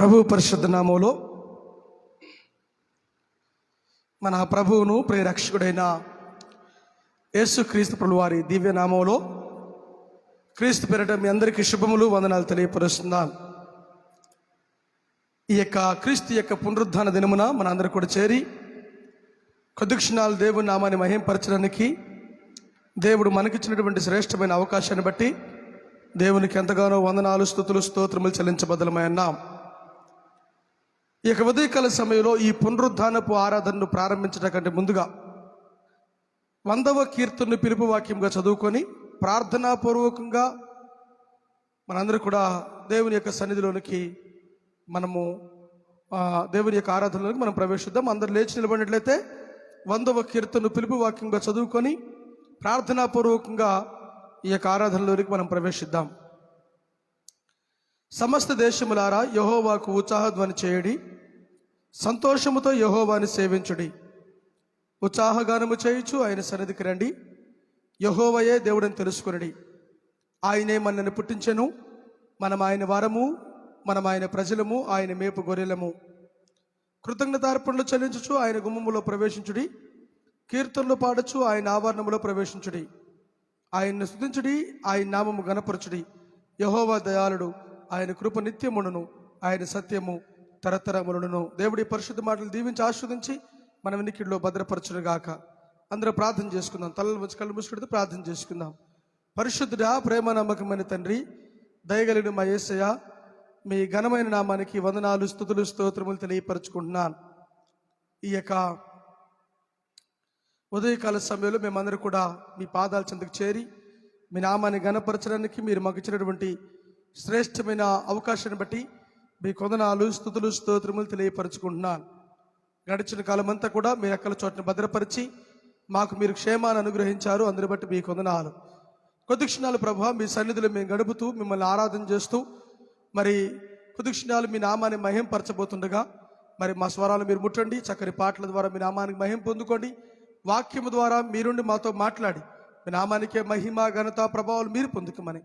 ప్రభు పరిశుద్ధ నామములో మన ప్రభువును ప్రియరక్షకుడైన యేసుక్రీస్తు ప్రభువు వారి దివ్య నామములో క్రీస్తు పేరిట మీ అందరికీ శుభములు వందనాలు తెలియపరుస్తున్నాను. ఈ యొక్క క్రీస్తు యొక్క పునరుద్ధాన దినమున మన అందరూ కూడా చేరి కొద్ది క్షణాలు దేవుని నామాన్ని మహింపరచడానికి దేవుడు మనకిచ్చినటువంటి శ్రేష్టమైన అవకాశాన్ని బట్టి దేవునికి ఎంతగానో వందనాలు, స్తుతులు, స్తోత్రములు చెల్లించబద్దలమై ఉన్నాం. ఈ యొక్క ఉదయకాల సమయంలో ఈ పునరుద్ధానపు ఆరాధనను ప్రారంభించడం కంటే ముందుగా 100వ కీర్తనను పిలుపు వాక్యంగా చదువుకొని ప్రార్థనాపూర్వకంగా మనందరూ కూడా దేవుని యొక్క సన్నిధిలోనికి మనము దేవుని యొక్క ఆరాధనలోకి మనం ప్రవేశిద్దాం. అందరూ లేచి నిలబడినట్లయితే 100వ కీర్తనను పిలుపు వాక్యంగా చదువుకొని ప్రార్థనాపూర్వకంగా ఈ యొక్క ఆరాధనలోనికి మనం ప్రవేశిద్దాం. సమస్త దేశములారా యెహోవాకు ఉత్సాహధ్వని చేయడి, సంతోషముతో యెహోవాని సేవించుడి. ఉత్సాహగానము చేయుచు ఆయన సన్నిధికి రండి. యెహోవాయే దేవుడని తెలుసుకొనుడి. ఆయనే మనల్ని పుట్టించెను, మనం ఆయన వారము, మనం ఆయన ప్రజలము, ఆయన మేపు గొర్రెలము. కృతజ్ఞతార్పణలు చెల్లించుచు ఆయన గుమ్మములో ప్రవేశించుడి. కీర్తనలు పాడచ్చు ఆయన ఆవరణములో ప్రవేశించుడి. ఆయన్ను స్తుతించుడి, ఆయన నామము గణపరచుడి. యెహోవా దయాళుడు, ఆయన కృప నిత్యమును, ఆయన సత్యము తరతరములను. దేవుడి పరిశుద్ధ మాటలు దీవించి ఆస్వాదించి మన వినికిడిలో భద్రపరచునుగాక. అందరూ ప్రార్థన చేసుకుందాం. తలలు వచ్చి కళ్ళు మూసుకుంటే ప్రార్థన చేసుకుందాం. పరిశుద్ధుడా, ప్రేమ నమ్మకమైన తండ్రి, దయగలిగిన మా యేసయ్య, మీ ఘనమైన నామానికి వందనాలు, స్తుతులు, స్తోత్రములు తెలియపరచుకుంటున్నాను. ఈ యొక్క ఉదయకాల సమయంలో మేమందరూ కూడా మీ పాదాల చెంతకు చేరి మీ నామాన్ని ఘనపరచడానికి మీరు మాకు ఇచ్చినటువంటి శ్రేష్టమైన అవకాశాన్ని బట్టి మీ వందనాలు, స్తుతులు, స్తోత్రములు తెలియపరచుకుంటున్నాను. గడిచిన కాలం అంతా కూడా మీ రెక్కల చోటును భద్రపరిచి మాకు మీరు క్షేమాన్ని అనుగ్రహించారు. అందరి బట్టి మీ వందనాలు. కొద్ది క్షణాలు ప్రభు మీ సన్నిధిలో మేము గడుపుతూ మిమ్మల్ని ఆరాధన చేస్తూ మరి కొద్ది క్షణాలు మీ నామాన్ని మహింపరచబోతుండగా మరి మా స్వరాలు మీరు ముట్టండి. చక్కని పాటల ద్వారా మీ నామానికి మహిం పొందుకోండి. వాక్యము ద్వారా మీరుండి మాతో మాట్లాడి మీ నామానికే మహిమ, ఘనత, ప్రభావాలు మీరు పొందుకోమని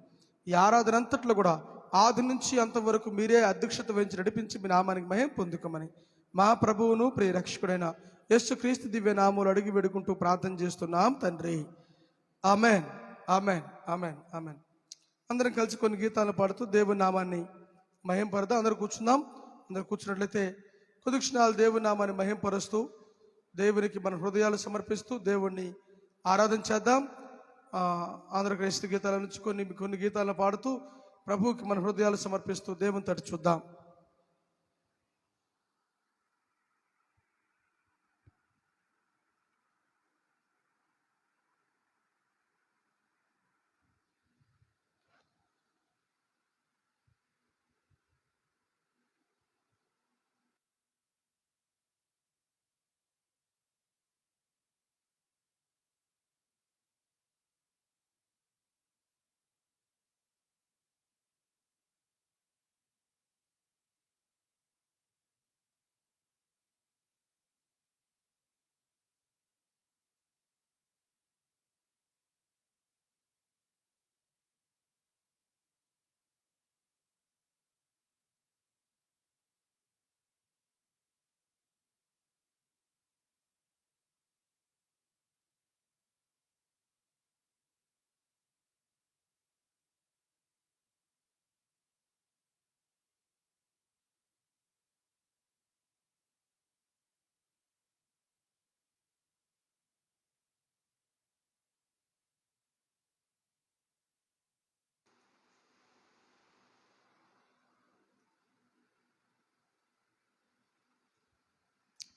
ఈ ఆరాధన అంతట్లో కూడా ఆది నుంచి అంతవరకు మీరే అధ్యక్షత వహించి నడిపించి మీ నామానికి మహిమ పొందుకోమని మా ప్రభువును ప్రియ రక్షకుడైన యేసుక్రీస్తు దివ్య నామములో అడిగి వేడుకుంటూ ప్రార్థన చేస్తున్నాం తండ్రి. Amen, amen, amen, amen. అందరం కలిసి కొన్ని గీతాలను పాడుతూ దేవుని నామాన్ని మహింపరుద్దాం. అందరూ కూర్చుందాం. అందరూ కూర్చున్నట్లయితే కొద్ది క్షణాలు దేవుని నామాన్ని మహింపరుస్తూ దేవునికి మన హృదయాలు సమర్పిస్తూ దేవుణ్ణి ఆరాధన చేద్దాం. ఆంధ్రక్రైస్తవ గీతాల నుంచి కొన్ని గీతాలను పాడుతూ ప్రభువుకి మన హృదయాలు సమర్పిస్తూ దేవుని తట్టు చూద్దాం.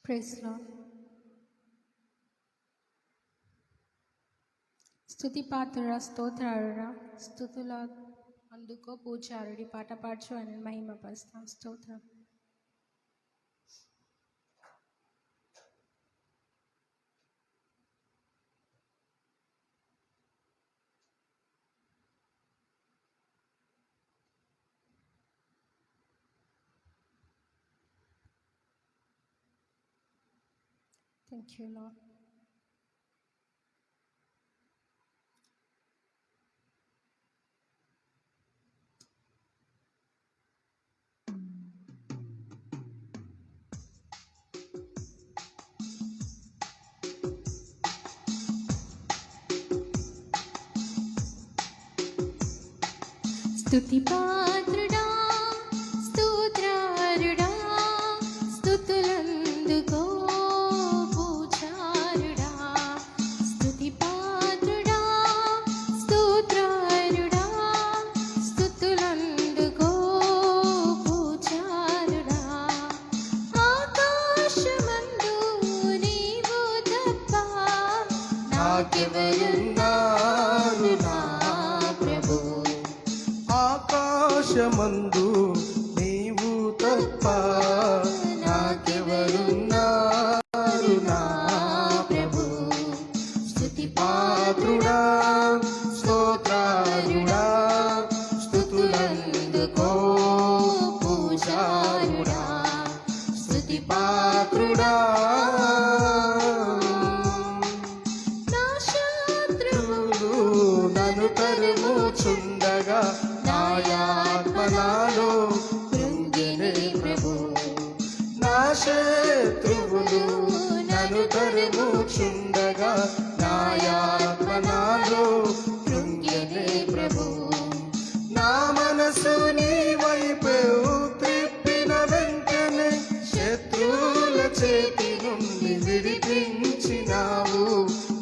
Praise Lord. స్తుతి పాత్రుడా, స్తోత్రారుడా, స్తుతుల అందుకో పూజారుడి. పాట పాడుచు ఆయన మహిమ పరుస్తాం. స్తోత్రం. Thank you lord. స్తుతి పాత్రుడా స్తోత్రారుడా స్తుతులందుకో పూజారుడా స్తుతి పాత్రుడా స్తోత్రారుడా స్తుతులందుకో పూజారుడా ఆకాశమందు నీవు తప్ప నాకెవరున్నారు నా ప్రభు ఆకాశమందు నీవు తప్ప నాకెవరున్నారు నా ప్రభు స్తుతి పాత్రుడా స్తోత్రారుడా స్తుతులందుకో పూజారుడా స్తుతి పాత్రుడా నా శత్రువులు నన్ను తరుముచుండగా నాయాత్మనాలో కృంగిని ప్రభు నా శత్రువులు నన్ను తరుముచుండగా నాయాత్మనాలో కృంగిని ప్రభు నా మనసు నీ వైపు త్రిప్పిన వెంటనే శత్రువుల చేతి నుండి విడిపించినావు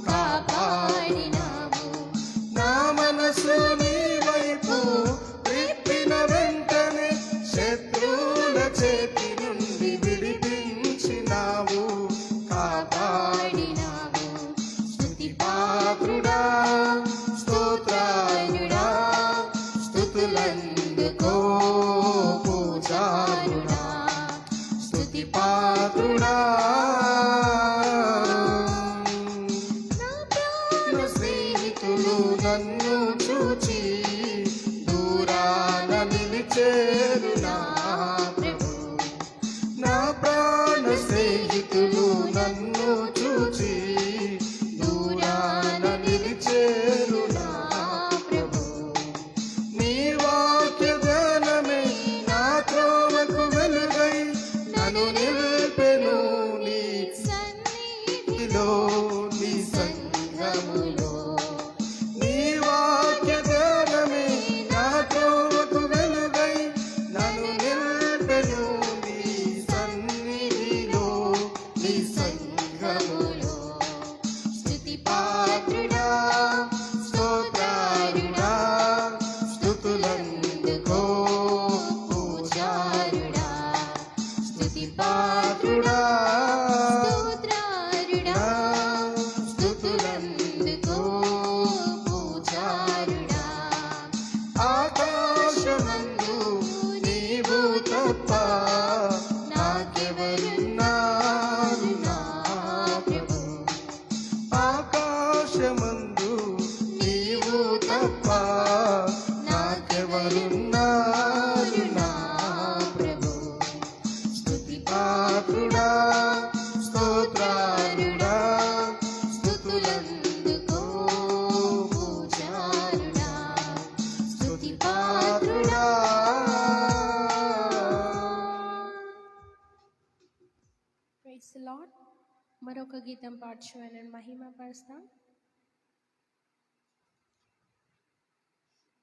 కాపాడినావు నా మనసు నీ వైపు త్రిప్పిన వెంటనే శత్రువుల చేతి నుండి విడిపించినావు కాపాడినావు స్తుతి పాత్రుడా స్తోత్రారుడా స్తుతులందుకో పూజారుడా స్తుతి పాత్రుడా నా ప్రాణ నా స్నేహితులు నన్ను చూచి దూరాన నిలిచేరు నా ప్రభు నా ప్రాణ స్నేహితులు నన్ను చూచి దూరాన నిలిచేరు నా ప్రభు నీ వాక్య ధ్యానమే నా త్రోవకు వెలుగై నన్ను నిలిపెను నీ సన్నిధిలో నీ సంగములో నీ వాక్య ధ్యానమే నా త్రోవకు వెలుగై నన్ను నిలిపెను నీ సన్నిధిలో నీ సంగములో స్తుతి పాత్రుడా స్తోత్రారుడా స్తుతులందుకో పూజారుడా స్తుతి పాత్రుడా స్తోత్రారుడా స్తుతులందుకో పూజారుడా ఆకాశమందు నీవు తప్ప నాకెవరున్నారు నా ప్రభు ఆకాశమందు నీవు తప్ప నాకెవరున్నారు నా ప్రభు స్తుతి పాత్రుడా స్తోత్రారుడా స్తుతులందుకో పూజారుడా స్తుతి పాత్రుడా ప్రైజ్ ది లార్డ్. మరొక గీతం పాడుచు ఆయనను మహిమపరుస్తాం.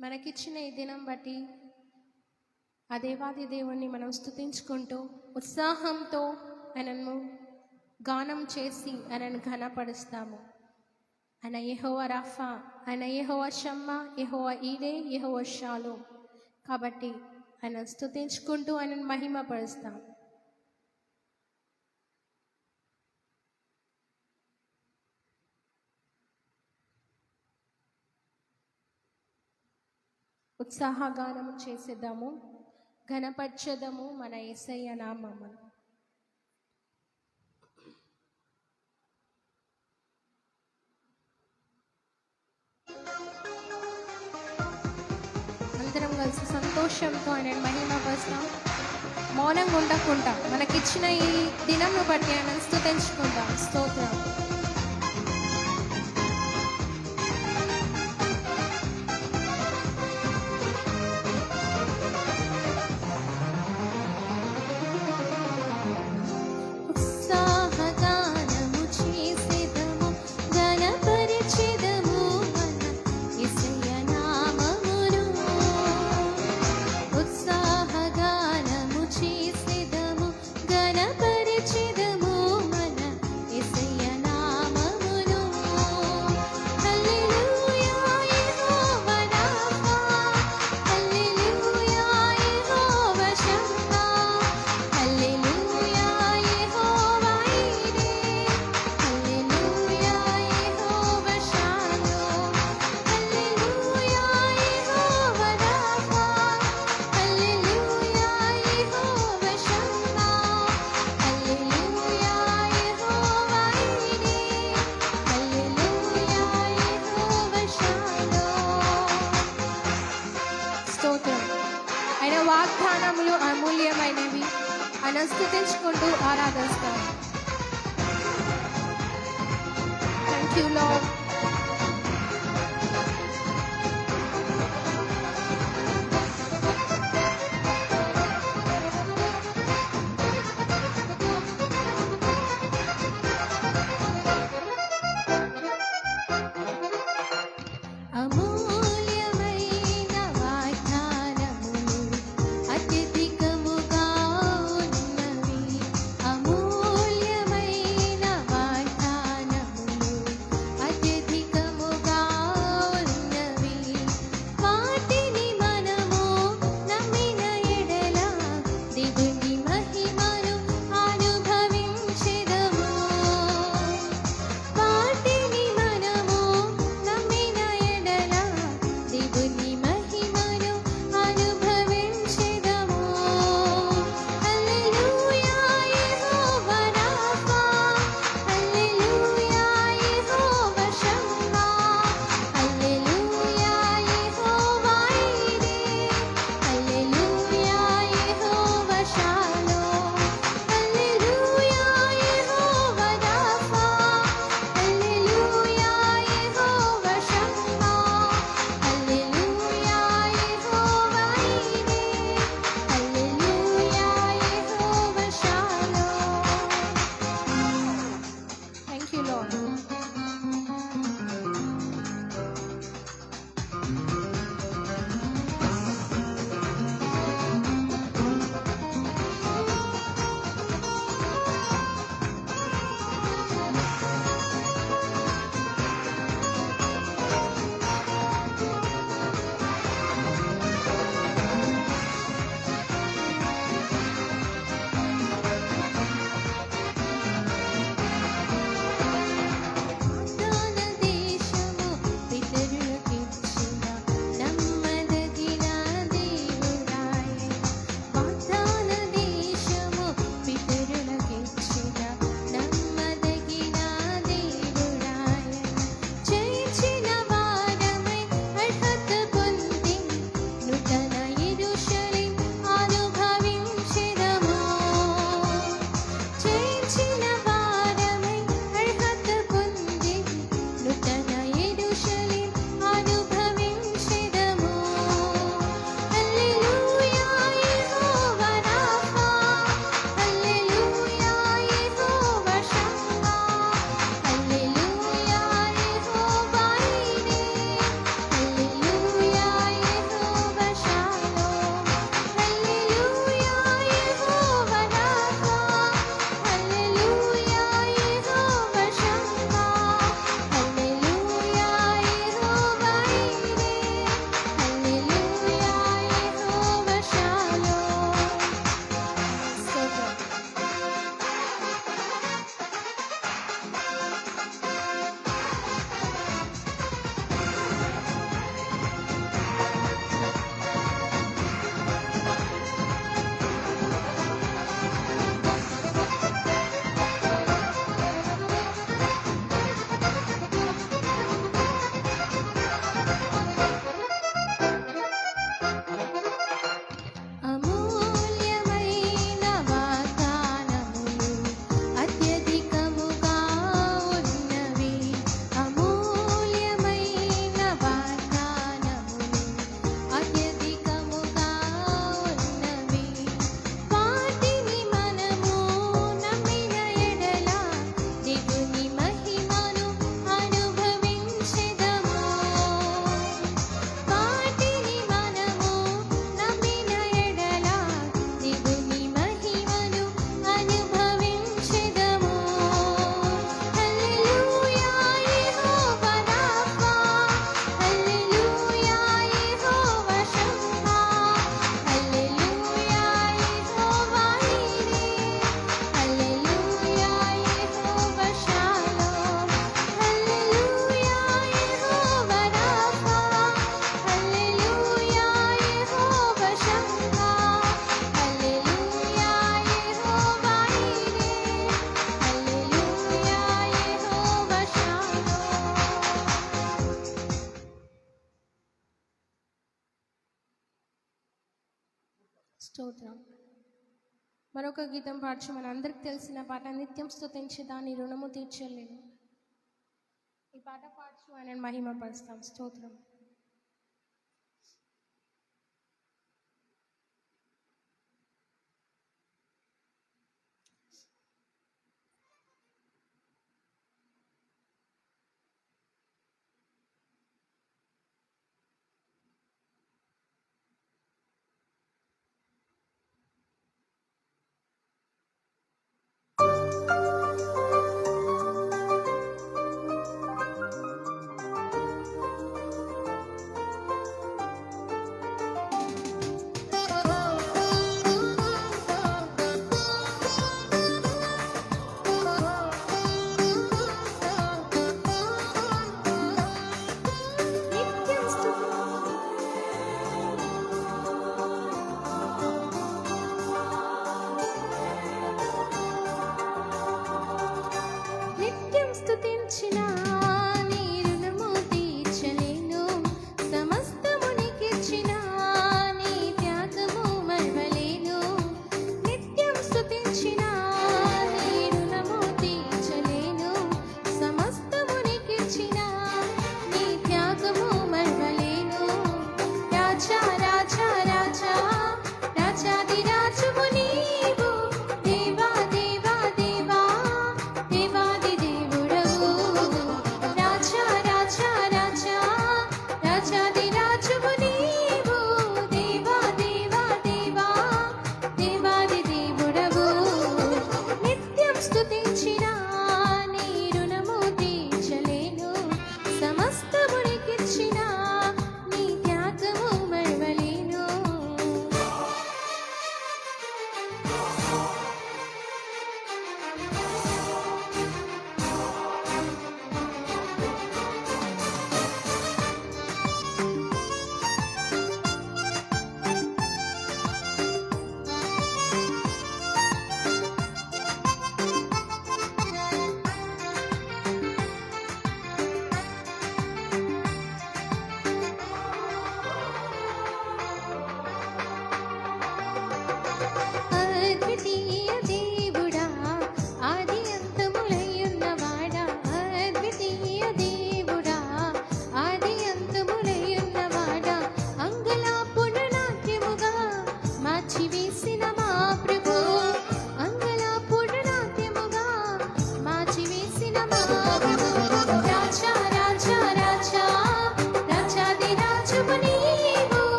మనకిచ్చిన ఈ దినం బట్టి ఆ దేవాది దేవుణ్ణి మనం స్తుతించుకుంటూ ఉత్సాహంతో ఆయనను గానం చేసి ఆయనను ఘనపరుస్తాము. ఆయన యెహోవా రాఫా, ఆయన యెహోవా షమ్మా, యెహోవా ఈడే, యెహోవా షాలోమ్. కాబట్టి ఆయన స్తుతించుకుంటూ ఆయనను మహిమపరుస్తాం. ఉత్సాహగానము చేసేద్దాము, ఘనపరచెదము మన యేసయ్య నామమును. అందరం కలిసి సంతోషంతో ఆయన మహిమపరుస్తాం. మౌనంగా ఉండకుండా మనకిచ్చిన ఈ దినంను బట్టి ఆయన స్తుతించుకుందాం. స్తోత్రం. ఉత్సాహగానము చేసేదము, ఘనపరచెదము మన యేసయ్య నామమును. మనం స్తుతించుకుంటూ ఆరాధిస్తాం. Thank you lord. అమూల్యమైన వాగ్దానములు అత్యధికముగా ఉన్నవి. అమూల్యమైన వాగ్దానములు అత్యధికముగా ఉన్నవి. వాటిని మనము నమ్మిన ఎడల దేవుని మహిమను అనుభవించెదము. వాటిని మనము నమ్మిన ఎడల దేవుని మహిమను అనుభవించెదము. హల్లెలూయా యెహోవా రాఫా, హల్లెలూయా యెహోవా షమ్మా, హల్లెలూయా యెహోవా ఈరే, హల్లెలూయా యెహోవా షాలోమ్, హల్లెలూయా యెహోవా రాఫా, హల్లెలూయా యెహోవా షమ్మా, హల్లెలూయా యెహోవా ఈరే, హల్లెలూయా యెహోవా షాలోమ్. Thank you lord. వాగ్దాన దేశము పితరులకిచ్చిన నమ్మదగిన దేవుడాయె. వాగ్దాన దేశము పితరులకిచ్చిన నమ్మదగిన దేవుడాయె. జయించిన వారమై అర్హత పొంది నూతన యెరూషలేం అనుభవించెదము. జయించిన వారమై అర్హత పొంది నూతన యెరూషలేం అనుభవించెదము. హల్లెలూయా యెహోవా రాఫా, హల్లెలూయా యెహోవా షమ్మా, హల్లెలూయా యెహోవా ఈరే, హల్లెలూయా యెహోవా షాలోమ్, హల్లెలూయా యెహోవా రాఫా, హల్లెలూయా యెహోవా షమ్మా, హల్లెలూయా యెహోవా ఈరే, హల్లెలూయా యెహోవా షాలోమ్. స్తోత్రం. అమూల్యమైన వాగ్దానములు అత్యధికముగా ఉన్నవి. అమూల్యమైన వాగ్దానములు అత్యధికముగా ఉన్నవి. వాటిని మనము నమ్మిన ఎడల దేవుని మహిమను అనుభవించెదము. వాటిని మనము నమ్మిన ఎడల దేవుని మహిమను అనుభవించెదము. హల్లెలూయా యెహోవా రాఫా, హల్లెలూయా యెహోవా షమ్మా, హల్లెలూయా యెహోవా ఈరే, హల్లెలూయా యెహోవా షాలోమ్, హల్లెలూయా యెహోవా రాఫా, హల్లెలూయా యెహోవా షమ్మా, హల్లెలూయా యెహోవా ఈరే, హల్లెలూయా యెహోవా షాలోమ్. స్తోత్రం. మరొక గీతం పాడుచు మన అందరికి తెలిసిన పాట, నిత్యం స్తుతించి దాని రుణము తీర్చలేను. ఈ పాట పాడుచు ఆయన మహిమపరుస్తాం. స్తోత్రం.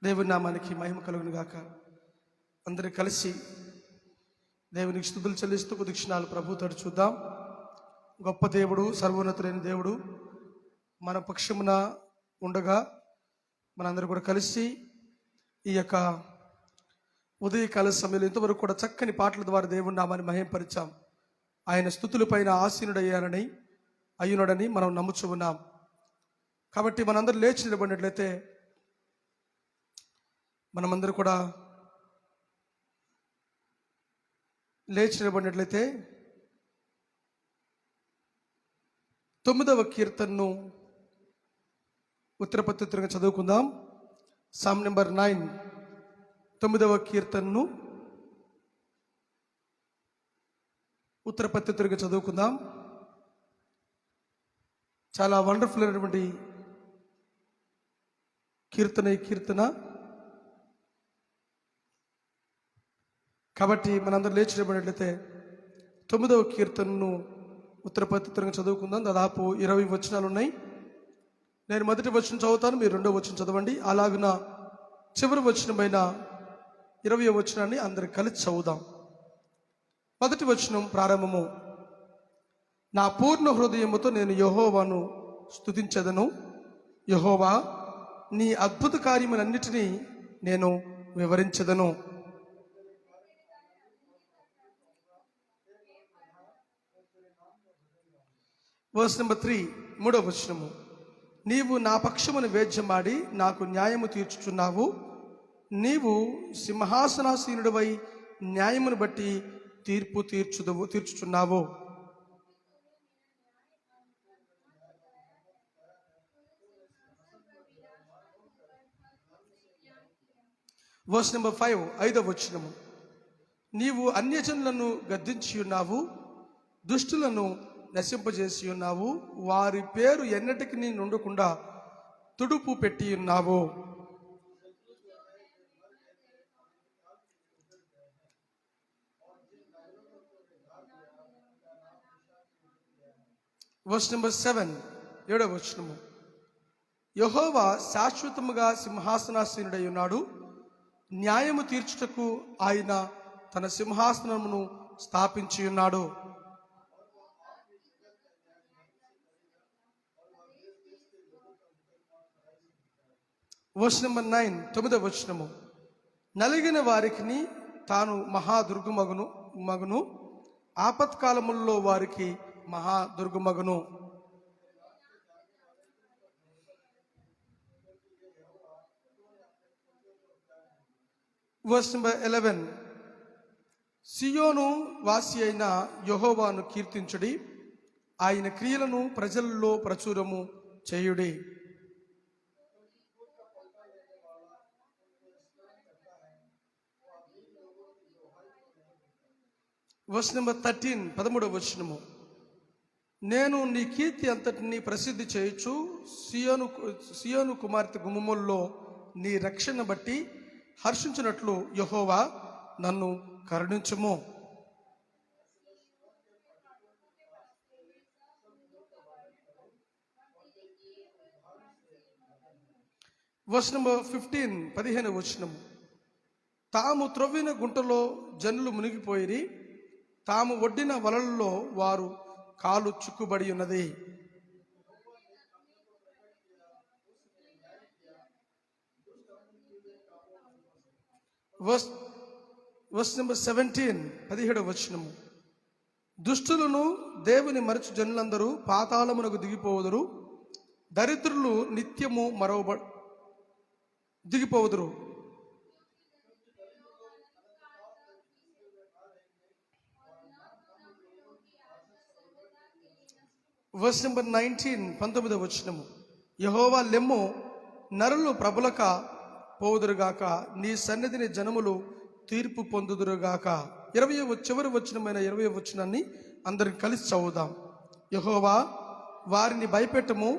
దేవుని నామానికి మహిమ కలుగును గాక. అందరూ కలిసి దేవునికి స్తుతులు చెల్లిస్తూ కొద్ది క్షణాలు ప్రభువుతో చూద్దాం. గొప్ప దేవుడు, సర్వోన్నతులైన దేవుడు మన పక్షమున ఉండగా మనందరూ కూడా కలిసి ఈ యొక్క ఉదయకాల సమయంలో ఇంతవరకు కూడా చక్కని పాటల ద్వారా దేవుని నామాన్ని మహింపరిచాం. ఆయన స్తుతులపైన అయ్యునడని మనం నమ్ముచూ ఉన్నాం. కాబట్టి మనందరూ లేచి నిలబడినట్లయితే మనమందరూ కూడా లేచి నిలబడినట్లయితే 9వ కీర్తనను ఉత్తరపత్రిగా చదువుకుందాం. సామ్ నెంబర్ 9, 9వ కీర్తనను ఉత్తరపత్రిగా చదువుకుందాం. చాలా వండర్ఫుల్ అయినటువంటి ఈ కీర్తన. కాబట్టి మనందరూ లేచి నిలబడినట్లయితే 9వ కీర్తనను ఉత్తరపత్రిగా చదువుకుందాం. దాదాపు 20 వచనాలు ఉన్నాయి. నేను మొదటి వచనం చదువుతాను, మీరు 2వ వచనం చదవండి. అలాగున చివరి వచనమైన 20వ వచనాన్ని అందరు కలిసి చదువుదాం. మొదటి వచనం ప్రారంభము. నా పూర్ణ హృదయముతో నేను యెహోవాను స్తుతించెదను. యెహోవా, నీ అద్భుత కార్యములన్నిటినీ నేను వివరించెదను. వర్స్ నెంబర్ 3, 3వ వచనము. నీవు నా పక్షమును వేద్యమాడి నాకు న్యాయము తీర్చుచున్నావు. నీవు సింహాసనాసీనుడివై న్యాయమును బట్టి తీర్పు తీర్చుచున్నావు. వర్స్ నెంబర్ 5, 5వ వచనము. నీవు అన్యజనులను గద్దించి ఉన్నావు, దుష్టులను నశింపజేసి ఉన్నావు. వారి పేరు ఎన్నటికి నీ నుండకుండా తుడుపు పెట్టి ఉన్నావు. వర్స్ నెంబర్ 7, 7వ వచనము. యెహోవా శాశ్వతముగా సింహాసనాసీనుడై ఉన్నాడు. న్యాయము తీర్చుటకు ఆయన తన సింహాసనమును స్థాపించి ఉన్నాడు. వర్స్ నెంబర్ 9, 9వ వచనము. నలిగిన వారికి తాను మగును, ఆపత్కాలముల్లో వారికి మహాదుర్గమగును. Verse number 11. సియోను వాసి అయిన యెహోవాను కీర్తించుడి, ఆయన క్రియలను ప్రజల్లో ప్రచురము చేయుడి. వర్స్ నెంబర్ 13, 13వ వచనము. నేను నీ కీర్తి అంతటిని ప్రసిద్ధి చేయొచ్చు. సియోను కుమార్తె గుమ్మముల్లో నీ రక్షణ బట్టి హర్షించినట్లు యెహోవా నన్ను కరుణించుము. వర్స్ నెంబర్ 15, 15వ వచనము. తాము త్రవ్విన గుంటలో జనులు మునిగిపోయిరి, తాము ఒడ్డిన వలలలో వారు కాలు చిక్కుబడి ఉన్నది. వర్స్ నెంబర్ 17, 17వ వచనము. దుష్టులను దేవుని మరచు జనులందరూ పాతాళమునకు దిగిపోవుదురు, దరిద్రులు నిత్యము దిగిపోవుదురు. వర్స్ నెంబర్ 19, 19వ వచనము. యెహోవా లెమ్ము, నరులు ప్రబలక పోవుదురుగాక, నీ సన్నిధిని జనములు తీర్పు పొందుదురుగాక. చివరి వచనమైన 20వ వచనాన్ని అందరికి కలిసి చదువుదాం. యెహోవా, వారిని భయపెట్టము,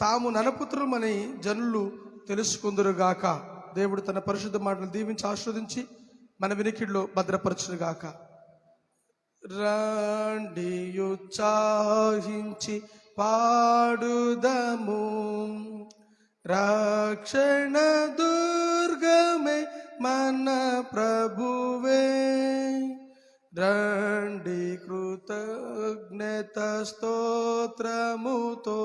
తాము నరపుత్రులమని జనులు తెలుసుకుందురుగాక. దేవుడు తన పరిశుద్ధ మాటలు దీవించి ఆశీర్వదించి మన వినికిడిలో భద్రపరచునుగాక. రండి ఉత్సాహించి పాడుదము, రక్షణ దుర్గమే మన ప్రభువే, రండి కృతజ్ఞత స్తోత్రముతో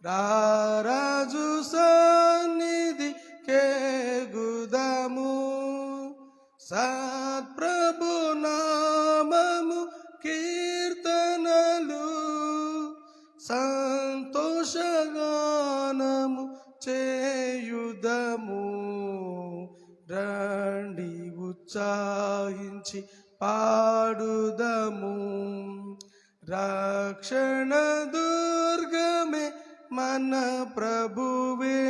రారాజు సన్నిధి కేగుదము, సత్ప్రభు నామము కీర్తనలు సంతోషగానము చేయుదము, రండి ఉత్సాహించి పాడుదము, రక్షణ దుర్గమే మన ప్రభువే.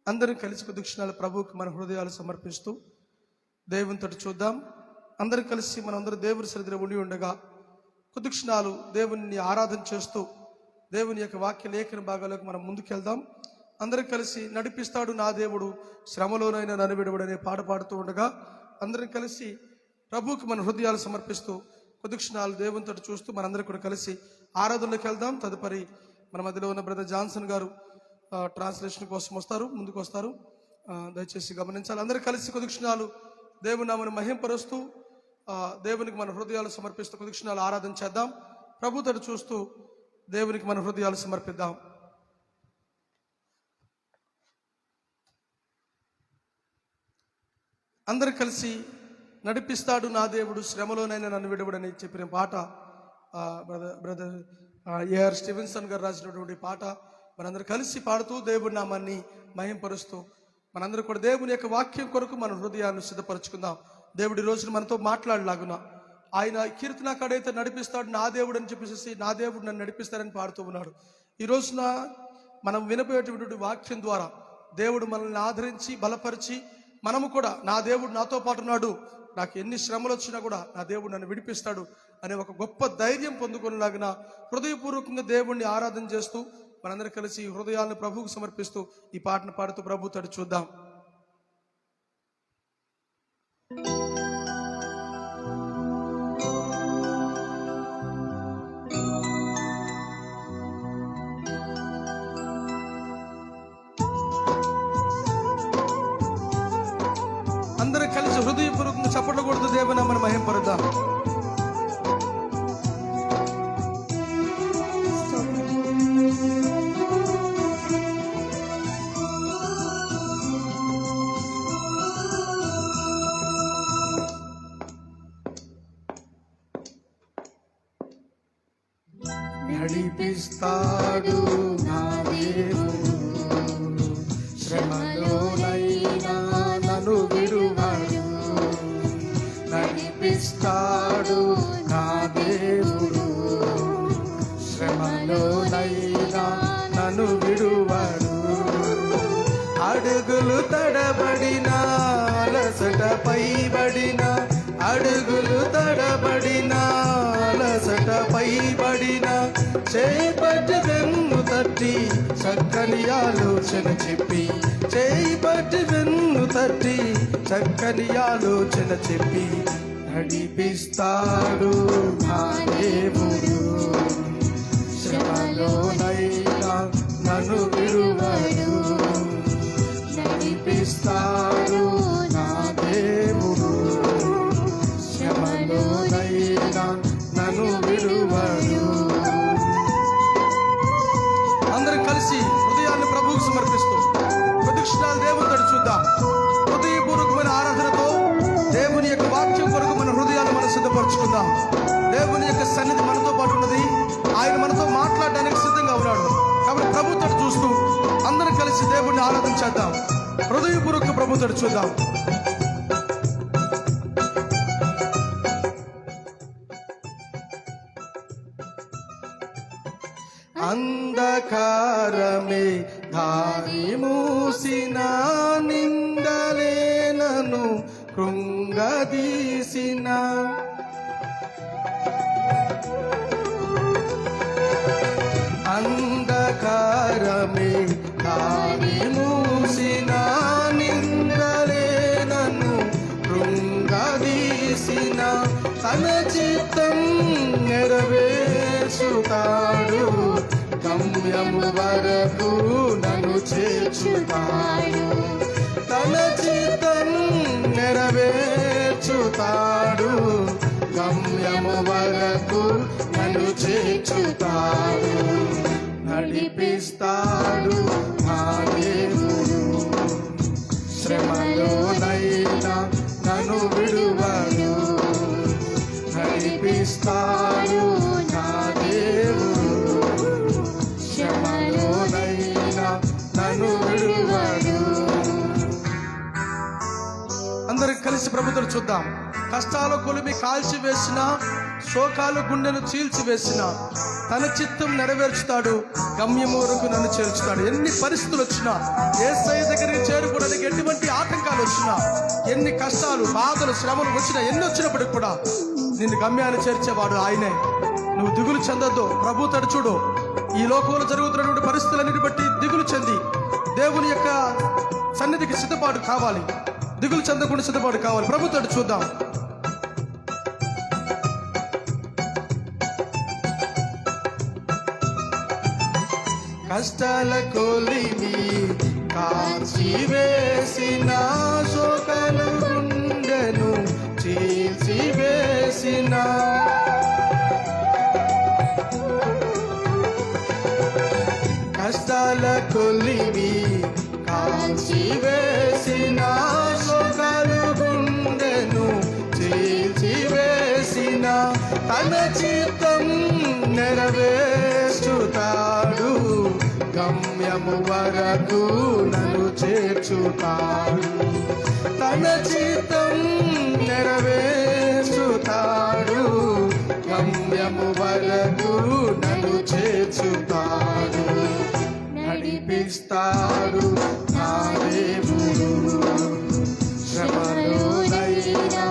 అందరం కలిసి ప్రదక్షిణాలు ప్రభువుకి మన హృదయాలు సమర్పిస్తూ దేవునితో చూద్దాం. అందరం కలిసి మనందరూ దేవుని సన్నిధిలో ఉండి ఉండగా ప్రదక్షిణాలు దేవుని ఆరాధన చేస్తూ దేవుని యొక్క వాక్య లేఖన భాగాలకు మనం ముందుకెళ్దాం. అందరం కలిసి నడిపిస్తాడు నా దేవుడు శ్రమలోనైనా నన్ను విడువడు అనే పాట పాడుతూ ఉండగా అందరం కలిసి ప్రభువుకి మన హృదయాలు సమర్పిస్తూ ప్రదక్షిణాలు దేవునితో చూస్తూ మనందరం కూడా కలిసి ఆరాధనలోకి వెళ్దాం. తదుపరి మన మధ్యలో ఉన్న బ్రదర్ జాన్సన్ గారు ట్రాన్స్లేషన్ కోసం వస్తారు, ముందుకు వస్తారు. దయచేసి గమనించాలి. అందరూ కలిసి ప్రదక్షిణాలు దేవుని నామమును మహింపరుస్తూ దేవునికి మన హృదయాలు సమర్పిస్తూ ప్రదక్షిణాలు ఆరాధన చేద్దాం. ప్రభువుతో చూస్తూ దేవునికి మన హృదయాలు సమర్పిద్దాం. అందరు కలిసి నడిపిస్తాడు నా దేవుడు శ్రమలోనైనా నన్ను విడవడని చెప్పిన పాట బ్రదర్ ఏఆర్ స్టీవెన్సన్ గారు రాసినటువంటి పాట మనందరూ కలిసి పాడుతూ దేవుడి నామాన్ని మహింపరుస్తూ మనందరూ కూడా దేవుని యొక్క వాక్యం కొరకు మన హృదయాన్ని సిద్ధపరచుకుందాం. దేవుడి రోజున మనతో మాట్లాడలాగున ఆయన కీర్తనకాడైతే నడిపిస్తాడు నా దేవుడు అని చెప్పేసి నా దేవుడు నన్ను నడిపిస్తాడని పాడుతూ ఉన్నాడు. ఈ రోజున మనం వినపోయేటువంటి వాక్యం ద్వారా దేవుడు మనల్ని ఆదరించి బలపరిచి మనము కూడా నా దేవుడు నాతో పాటు ఉన్నాడు, నాకు ఎన్ని శ్రమలు వచ్చినా కూడా నా దేవుడు నన్ను విడిపిస్తాడు అనే ఒక గొప్ప ధైర్యం పొందుకునేలాగిన హృదయపూర్వకంగా దేవుణ్ణి ఆరాధన చేస్తూ మనందరం కలిసి హృదయాలను ప్రభువుకు సమర్పిస్తూ ఈ పాటను పాడుతూ ప్రభువుతో చూద్దాం. అందరం కలిసి హృదయపూర్వకంగా చప్పట్లు కొడుతూ దేవుని నామమును మహింపరుద్దాం. నడిపిస్తాడు నా దేవుడు శ్రమలోనైనా నన్ను విడువడు, నడిపిస్తాడు నా దేవుడు శ్రమలోనైనా నన్ను విడువడు, అడుగులు తడబడిన అలసట పైబడిన అడుగులు తడబడిన అలసట పైబడిన చేపట్టి వెన్ను తట్టి చక్కని ఆలోచన చెప్పి చేపట్టి వెన్ను తట్టి చక్కని ఆలోచన చెప్పి నడిపిస్తాడు నా దేవుడు శ్రమలోనైనా నన్ను విడువడు, నడిపిస్తాడు నా దేవుడు శ్రమలోనైనా నన్ను విడువడు. అందరం కలిసి హృదయాన్ని ప్రభువుకు సమర్పిస్తూ ప్రదక్షిణాలు దేవునితో చూద్దాం. హృదయపూర్వకమైన ఆరాధనతో దేవుని యొక్క వాక్యం కొరకు మన హృదయాలు మనం సిద్ధపరచుకుందాం. దేవుని యొక్క సన్నిధి మనతో పాటు ఉన్నది, ఆయన మనతో మాట్లాడడానికి సిద్ధంగా ఉన్నాడు. కాబట్టి ప్రభువుతో చూస్తూ అందరం కలిసి దేవుడిని ఆరాధన చేద్దాం. హృదయపూర్వక ప్రభువుతో చూద్దాం. అంధకారమే దారి మూసిన నిందలే నన్ను కృంగదీసిన అంధకారమే దారి మూసిన నిందలే నన్ను కృంగదీసిన తన చిత్తం నెరవేర్చుతాడు గమ్యము వరకు నన్ను చేర్చుతాడు. తన చిత్తం నెరవేర్చుతాడు. గమ్యము వరకు నన్ను చేర్చుతాడు. నడిపిస్తాడు నా దేవుడు. శ్రమలోనైనా నన్ను విడువడు. నడిపిస్తాడు నా దేవుడు. శ్రమలోనైనా నన్ను విడువడు. అందరికి కలిసి ప్రభుత్వం చూద్దాం. కష్టాల కొలిమి కాల్చి వేసిన, శోకాలు గుండెను చీల్చి వేసిన, తన చిత్తం నెరవేర్చుతాడు. గమ్యము వరకు నన్ను చేర్చుతాడు. ఎన్ని పరిస్థితులు వచ్చినా, యేసయ్య దగ్గరికి చేరుకోవడానికి ఎటువంటి ఆటంకాలు వచ్చినా, ఎన్ని కష్టాలు, బాధలు, శ్రమలు వచ్చినా, ఎన్ని వచ్చినప్పటికి కూడా నిన్ను గమ్యాన్ని చేర్చేవాడు ఆయనే. నువ్వు దిగులు చెందొద్దు. ప్రభు తడుచుడు. ఈ లోకంలో జరుగుతున్నటువంటి పరిస్థితులన్నిటి బట్టి దిగులు చెంది దేవుని యొక్క సన్నిధికి సిద్ధపాటు కావాలి. దిగులు చెందకుండా సిద్ధపాటు కావాలి. ప్రభు తడు చూద్దాం. కష్టాల కొలిమి కాల్చి వేసిన, శోకాలు గుండెను చీల్చి వేసిన, కష్టాల కొలిమి కాల్చి వేసిన, శోకాలు గుండెను చీల్చి వేసిన, తన చిత్తం నెరవేర్చుతాడు. గమ్యము వరకు నన్ను చేర్చుతాడు. తన చిత్తం నెరవేర్చుతాడు. గమ్యము వరకు నన్ను చేర్చుతాడు. నడిపిస్తాడు నా దేవుడు. శ్రమలోనైనా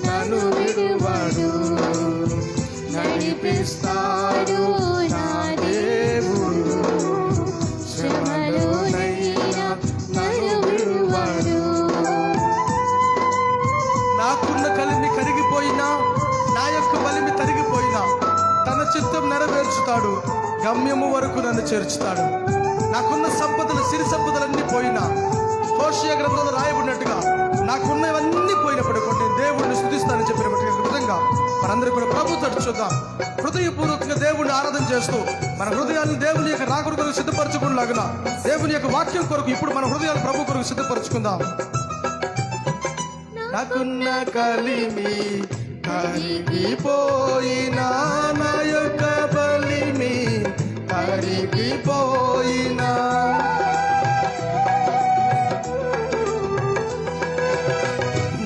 నన్ను విడువడు. నడిపిస్తాడు నా దేవుడు. శ్రమలోనైనా నన్ను విడువడు. నాకున్న కలిమి కరిగిపోయినా, నా యొక్క బలిమి తరిగిపోయినా, తన చిత్తం నెరవేర్చుతాడు. గమ్యము వరకు నన్ను చేర్చుతాడు. నాకున్న సంపదలు, సిరి సంపదలన్నీ పోయినా, హోషేయ గ్రంథంలో రాయబడినట్టుగా నాకున్నవన్నీ పోయినప్పుడు నేను దేవుడిని స్తుతిస్తానని చెప్పినటువంటి విధంగా మనందరూ కూడా ప్రభు తట్టు చూద్దాం. హృదయపూర్వకంగా దేవుడిని ఆరాధన చేస్తూ మన హృదయాన్ని దేవుని యొక్క రాకడ కొరకు సిద్ధపరచుకునేలాగున, దేవుని యొక్క వాక్యం కొరకు ఇప్పుడు మన హృదయాలు ప్రభు కొరకు సిద్ధపరచుకుందాం. నాకున్న కలిమి కరిగిపోయినా, నా యొక్క బలిమి కరిగిపోయినా,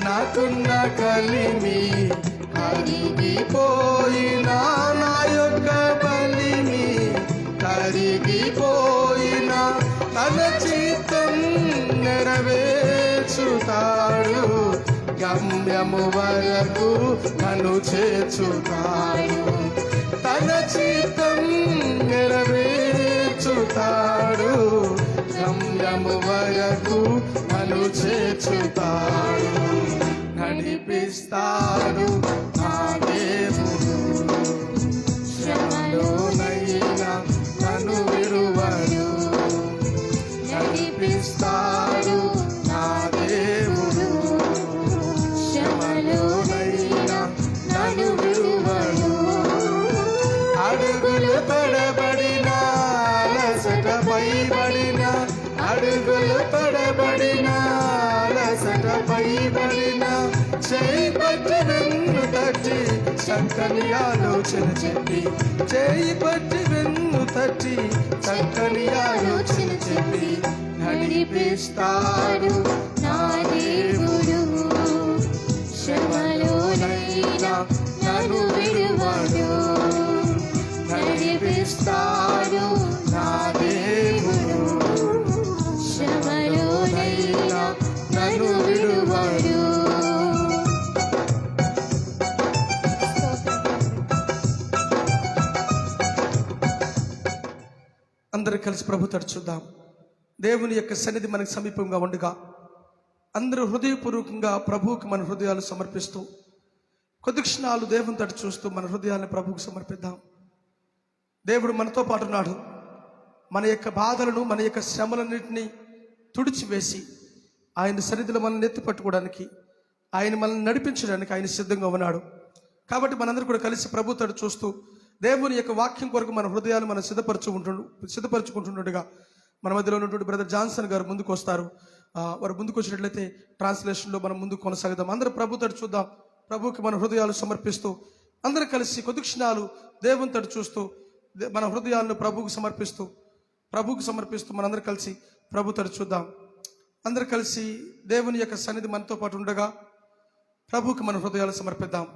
నాకున్న కలిమి కరిగిపోయినా, నా యొక్క బలిమి కరిగిపోయినా, తన చిత్తం నెరవేర్చుతాడు. గమ్యము వరకు నన్ను చేర్చుతాడు. తన చిత్తం నెరవేర్చుతాడు. గమ్యము వరకు నన్ను చేర్చుతాడు. నడిపిస్తాడు నా దేవుడు. శ్రమలోనైనా నన్ను విడువడు. నడిపిస్తాడు నా దేవుడు. శ్రమలోనైనా నన్ను విడువడు. అడుగులు తడబడినా, అలసట పైబడినా, అడుగులు తడబడినా, అలసట పైబడినా, చేయి పట్టి వెన్ను తట్టి చక్కని ఆలోచన చెప్పి, చేయి పట్టి వెన్ను తట్టి చక్కని ఆలోచన చెప్పి, నడిపిస్తాడు నా దేవుడు. శ్రమలోనైనా నన్ను విడువడు. నడిపిస్తాడు నా దేవుడు. శ్రమలోనైనా నన్ను విడువడు. అందరూ కలిసి ప్రభు తట్టు చూద్దాం. దేవుని యొక్క సన్నిధి మనకు సమీపంగా ఉండగా అందరూ హృదయపూర్వకంగా ప్రభువుకి మన హృదయాలు సమర్పిస్తూ కొద్ది క్షణాలు దేవుని తట్టు చూస్తూ మన హృదయాన్ని ప్రభువుకు సమర్పిద్దాం. దేవుడు మనతో పాటు ఉన్నాడు. మన యొక్క బాధలను, మన యొక్క శ్రమలన్నింటినీ తుడిచివేసి ఆయన సన్నిధిలో మనల్ని ఎత్తి పట్టుకోవడానికి, ఆయన మనల్ని నడిపించడానికి ఆయన సిద్ధంగా ఉన్నాడు. కాబట్టి మనందరూ కూడా కలిసి ప్రభు తడు చూస్తూ దేవుని యొక్క వాక్యం కొరకు మన హృదయాలు మనం సిద్ధపరచుకుంటుండగా మన మధ్యలో ఉన్నటువంటి బ్రదర్ జాన్సన్ గారు ముందుకు వస్తారు. వారు ముందుకు వచ్చినట్లయితే ట్రాన్స్లేషన్లో మనం ముందుకు కొనసాగుదాం. అందరూ ప్రభు తడు చూద్దాం. ప్రభుకి మన హృదయాలు సమర్పిస్తూ అందరూ కలిసి కొద్ది క్షణాలు దేవుని తడు చూస్తూ మన హృదయాలను ప్రభువుకు సమర్పిస్తూ మనందరూ కలిసి ప్రభు తడు చూద్దాం. అందరూ కలిసి దేవుని యొక్క సన్నిధి మనతో పాటు ఉండగా ప్రభుకి మన హృదయాలు సమర్పిద్దాం.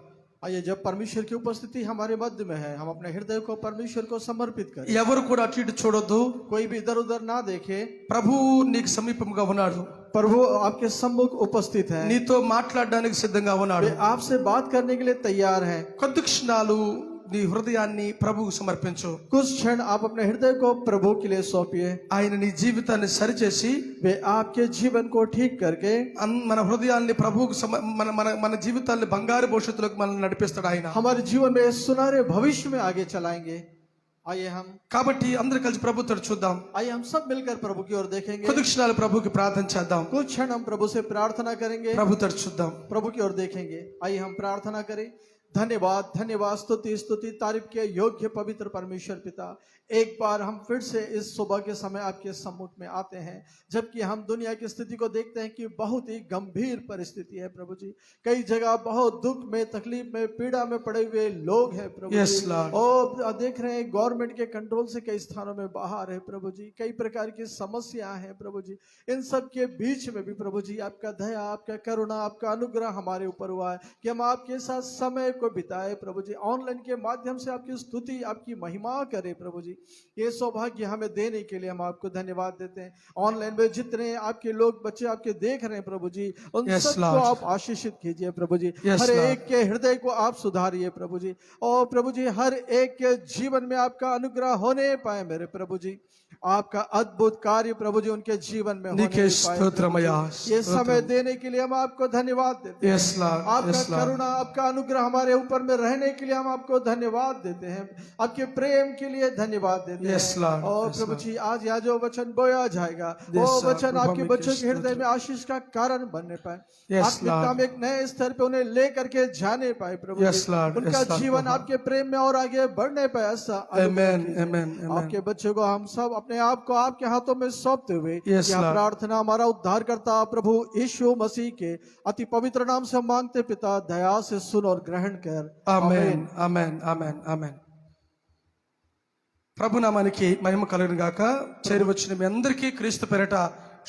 आइए, जब परमेश्वर की उपस्थिति हमारे मध्य में है, हम अपने हृदय को परमेश्वर को समर्पित करें। ఎవరు కూడా అటు ఇటు చూడొద్దు. कोई भी इधर उधर ना देखे। ప్రభు నీకు సమీపంగా ఉన్నాడు. प्रभु आपके सम्मुख उपस्थित है। నీతో మాట్లాడడానికి సిద్ధంగా ఉన్నాడు. वे आपसे बात करने के लिए तैयार है। కొద్ది క్షణాలు నీ హృదయాన్ని ప్రభువుకు సమర్పించు. कुछ क्षण आप अपने हृदय को प्रभु के लिए सौंपिए। ఆయన నీ జీవితాన్ని సరిచేసి वे आपके जीवन को ठीक करके మన హృదయాన్ని ప్రభువుకు మన జీవితాన్ని బంగారు భవిష్యత్తులోకి మనల్ని నడిపిస్తాడు ఆయన. हमारे जीवन में सुनहरे भविष्य में आगे चलाएंगे। आइए हम కాబట్టి అందరూ కలిసి ప్రభుతో చూద్దాం. आइए हम सब मिलकर प्रभु की ओर देखेंगे। కొద్ది క్షణాలు ప్రభువుకి ప్రార్థన చేద్దాం. कुछ क्षण हम प्रभु से प्रार्थना करेंगे। ప్రభుతో చూద్దాం. प्रभु की ओर देखेंगे। आइए हम प्रार्थना करें। धन्यवाद, धन्यवाद, स्तुति स्तुति तारीफ के योग्य पवित्र परमेश्वर पिता, एक बार हम फिर से इस सुबह के समय आपके सम्मुख में आते हैं, जबकि हम दुनिया की स्थिति को देखते हैं कि बहुत ही गंभीर परिस्थिति है प्रभु जी। कई जगह बहुत दुख में, तकलीफ में, पीड़ा में पड़े हुए लोग हैं प्रभु Yes, जी। Lord. और देख रहे हैं गवर्नमेंट के कंट्रोल से कई स्थानों में बाहर है प्रभु जी। कई प्रकार की समस्या है प्रभु जी। इन सब के बीच में भी प्रभु जी आपका दया, आपका करुणा, आपका अनुग्रह हमारे ऊपर हुआ है कि हम आपके साथ समय को बिताए प्रभु जी। ऑनलाइन के माध्यम से आपकी स्तुति, आपकी महिमा करें प्रभु जी। ये सौभाग्य हमें देने के लिए हम आपको धन्यवाद देते हैं। ऑनलाइन में जितने आपके लोग बच्चे आपके देख रहे हैं प्रभु जी, उन Yes, सबको Lord. आप आशीषित कीजिए प्रभु जी। Yes, हर Lord. एक के हृदय को आप सुधारिए प्रभु जी। और प्रभु जी हर एक के जीवन में आपका अनुग्रह होने पाए मेरे प्रभु जी। आपका अद्भुत कार्य प्रभु जी उनके जीवन में होने నీకే पाए స్తోత్రమయ్యా. प्रभु जी। ये समय देने के लिए हम आपको धन्यवाद देते हैं। Yes, Lord. आपका Yes, Lord. करुणा, आपका अनुग्रह हमारे ऊपर में रहने के लिए हम आपको धन्यवाद देते हैं। आपके प्रेम के लिए धन्यवाद देते Yes, हैं। Lord. और Yes, प्रभु Lord. जी आज यहाँ जो वचन बोया जाएगा, Yes, वो Lord. वचन प्रभु आपके हमें बच्चों के स्तोत्र हृदय में आशीष का कारण बनने पाए। Yes, आत्मिकता Lord. में एक नए स्तर पे उन्हें ले करके जाने पाए प्रभु Yes, जी। Lord. उनका Yes, Lord. जीवन प्रभु. आपके प्रेम में और आगे बढ़ने पाए ऐसा अनुग्रह Amen, कीजिए। amen, amen. आपके बच्चों को हम सब अपने आप को आपके हाथों में सौंपते हुए Yes, यह Lord. प्रार्थना हमारा उद्धारकर्ता प्रभु यीशु मसीह के अति पवित्र नाम से हम मांगते पिता, दया से सुन और ग्रहण कर। ఆమేన్ ఆమేన్ ఆమేన్ ఆమేన్. ప్రభునామానికి మహిమ కలుగును గాక. చేరి వచ్చిన మీ అందరికీ క్రీస్తు పేరట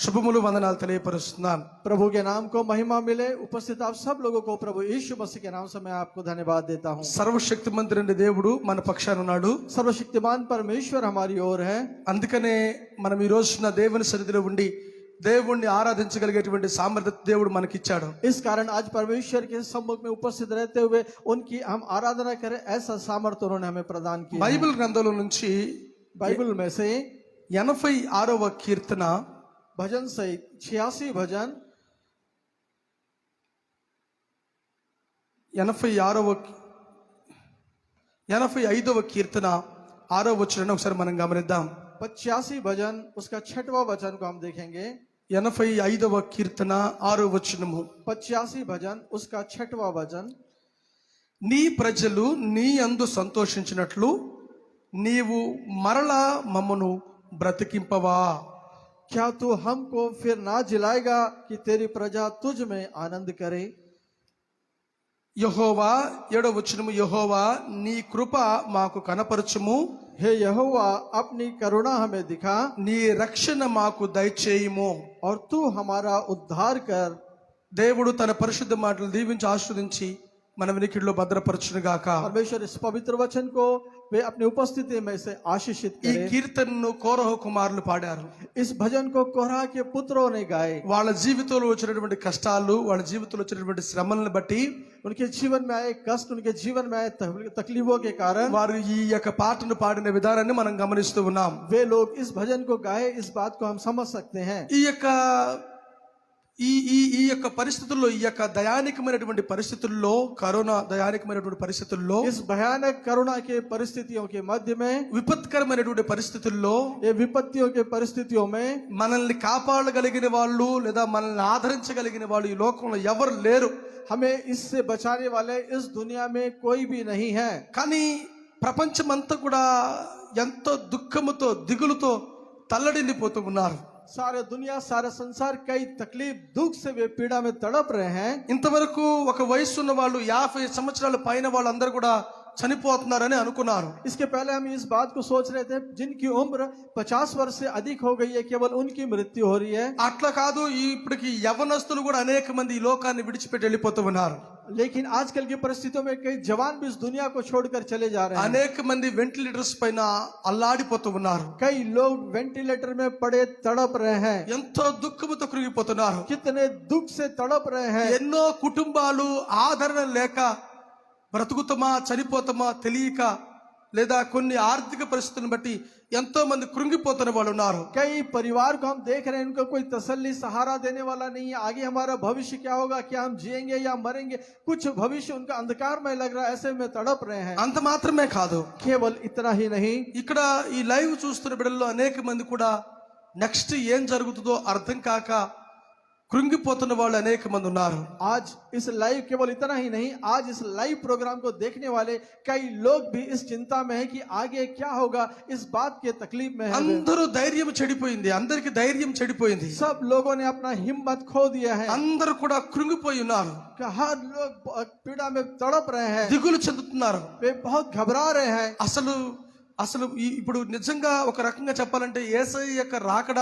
శుభములు వందనాలు తెలియపరుస్తున్నాను. प्रभु के नाम को महिमा मिले। उपस्थित आप सब लोगों को प्रभु यीशु मसीह के नाम से मैं आपको धन्यवाद देता हूँ। సర్వశక్తిమంతుడైన దేవుడు మన పక్షాన ఉన్నాడు. सर्वशक्तिमान परमेश्वर हमारी ओर है। అందుకనే మనం ఈ రోజున దేవుని సన్నిధిలో ఉండి దేవుణ్ణి ఆరాధించగలిగేటువంటి సామర్థ్యం దేవుడు మనకిచ్చాడు. इस कारण आज परमेश्वर के सम्मुख में उपस्थित रहते हुए उनकी हम आराधना करें, ऐसा सामर्थ्य उन्होंने हमें प्रदान किया। బైబిల్ గ్రంథంలో నుంచి बाइबल में से 86వ కీర్తన भजन सहित 86 भजन 85వ కీర్తన 6వ వచనాన్ని ఒకసారి మనం గమనిద్దాం. 85 भजन उसका 6वां वचन को हम देखेंगे। 85వ కీర్తన 6వ వచనము. 85 भजन उसका 6वां वचन। నీ ప్రజలు నీ యందు సంతోషించినట్లు నీవు మరలా మమ్మను బ్రతికింపవా. क्या तू हमको फिर ना जिलाएगा कि तेरी प्रजा तुझ में आनंद करे। యెహోవా 7వ వచనము. యెహోవా నీ కృప మాకు కనపరచుము. हे यहोवा अपनी करुणा हमें दिखा నీ రక్షణ మాకు దయచేయుము. और तू हमारा उद्धार कर। దేవుడు తన పరిశుద్ధ మాటలు దీవించి ఆశీర్వదించి మన వినికిడిలో భద్రపరచును గాక. परमेश्वर इस पवित्र वचन को वे अपनी उपस्थिति में से आशीषित ఈ करे। కీర్తనను కోరహ కుమారులు పాడారు. इस भजन को कोरह के पुत्रों ने गाए। వాళ్ళ జీవితంలో వచ్చినటువంటి కష్టాలు, వాళ్ళ జీవితంలో వచ్చినటువంటి శ్రమలను బట్టి उनके जीवन में आए कष्ट, उनके जीवन में आए तकलीफों के कारण వారు ఈ యొక్క పాటను పాడిన విధానాన్ని మనం గమనిస్తూ ఉన్నాం. वे लोग इस भजन को गाए। इस बात को हम समझ सकते हैं। ఈ యొక్క ఈ ఈ ఈ యొక్క పరిస్థితుల్లో, ఈ యొక్క దయానికమైనటువంటి పరిస్థితుల్లో, కరోనా దయానికమైనటువంటి పరిస్థితుల్లో, इस भयानक कोरोना के परिस्थितियों के मध्य में, విపత్కరమైనటువంటి పరిస్థితుల్లో ये विपत्तियों के परिस्थितियों में మనల్ని కాపాడగలిగిన వాళ్ళు లేదా మనల్ని ఆదరించగలిగిన వాళ్ళు ఈ లోకంలో ఎవరు లేరు. हमें इससे बचाने वाले इस दुनिया में कोई भी नहीं है। కానీ ప్రపంచమంతా కూడా ఎంతో దుఃఖముతో దిగులుతో తల్లడిల్లిపోతూ ఉన్నారు. सारे दुनिया सारा संसार कई तकलीफ दुख से वे पीड़ा में तड़प रहे हैं। ఇంతవరకు ఒక వయసు ఉన్న వాళ్ళు 50 సంవత్సరాల పైన వాళ్ళందరూ కూడా చనిపోతున్నారని అనుకున్నారు. इसके पहले हम इस बात को सोच रहे थे जिनकी उम्र 50 वर्ष से अधिक हो गई है केवल उनकी मृत्यु हो रही है। అట్లా కాదు, ఇప్పటికి యవనస్తులు కూడా అనేక మంది ఈ లోకాన్ని విడిచిపెట్టి వెళ్ళిపోతూ ఉన్నారు. लेकिन आजकल की परिस्थितियों में कई जवान भी इस दुनिया को छोड़कर चले जा रहे हैं। అనేక మంది వెంటిలేటర్స్ పైన అల్లాడిపోతూ ఉన్నారు. कई लोग वेंटिलेटर में पड़े तड़प रहे हैं। ఎంతో దుఃఖముతో కృంగిపోతున్నారు. कितने दुख से तड़प रहे हैं। ఎన్నో కుటుంబాలు ఆదరణ లేక బ్రతుకుతామా చనిపోతామా తెలియక, లేదా కొన్ని ఆర్థిక పరిస్థితులను బట్టి ఎంతో మంది కృంగిపోతున్న వాళ్ళు ఉన్నారు. कई परिवार को हम देख रहे हैं उनको कोई तसल्ली सहारा देने वाला नहीं है। आगे हमारा भविष्य क्या होगा, क्या हम जिएंगे या मरेंगे, कुछ भविष्य उनका अंधकार में लग रहा है, ऐसे में तड़प रहे हैं। అంత మాత్రమే కాదు, केवल इतना ही नहीं, ఇక్కడ ఈ లైవ్ చూస్తున్న బిడ్డల్లో అనేక మంది కూడా నెక్స్ట్ ఏం జరుగుతుందో అర్థం కాక కృంగిపోతున్న వాళ్ళు అనేక మంది ఉన్నారు. आज इस लाइव केवल इतना ही नहीं, आज इस लाइव प्रोग्राम को देखने वाले कई लोग भी इस चिंता में है कि आगे क्या होगा, इस बात के तकलीफ में है। అందరూ ధైర్యం చెడిపోయింది, అందరికి ధైర్యం చెడిపోయింది. सब लोगों ने अपना हिम्मत खो दिया है। అందరూ కూడా కృంగిపోయి ఉన్నారు, हर लोग पीड़ा में तड़प रहे हैं, దిగులు చెందుతున్నారు. वे बहुत घबरा रहे हैं। అసలు అసలు ఇప్పుడు నిజంగా ఒక రకంగా చెప్పాలంటే యేసయ్య యొక్క రాకడ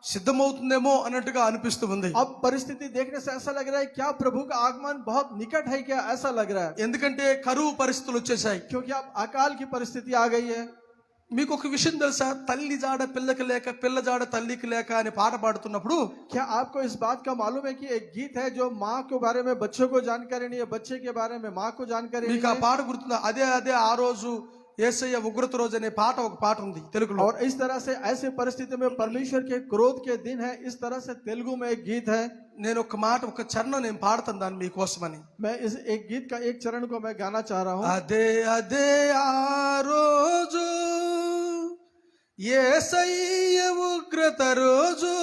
సిద్ధమవుతుందేమో అన్నట్టుగా అనిపిస్తూ ఉంది. अब परिस्थिति देखने से ऐसा लग रहा है क्या प्रभु का आगमन बहुत निकट है, क्या ऐसा लग रहा है, ఎందుకంటే కరువు పరిస్థితులు వచ్చేసాయి. क्योंकि अब अकाल की परिस्थिति आ गई है। మీకు ఒక విషయం తెలుసా, తల్లి జాడ పిల్లకి లేక పిల్ల జాడ తల్లికి లేక అని పాట పాడుతున్నప్పుడు क्या आपको इस बात का मालूम है कि एक गीत है जो माँ के बारे में बच्चों को जानकारी नहीं है, बच्चे के बारे में माँ को जानकारी नहीं మీకు ఆ है। పాట గుర్తుందా? అదే అదే ఆ రోజు యేసయ్య ఉగ్రత రోజు అనే పాట, ఒక పాట ఉంది తెలుగులో. और इस तरह से ऐसे परिस्थिति में परमेश्वर के क्रोध के दिन है, इस तरह से तेलुगु में एक गीत है। నేను ఒక మాట, ఒక చరణం నేను పాడుతాను దాన్ని మీకోసమని. मैं इस एक गीत का एक चरण को मैं गाना चाह रहा हूँ। అదే అదే ఆ రోజు యేసయ్య ఉగ్రత రోజు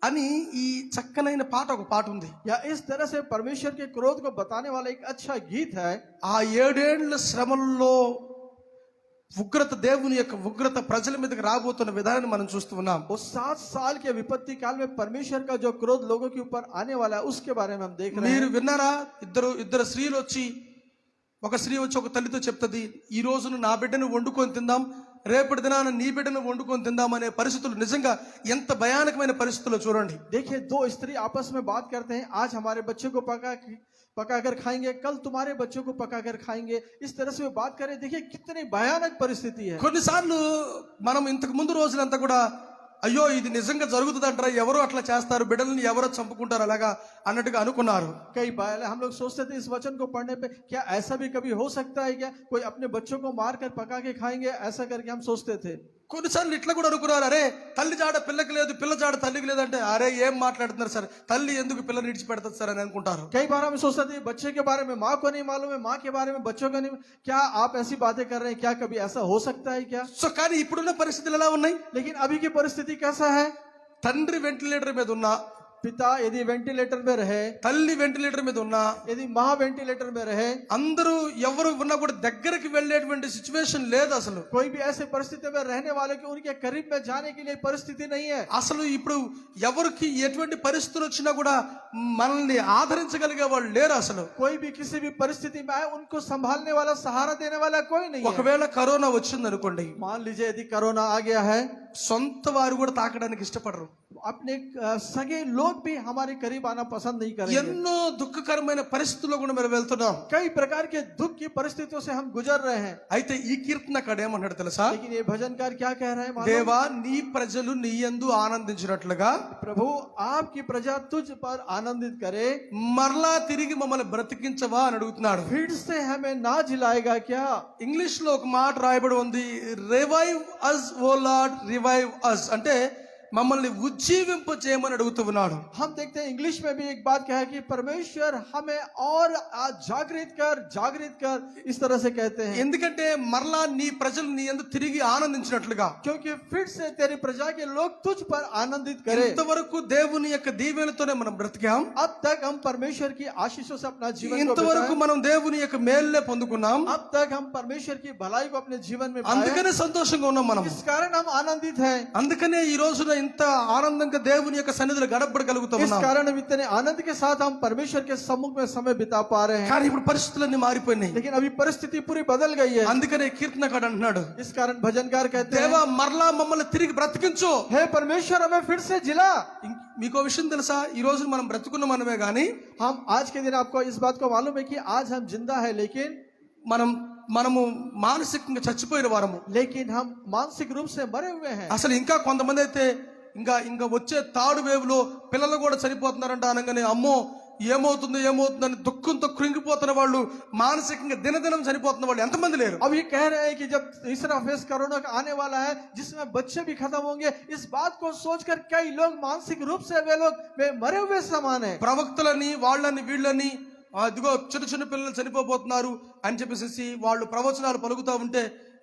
అని ఈ చక్కనైన పాట, ఒక పాట ఉంది. या इस तरह से परमेश्वर के क्रोध को बताने वाला एक अच्छा गीत है। ఆ 7 ఏళ్ల శ్రమల్లో ఉగ్రత, దేవుని యొక్క ఉగ్రత ప్రజల మీదకి రాబోతున్న విధానాన్ని మనం చూస్తూ ఉన్నాం. वो 7 साल के विपत्ति काल में परमेश्वर का जो क्रोध लोगों के ऊपर आने वाला है उसके बारे में हम देख रहे మీరు हैं। విన్నారా? ఇద్దరు స్త్రీలు వచ్చి, ఒక స్త్రీ వచ్చి ఒక తల్లితో చెప్తుంది, ఈ రోజును నా బిడ్డను వండుకొని తిందాం, రేపటి దినాన నీ బిడ్డను వండుకొని తిందాం అనే పరిస్థితులు నిజంగా ఎంత భయానకమైన పరిస్థితులు చూడండి. देखिए, दो स्त्री आपस में बात करते हैं, आज हमारे बच्चे को पकाकर खाएंगे, कल तुम्हारे बच्चों को पकाकर खाएंगे, इस तरह से वे बात करें। देखिए कितनी भयानक परिस्थिति है। కొన్నిసార్లు మనం ఇంతకు ముందు రోజులంతా కూడా అయ్యో ఇది నిజంగా జరుగుతుందంటారా, ఎవరో అట్లా చేస్తారు, బిడ్డల్ని ఎవరో చంపుకుంటారు అలాగా అన్నట్టుగా అనుకున్నారు. कई बार हम लोग सोचते थे इस वचन को पढ़ने पे, क्या ऐसा भी कभी हो सकता है, क्या कोई अपने बच्चों को मार कर पका के खाएंगे, ऐसा करके हम सोचते थे। కొన్నిసార్లు ఇట్లా కూడా అనుకున్నారు, అరే తల్లి జాడ పిల్లకి లేదు, పిల్ల జాడ తల్లికి లేదంటే అరే ఏం మాట్లాడుతున్నారు సార్, తల్లి ఎందుకు పిల్లని విడిచిపెడతారు సార్ అని అనుకుంటారు. कई बार हम सोचते थे बच्चे के बारे में माँ को नहीं मालूम है, माँ के बारे में बच्चों को नहीं, क्या आप ऐसी बातें कर रहे हैं, क्या कभी ऐसा हो सकता है क्या। సో కానీ ఇప్పుడున్న పరిస్థితులు ఎలా ఉన్నాయి? लेकिन अभी की परिस्थिति कैसा है। తండ్రి వెంటిలేటర్ మీద ఉన్నా, पिता यदि वेंटिलेटर में रहे, తల్లి వెంటిలేటర్ మీద ఉన్నా, यदि माँ वेंटिलेटर में रहे, అందరూ ఎవరు ఉన్నా కూడా దగ్గరికి వెళ్ళేటువంటి సిచ్యువేషన్ లేదు అసలు. कोई भी ऐसे परिस्थिति में रहने वाले की उनके करीब में जाने के लिए परिस्थिति नहीं है। అసలు ఇప్పుడు ఎవరికి ఎటువంటి పరిస్థితులు వచ్చినా కూడా మనల్ని ఆదరించగలిగే వాళ్ళు లేరు అసలు. कोई भी किसी भी परिस्थिति में आए उनको संभालने वाला, सहारा देने वाला कोई नहीं है। ఒకవేళ కరోనా వచ్చింది అనుకోండి, मान लीजिए यदि कोरोना आ गया है, సొంత వారు కూడా తాకడానికి ఇష్టపడరు. अपने सगे लोग भी हमारे करीब आना पसंद नहीं करेंगे। ఎన్నో దుఃఖకరమైన పరిస్థితుల్లో కూడా మనం వెళ్తున్నాం. कई प्रकार के दुख की परिस्थितियों से हम गुजर रहे हैं। అయితే ఈ కీర్తనకాడు ఏమన్నాడు తెలుసా? लेकिन ये भजनकार क्या कह रहे हैं, मालूम? దేవా నీ ప్రజలు నీ యందు ఆనందించినట్లుగా प्रभु आपकी प्रजा तुझ पर आनंदित करे, మరలా తిరిగి మమ్మల్ని బ్రతికించవా అని అడుగుతున్నాడు. फिर से हमें ना जिलाएगा क्या। ఇంగ్లీష్ లో ఒక మాట రాయబడి ఉంది, రివైవ్ అస్ ఓ లార్డ్, రివైవ్ అస్. అంటే మమ్మల్ని ఉజ్జీవింప చేయమని అడుగుతూ ఉన్నాడు. हम देखते हैं इंग्लिश में भी एक बात क्या है कि परमेश्वर हमें और जागृत कर इस तरह से कहते हैं, ఎందుకంటే మరలా నీ ప్రజలు నీ యందు తిరిగి ఆనందించినట్లుగా. क्योंकि फिर से तेरी प्रजा के लोग तुझ पर आनंदित करें। ఇంతవరకు దేవుని యొక్క దీవెనతోనే మనం బ్రతికాం. अब तक हम परमेश्वर की आशीषों से अपना जीवन को ఇంతవరకు बिताएं। మనం దేవుని యొక్క మేలులే పొందుకున్నాం. अब तक हम परमेश्वर की भलाई को अपने जीवन में पाए। అందుకనే సంతోషంగా ఉన్నాం మనం. इस कारण हम आनंदित हैं। అందుకనే ఈ రోజున ఇంత ఆనందంగా దేవుని యొక్క సన్నిధిలో గడపడగలుగుతూ इस ఉన్నాం. कारण हम इतने आनंद के साथ हम परमेश्वर के सम्मुख में समय बिता पा रहे हैं। కానీ ఇప్పుడు పరిస్థితులన్నీ మారిపోయినాయి. लेकिन अभी परिस्थिति पूरी बदल गई है। అందుకనే కీర్తనకాడు అంటున్నాడు, इस कारण भजनकार कहते దేవా हैं, మరలా మమ్మల్ని తిరిగి బ్రతికించు. हे परमेश्वर हमें फिर से जिला। మీకో విషయం తెలుసా, ఈ రోజు మనం బ్రతుకున్న మనమే గాని हम आज के दिन आपको इस बात को मालूम है कि आज हम जिंदा है, మనము మానసికంగా చచ్చిపోయిన వారము. लेकिन हम मानसिक रूप से मरे हुए हैं। అసలు ఇంకా కొంతమంది అయితే ఇంకా వచ్చే తాడు వేవులో పిల్లలు కూడా చనిపోతున్నారంట అనగానే అమ్మో ఏమవుతుందని దుఃఖంతో కృంగిపోతున్న వాళ్ళు, మానసికంగా దినదినం చనిపోతున్న వాళ్ళు ఎంతమంది లేరు. अब ये कह रहे हैं कि जब तीसरा फेज कोरोना का आने वाला है जिसमें बच्चे भी खत्म होंगे, इस बात को सोचकर कई लोग मानसिक रूप से वे मरे हुए समान है। ప్రవక్తలని వాళ్ళని వీళ్ళని అదిగో చిన్న పిల్లలు చనిపోతున్నారు అని చెప్పేసి వాళ్ళు ప్రవచనాలు పలుకుతా ఉంటే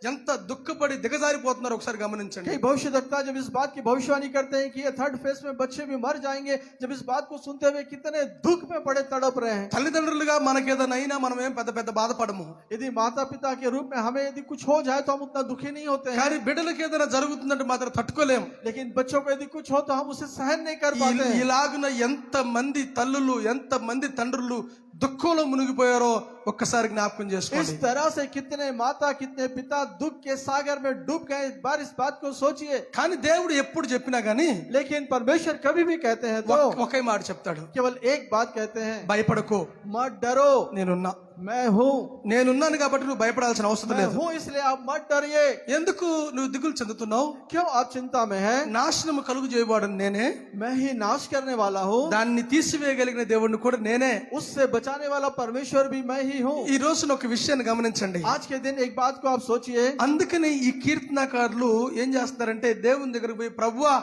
ఎంత దుఃఖపడి దిగజారిపోతున్నారు ఒకసారి గమనించండి. कई भविष्यवक्ता जब इस बात की भविष्यवाणी करते हैं कि ये थर्ड फेज में बच्चे भी मर जाएंगे, जब इस बात को सुनते हुए कितने दुख में पड़े तड़प रहे हैं। తల్లిదండ్రులుగా మనకేదైనా అయినా మనం ఏం పెద్ద బాధపడము. यदि माता पिता के रूप में हमें यदि कुछ हो जाए तो हम उतना दुखी नहीं होते हैं। కానీ బిడ్డలకి ఏదైనా జరుగుతుందంటే మాత్రం తట్టుకోలేం. लेकिन बच्चों को यदि कुछ हो तो हम उसे सहन नहीं कर पाते हैं। ఇలాగున ఎంత మంది తల్లులు ఎంత మంది తండ్రులు దుఃఖంలో మునిగిపోయారో ఒక్కసారి జ్ఞాపకం इस చేసుకోండి. तरह से कितने माता कितने पिता दुख के सागर में डूब गए, इस बार इस बात को सोचिए। కానీ దేవుడు ఎప్పుడు చెప్పినా గానీ लेकिन परमेश्वर कभी भी कहते हैं तो ఒకే మాట చెప్తాడు, केवल एक बात कहते हैं, భయపడకు, मत डरो, నేనున్నా. मैं हूँ। నేనున్నాను కాబట్టి నువ్వు భయపడాల్సిన అవసరం मैं లేదు. हूँ इसलिए आप मत डरिए। ఎందుకు నువ్వు దిగులు చెందుతున్నావు? क्यों आप चिंता में हैं? నాశనము కలుగు చేయవాడు నేనే, मैं ही नाश करने वाला हूँ, దాన్ని తీసివేయగలిగిన దేవుడిని కూడా నేనే. उससे बचाने वाला परमेश्वर भी मैं ही हूँ। ఈ రోజున ఒక విషయాన్ని గమనించండి. आज के दिन एक बात को आप सोचिए। అందుకని ఈ కీర్తనకారులు ఏం చేస్తారంటే దేవుని దగ్గరకు పోయి, ప్రభువా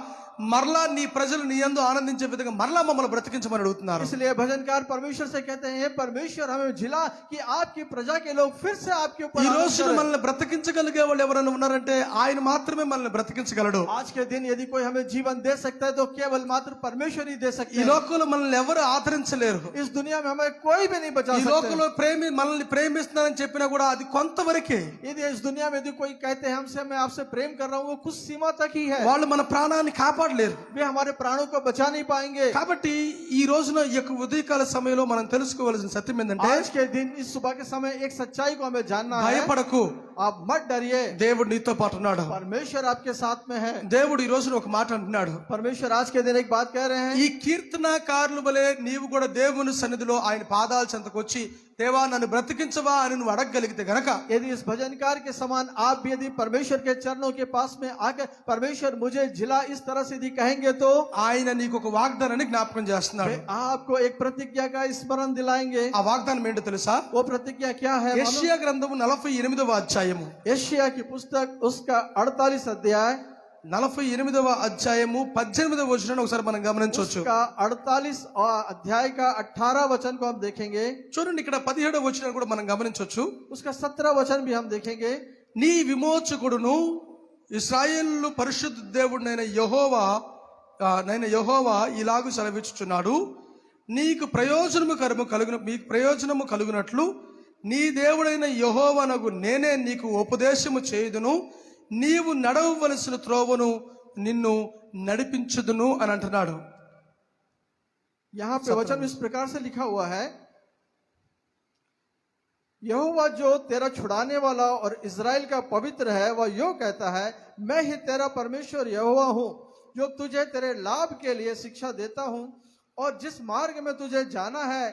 మరలా నీ ప్రజలు నీ యందు ఆనందించే విధంగా మరలా మమ్మల్ని బ్రతికించమని అడుగుతున్నారు. इसलिए भजनकार परमेश्वर से कहते हैं, हे परमेश्वर हमें जिला कि आपकी प्रजा के लोग फिर से आपके ऊपर ఈ आनंद రోజున करें। మనల్ని బ్రతికించగలిగే వాళ్ళు ఎవరైనా ఉన్నారంటే ఆయన మాత్రమే మనల్ని బ్రతికించగలడు. आज के दिन यदि कोई हमें जीवन दे सकता है तो केवल मात्र परमेश्वर ही दे सकते ఈ हैं। లోకంలో మనల్ని ఎవరు ఆదరించలేరు. इस दुनिया में हमें कोई भी नहीं बचा ఈ सकता। లోకంలో మనల్ని ప్రేమిస్తున్నానని చెప్పినా కూడా అది కొంతవరకే. यदि इस दुनिया में यदि कोई कहते हैं हमसे मैं आपसे प्रेम कर रहा हूँ, वो कुछ सीमा तक ही है। వాళ్ళు మన ప్రాణాన్ని కాపాడలేరు. वे हमारे प्राणों को बचा नहीं पाएंगे। కాబట్టి ఈ రోజున ఈ యొక్క ఉదయకాల సమయంలో మనం తెలుసుకోవాల్సిన సత్యం ఏంటంటే, आज के दिन इस सुबह के समय एक सच्चाई को हमें जानना है। భయపడకు, आप मत डरिए, దేవుడు నీతో పాటు ఉన్నాడు. परमेश्वर आपके साथ में है। దేవుడు ఈ రోజున ఒక మాట అంటున్నాడు, परमेश्वर आज के दिन एक बात कह रहे हैं, ఈ కీర్తనకారుల వలె నీవు కూడా దేవుని సన్నిధిలో ఆయన పాదాల చెంతకు వచ్చి, దేవా నన్ను బ్రతికించవా అని నువ్వు అడగగలిగితే గనక, यदि इस भजनकार के समान आप भी यदि परमेश्वर के चरणों के पास में आकर परमेश्वर मुझे जिला इस तरह से यदि कहेंगे तो ఆయన నీకు ఒక వాగ్దానాన్ని జ్ఞాపకం చేస్తున్నాడు. वे आपको एक प्रतिज्ञा का स्मरण दिलाएंगे। ఆ వాగ్దానం ఏంటో తెలుసా? वो प्रतिज्ञा क्या है? मालूम? యెషయా గ్రంథము 48వ అధ్యాయము, यशायाह की पुस्तक उसका 48 अध्याय 48వ అధ్యాయము 18వ వచనాన్ని ఒకసారి మనం గమనించవచ్చు. उसका 48 अध्याय का 18 वचन को हम देखेंगे। చూడండి, ఇక్కడ 17వ వచనాన్ని కూడా మనం గమనించవచ్చు. उसका 17 वचन भी हम देखेंगे। నీ విమోచకుడును ఇశ్రాయేలు పరిశుద్ధ దేవుడినైన యెహోవా ఇలాగు సెలవిచ్చుచున్నాడు, మీకు ప్రయోజనము కలుగునట్లు నీ దేవుడైన యెహోవానగు నేనే నీకు ఉపదేశము చేయుదును, నీవు నడవవలసిన త్రోవను నిన్ను నడిపించుదును అని అంటున్నాడు. यहाँ पे वचन इस प्रकार से लिखा हुआ है, यहोवा जो तेरा छुड़ाने वाला और इज़राइल का पवित्र है वह यो कहता है, मैं ही तेरा परमेश्वर यहोवा हूँ, जो तुझे तेरे लाभ के लिए शिक्षा देता हूँ और जिस मार्ग में तुझे जाना है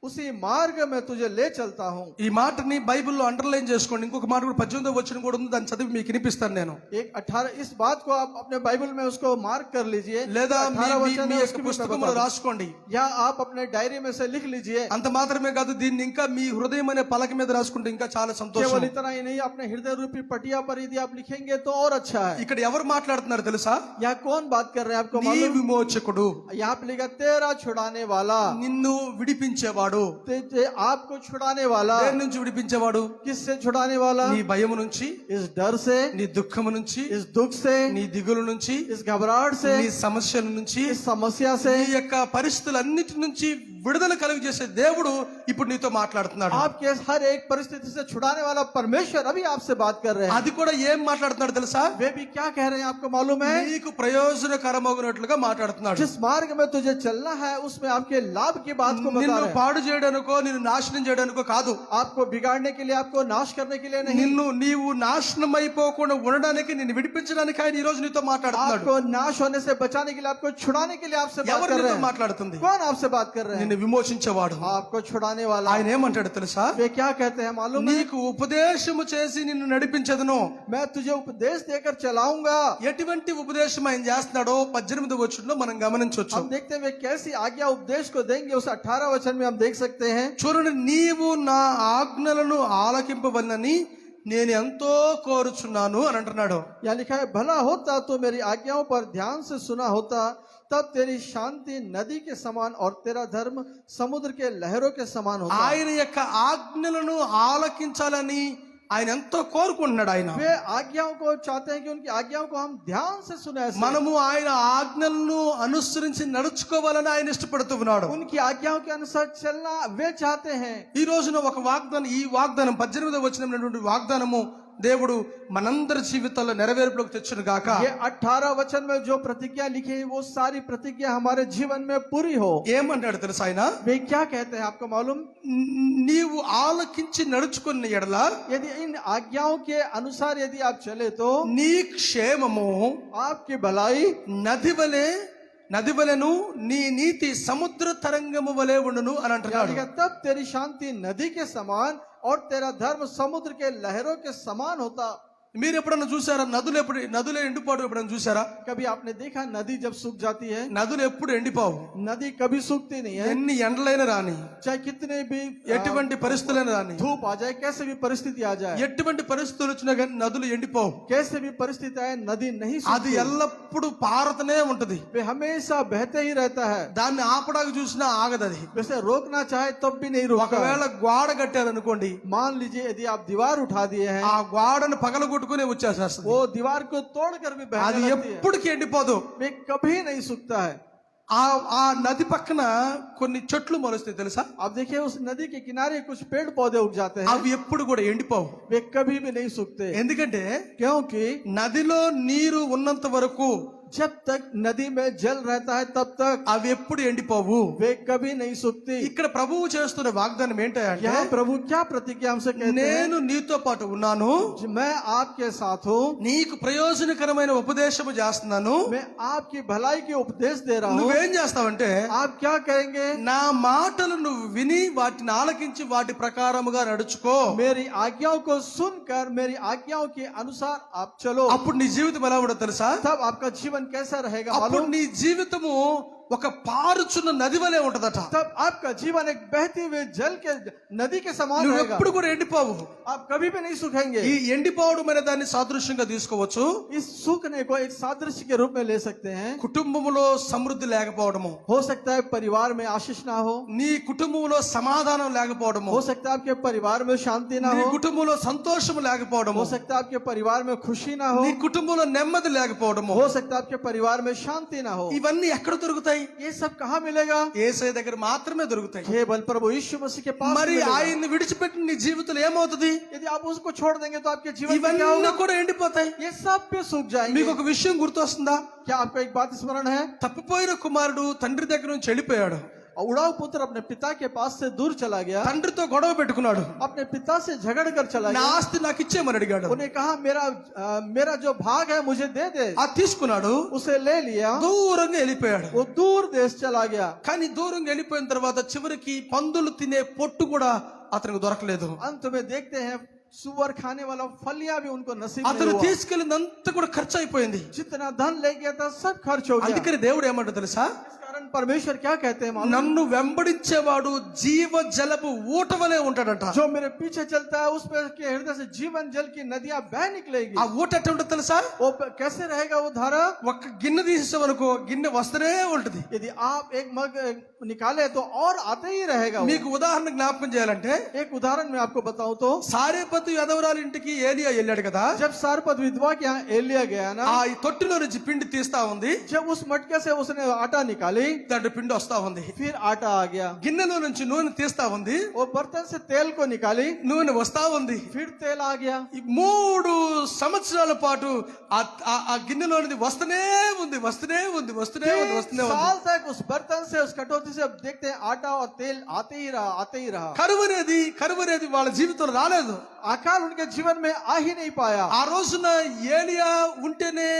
उसी मार्ग में तुझे ले चलता हूँ। ఈ మాటని బైబిల్లో అండర్లైన్ చేసుకోండి. ఇంకొక మాట కూడా 18వ వచనం కూడా ఉంది, దాన్ని చదివి మీకు వినిపిస్తాను నేను. एक 18 इस बात को आप अपने बाइबल में उसको मार्क कर लीजिए, లేదా మీ 18 वचन మీ है, యొక్క उसकी भी मैं పుస్తకంలో बता दूं। రాసుకోండి. या आप अपने डायरी में से लिख लीजिए। అంత మాత్రమే కాదు, దీన్ని ఇంకా మీ హృదయం అనే పలక మీద రాసుకుంటే ఇంకా చాలా సంతోషం. केवल इतना ही नहीं, अपने हृदय रूपी पटिया पर यदि आप लिखेंगे तो और अच्छा है। ఇక్కడ ఎవరు మాట్లాడుతున్నారు తెలుసా? यहाँ कौन बात कर रहे हैं आपको నీ मालूम? విమోచకుడు, यहाँ पे लिखा तेरा छुड़ाने वाला, నిన్ను విడిపించేవాడు. आपको छुड़ाने वाला। దేని నుంచి విడిపించేవాడు? किससे छुड़ाने वाला? నీ భయము నుంచి, इस डर से, నీ దుఃఖము నుంచి, इस दुख से, నీ దిగులు నుంచి, इस घबराहट से, నీ సమస్యల నుంచి, इस समस्या से, నీ యొక్క పరిస్థితులన్నిటి నుంచి విడుదల కలుగజేసే దేవుడు ఇప్పుడు నీతో మాట్లాడుతున్నాడు. आपके हर एक परिस्थिति से छुड़ाने वाला परमेश्वर अभी आपसे बात कर रहे हैं। అది కూడా ఏం మాట్లాడుతున్నాడు తెలుసా? वे भी क्या कह रहे हैं आपको मालूम है? నీకు ప్రయోజనకరమగునట్లుగా మాట్లాడుతున్నాడు. जिस मार्ग में तुझे चलना है उसमें आपके लाभ की बात को बता నిన్ను रहे हैं। పాడు చేయడానికో నిన్ను నాశనం చేయడానికో కాదు. आपको बिगाड़ने के लिए, आपको नाश करने के लिए नहीं, నీవు నాశనం అయిపోకుండా ఉండడానికి, నిన్ను విడిపించడానికి ఆయన ఈ రోజు నీతో మాట్లాడుతున్నాడు. आपको नाश होने से बचाने के लिए, आपको छुड़ाने के लिए आपसे बात ఎవరు कर నీతో रहे हैं। మాట్లాడుతుంది? कौन आपसे बात कर रहे हैं? నిన్ను విమోచించేవాడు. आपको छुड़ाने वाला। ఆయన ఏమంటాడు తెలుసా? वे क्या कहते हैं मालूम है? నీకు ఉపదేశము చేసి నిన్ను నడిపించదును. मैं तुझे उपदेश देकर चलाऊंगा। ఎటువంటి ఉపదేశం ఆయన చేస్తున్నాడో 18వ వచనంలో మనం గమనించవచ్చు. हम देखते हैं वे कैसी आज्ञा उपदेश को देंगे, उस 18 वचन में हम देख सकते हैं। చూడండి, నీవు నా ఆజ్ఞలను ఆలకింపవలనని నేను ఎంతో కోరుచున్నాను అని అంటున్నాడు. यहाँ लिखा है, भला होता तो मेरी आज्ञाओं पर ध्यान से सुना होता, तब तेरी शांति नदी के समान और तेरा धर्म समुद्र के लहरों के समान होता। ఆయన యొక్క ఆజ్ఞలను ఆలకించాలని ఆయన ఎంతో కోరుకుంటున్నాడు. ఆయన वे आज्ञाओं को चाहते हैं कि उनकी आज्ञाओं को हम ध्यान से सुने, ऐसे। మనము ఆయన ఆజ్ఞలను అనుసరించి నడుచుకోవాలని ఆయన ఇష్టపడుతూ ఉన్నాడు. उनकी आज्ञाओं के अनुसार चलना वे चाहते हैं। ఈ రోజున ఒక వాగ్దానం, ఈ వాగ్దానం 18వ వచనమైనటువంటి వాగ్దానము దేవుడు మనందరి జీవితాల్లో నెరవేర్పులోకి తెచ్చును గాక. ये 18 वचन में जो प्रतिज्ञा लिखी है, वो सारी प्रतिज्ञा हमारे जीवन में पूरी हो। ఏమంటాడు తెలుసా ఆయన? वे क्या कहते हैं आपको मालूम? నీవు ఆలకించి నడుచుకున్న ఎడల यदि इन आज्ञाओं के अनुसार यदि आप चले तो నీ క్షేమము आपकी भलाई నది వలెను, నీ నీతి సముద్ర తరంగము వలె ఉండును అని అంటున్నాడు. यानी कि तब तेरी शांति नदी के समान और तेरा धर्म समुद्र के लहरों के समान होता। మీరు ఎప్పుడన్నా చూసారా? నదులు ఎండిపోవడం ఎప్పుడన్నా చూసారా? कभी आपने देखा नदी जब सूख जाती है? నదులు ఎప్పుడు ఎండిపోవు. नदी कभी सूखती नहीं है। ఎన్ని ఎండలైనా రాని, चाहे कितने भी ఎటువంటి పరిస్థితులైనా రాని, धूप आ जाए, कैसे भी परिस्थिति आ जाए, ఎటువంటి పరిస్థితులు వచ్చినా కానీ నదులు ఎండిపోవు. कैसे भी परिस्थिति आए, नदी नहीं అది सूखती। ఎల్లప్పుడూ పారుతూనే ఉంటది. वे हमेशा बहते ही रहता है। దాన్ని ఆపడానికి చూసినా ఆగదు. అది वैसे रोकना चाहे तब भी नहीं रोकता। ఒకవేళ గోడ కట్టారనుకోండి, मान लीजिए यदि आप दीवार उठा दिए हैं, ఆ గోడను పగలగొట్టుకునే వచ్చేసేస్తుంది. वो दीवार को तोड़कर भी అది बहने लगती है। ఎప్పటికీ ఎండిపోదు. वे कभी नहीं सूखता है। ఆ నది పక్కన కొన్ని చెట్లు మొలుస్తాయి తెలుసా? आप देखिए उस नदी के किनारे कुछ पेड़ पौधे उग जाते हैं, అవి ఎప్పుడు కూడా ఎండిపోవు. वे कभी भी नहीं सूखते। ఎందుకంటే क्योंकि నదిలో నీరు ఉన్నంత వరకు जब तक नदी में जल रहता है तब तक అవి ఎప్పుడు ఎండిపోవు. वे कभी नहीं सूखती। ఇక్కడ ప్రభువు చేస్తున్న వాగ్దానం ఏంటంటే, यहाँ प्रभु क्या प्रतिज्ञा हमसे कहते हैं? నేను నీతో పాటు ఉన్నాను, मैं आपके साथ हूँ, నీకు ప్రయోజనకరమైన ఉపదేశము చేస్తున్నాను. मैं आपकी भलाई की उपदेश दे रहा हूँ। నువ్వేం చేస్తావంటే, आप क्या करेंगे? నా మాటలు నువ్వు విని వాటిని ఆలకించి వాటి ప్రకారముగా నడుచుకో. मेरी आज्ञाओं को सुनकर मेरी आज्ञाओं के अनुसार आप चलो। అప్పుడు నీ జీవితం ఎలా ఉండదు తెలుసా? तब आपका जीवन कैसा रहेगा అప్పుడు मालूम? నీ జీవితము ఒక పారుచున్న నది వలె ఉంటదట. तब आपका जीवन एक बहती हुई जल के नदी के समान నువ్వు रहेगा। ఎప్పుడు కూడా ఎండిపోవు. आप कभी भी नहीं सूखेंगे। ఈ ఎండిపోవడం అనే దాన్ని సాదృశ్యంగా తీసుకోవచ్చు. इस सूखने को एक सादृश्य के रूप में ले सकते हैं। కుటుంబములో సమృద్ధి లేకపోవడము, हो सकता है परिवार में आशीष ना हो, నీ కుటుంబంలో సమాధానం లేకపోవడము, हो सकता है आपके परिवार में शांति ना నీ हो, కుటుంబంలో సంతోషం లేకపోవడము, हो सकता है आपके परिवार में खुशी ना हो, నీ కుటుంబంలో నెమ్మది లేకపోవడము, हो सकता है आपके परिवार में शांति ना हो। ఇవన్నీ ఎక్కడ దొరుకుతాయి? ये सब कहाँ मिलेगा? యేసయ్య దగ్గర మాత్రమే దొరుకుతాయి. केवल प्रभु यीशु मसीह के पास మరి मिलेगा। ఆయన్ని విడిచిపెట్టిన నీ జీవితంలో ఏమవుతుంది? यदि आप उसको छोड़ देंगे तो आपके जीवन में क्या ఇవన్నీ होगा? కూడా ఎండిపోతాయి. ये सब पे सूख जाएंगे। మీకు ఒక విషయం గుర్తొస్తుందా? क्या आपको एक बात स्मरण है? తప్పిపోయిన కుమారుడు తండ్రి దగ్గర నుంచి వెళ్ళిపోయాడు. और उड़ाऊ पुत्र अपने पिता के पास से दूर चला गया, తండ్రితో గొడవ పెట్టుకున్నాడు. अपने पिता से झगड़ कर चला నా गया। ఆస్తి నాకు ఇచ్చేయమని అడిగాడు. उन्हें कहा मेरा जो भाग है मुझे दे दे। అది తీసుకున్నాడు. उसे ले लिया, దూరంగా వెళ్ళిపోయాడు. वो दूर देश चला गया। కానీ దూరంగా వెళ్ళిపోయిన తర్వాత చివరికి పందులు తినే పొట్టు కూడా అతనికి దొరకలేదు. अंत में देखते हैं सुअर खाने वाला फलिया भी उनको नसीब नहीं అతను हुआ। తీసుకెళ్ళినంతా కూడా ఖర్చు అయిపోయింది. जितना धन ले गया था सब खर्च हो गया। అందుకని దేవుడు ఏమంటాడు తెలుసా? इस कारण परमेश्वर क्या कहते हैं मालूम? నన్ను వెంబడించేవాడు జీవ జలపు ఊట వలె ఉంటాడంట. जो मेरे पीछे चलता है उस पे के हृदय से जीवन जल की नदियां बह निकलेगी। ఆ ఊట ఎట్లా ఉంటుంది తెలుసా? वो कैसे रहेगा वो धारा? ఒక్క గిన్నె తీసేవనుకో గిన్నె వస్తూనే ఉంటది. यदि आप एक मग निकाले तो और आते ही रहेगा वो। మీకు ఉదాహరణ జ్ఞాపకం చేయాలంటే एक उदाहरण मैं आपको बताऊं तो సారేపతు యదవరాలి ఇంటికి ఏలియా వెళ్ళాడు కదా. जब सारपत विधवा के यहाँ एलिया गया ना, ఆ ఈ తొట్టిలో నుంచి పిండి తీస్తా ఉంది. जब उस मटके से उसने आटा निकाली దాంట్లో పిండి వస్తా ఉంది. फिर आटा आ गया। గిన్నెలో నుంచి నూనె తీస్తా ఉంది. वो बर्तन से तेल को निकाली నూనె వస్తా ఉంది. फिर तेल आ गया। ఈ 3 సంవత్సరాల పాటు ఆ గిన్నెలోనిది వస్తూనే ఉంది. 3 साल तक उस बर्तन से उस कटोरी से देखते हैं आटा और तेल आते ही रहा। కరువు అనేది వాళ్ళ జీవితంలో రాలేదు. अकाल उनके जीवन में आ ही नहीं पाया। ఆ రోజున ఏలియా ఉంటేనే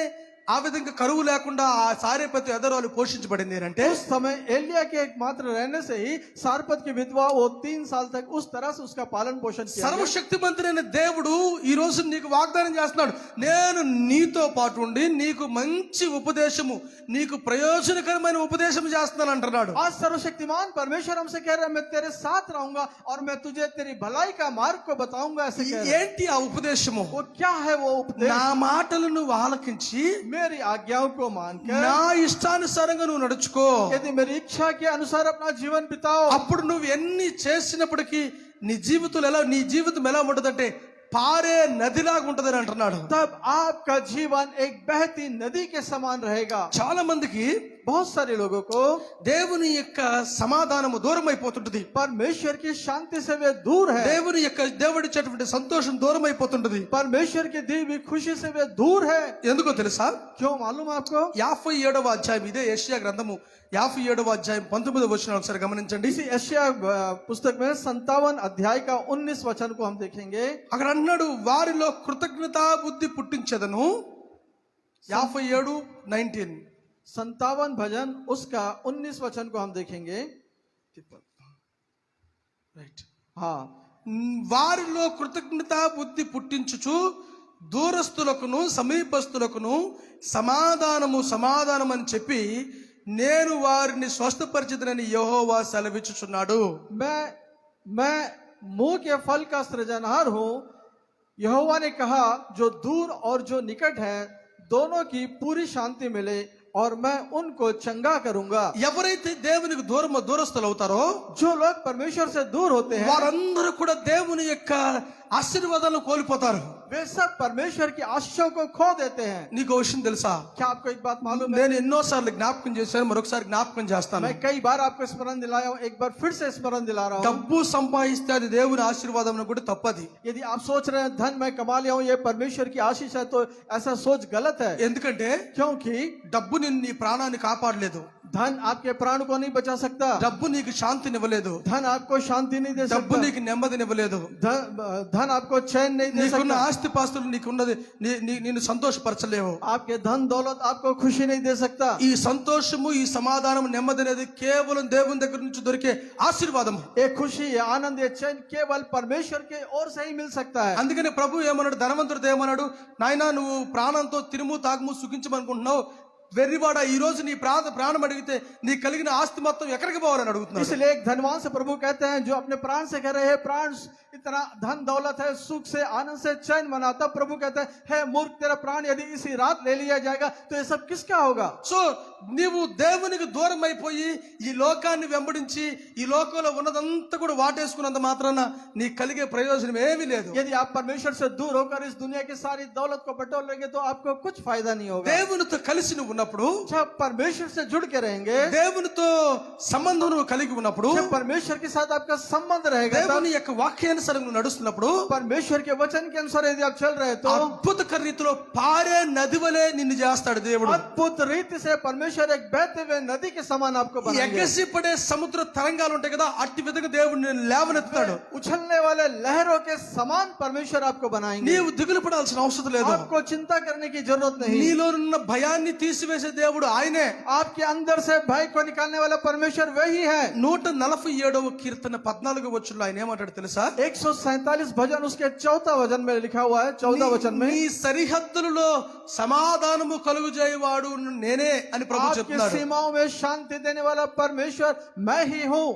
ఆ విధంగా కరువు లేకుండా ఆ సారేపతి యదవరాలు పోషించబడింది అంటే उस समय एलिया के एकमात्र रहने से ही सारपत की विधवा वो 3 साल तक उस तरह से उसका पालन पोषण किया गया। సర్వశక్తిమంతుడైన దేవుడు ఈ రోజు నీకు వాగ్దానం చేస్తున్నాడు, నేను నీతో పాటు ఉండి నీకు మంచి ఉపదేశము, నీకు ప్రయోజనకరమైన ఉపదేశం చేస్తున్నాను అంటున్నాడు. आज सर्वशक्तिमान परमेश्वर हमसे कह रहा है मैं तेरे साथ रहूंगा और मैं तुझे तेरी भलाई का मार्ग को बताऊंगा। ऐसे कह रहा है। ఏంటి ఆ ఉపదేశము? वो क्या है वो उपदेश? నా మాటలను నువ్వు ఆలకించి मेरी आज्ञाओं को मानकर నా ఇష్టానుసారంగా నువ్వు నడుచుకో. यदि मेरी इच्छा के अनुसार अपना जीवन बिताओ, అప్పుడు నువ్వు ఎన్ని చేసినప్పటికీ నీ జీవితం ఎలా ఉంటదంటే పారే నదిలాగా ఉంటదని అంటున్నాడు. तब आपका जीवन एक बहती नदी के समान रहेगा। చాలా మందికి बहुत सारे लोगों को దేవుని యొక్క సమాధానము దూరం అయిపోతుంటది. परमेश्वर की शांति से वे दूर है। దేవుడిచ్చేటువంటి సంతోషం దూరం అయిపోతుంటది. परमेश्वर की दी हुई खुशी से वे दूर है। ఎందుకో తెలుసా? क्यों मालूम आपको? 57వ అధ్యాయం, ఇదే యెషయా గ్రంథము 57వ అధ్యాయం 19వ వచనం ఒకసారి గమనించండి. इसी यशायाह पुस्तक में 57 अध्याय का 19 वचन को हम देखेंगे। అక్కడ అన్నాడు, వారిలో కృతజ్ఞతా బుద్ధి పుట్టించదను. 57:19 57 भजन उसका 19 वचन को हम देखेंगे। రైట్. हाँ, వారిలో కృతజ్ఞతా బుద్ధి పుట్టించుచు దూరస్తులకును సమీపస్తులకును సమాధానం అని చెప్పి నేను వారిని స్వస్థపరిచిదనని యెహోవా సెలవిచ్చుచున్నాడు. मैं मुंह के फल का सृजनहार हूं। यहोवा ने कहा, जो दूर और जो निकट है दोनों की पूरी शांति मिले और मैं उनको चंगा करूंगा। ఎవరైతే దేవునికి దూరస్తులు అవుతారో, जो लोग परमेश्वर से दूर होते हैं వారందరూ కూడా దేవుని యొక్క ఆశీర్వాదాలను కోల్పోతారు. वे सब परमेश्वर की आशीषों को खो देते हैं। నీకు విషయం తెలుసా? क्या आपको एक बात मालूम है? నేను ఎన్నోసార్లు జ్ఞాపకం చేశాను, మరొకసారి జ్ఞాపకం చేస్తాను. मैं कई बार आपको स्मरण दिलाया हूं, एक बार फिर से स्मरण दिला रहा हूं। డబ్బు సంపాదిస్తే అది దేవుని ఆశీర్వాదం కూడా తప్పది. यदि आप सोच रहे हैं धन मैं कमा लिया हूं ये परमेश्वर की आशीष है, तो ऐसा सोच गलत है। ఎందుకంటే क्योंकि డబ్బు నీ ప్రాణాన్ని కాపాడలేదు. धन आपके प्राण को नहीं बचा सकता। డబ్బు నీకు శాంతినివ్వలేదు. धन आपको शांति नहीं दे డబ్బు सकता। నీకు నెమ్మదినివ్వలేదు. धन आपको चैन नहीं दे నీకున్న सकता। ఆస్తిపాస్తులు నీకున్నది నిన్ను సంతోషపరచలేవు. आपके धन दौलत आपको खुशी नहीं दे सकता। ఈ సంతోషము, ఈ సమాధానం, నెమ్మది అనేది కేవలం దేవుని దగ్గర నుంచి దొరికే ఆశీర్వాదం. ये खुशी, ये आनंद, ये चैन केवल परमेश्वर के ओर से ही मिल सकता है। అందుకనే ప్రభు ఏమన్నాడు, ధనవంతుడు ఏమన్నాడు, నాయనా నువ్వు ప్రాణంతో తిరుము తాగుము సుఖించమనుకుంటున్నావు, వెర్రివాడ ఈ రోజు నీ ప్రాణం అడిగితే నీ కలిగిన ఆస్తి మొత్తం ఎక్కడికి పోవాలని అడుగుతున్నాడు. इसलिए एक धनवान से प्रभु कहते हैं, जो अपने प्राण से कह रहे हैं प्राण इतना धन दौलत है, सुख से आनंद से चैन मना, तब प्रभु कहते हैं, हे मूर्ख तेरा प्राण यदि इसी रात ले लिया जाएगा तो ये सब किसका होगा? సో నీవు దేవునికి దూరం అయిపోయి ఈ లోకాన్ని వెంబడించి ఈ లోకంలో ఉన్నదంతా కూడా వాటేసుకున్నంత మాత్రాన నీ కలిగే ప్రయోజనం ఏమీ లేదు. यदि आप परमेश्वर से दूर होकर इस दुनिया की सारी दौलत को बटोर लेंगे तो आपको कुछ फायदा नहीं होगा। దేవునితో కలిసి నువ్వు ఉన్నప్పుడు, जब परमेश्वर से जुड़ के रहेंगे, దేవునితో సంబంధం నువ్వు కలిగి ఉన్నప్పుడు, जब परमेश्वर के साथ आपका संबंध रहेगा, దేవుని యొక్క వాక్యానుసారం నువ్వు నడుస్తున్నప్పుడు, परमेश्वर के वचन के अनुसार यदि आप चल रहे तो అద్భుత రీతిలో పారే నది వలె నిన్ను చేస్తాడు దేవుడు. अद्भुत रीति से परमेश्वर परमेश्वर एक बहते हुए नदी के समान आपको ఈ बनाएंगे। ఎగసి పడే సముద్ర తరంగాలు ఉంటాయి కదా, అట్టి విధంగా దేవుడు నేను లేవనెత్తాడు. उछलने वाले लहरों के समान परमेश्वर आपको बनाएंगे। నీవు దిగులు పడాల్సిన అవసరం లేదు. आपको चिंता करने की जरूरत नहीं। నీలో ఉన్న భయాన్ని తీసివేసే దేవుడు ఆయనే. आपके अंदर से भय को निकालने वाला परमेश्वर वही है। 147వ కీర్తన 14వ వచనంలో ఆయన ఏమంటాడు తెలుసా? 147 भजन उसके 14 वचन में लिखा हुआ है। 14 वचन में, నీ సరిహద్దులలో సమాధానము కలుగజేయవాడు నేనే అని ప్రభు आपकी చెప్తున్నాడు. सीमाओं में शांति देने वाला परमेश्वर मैं ही हूँ।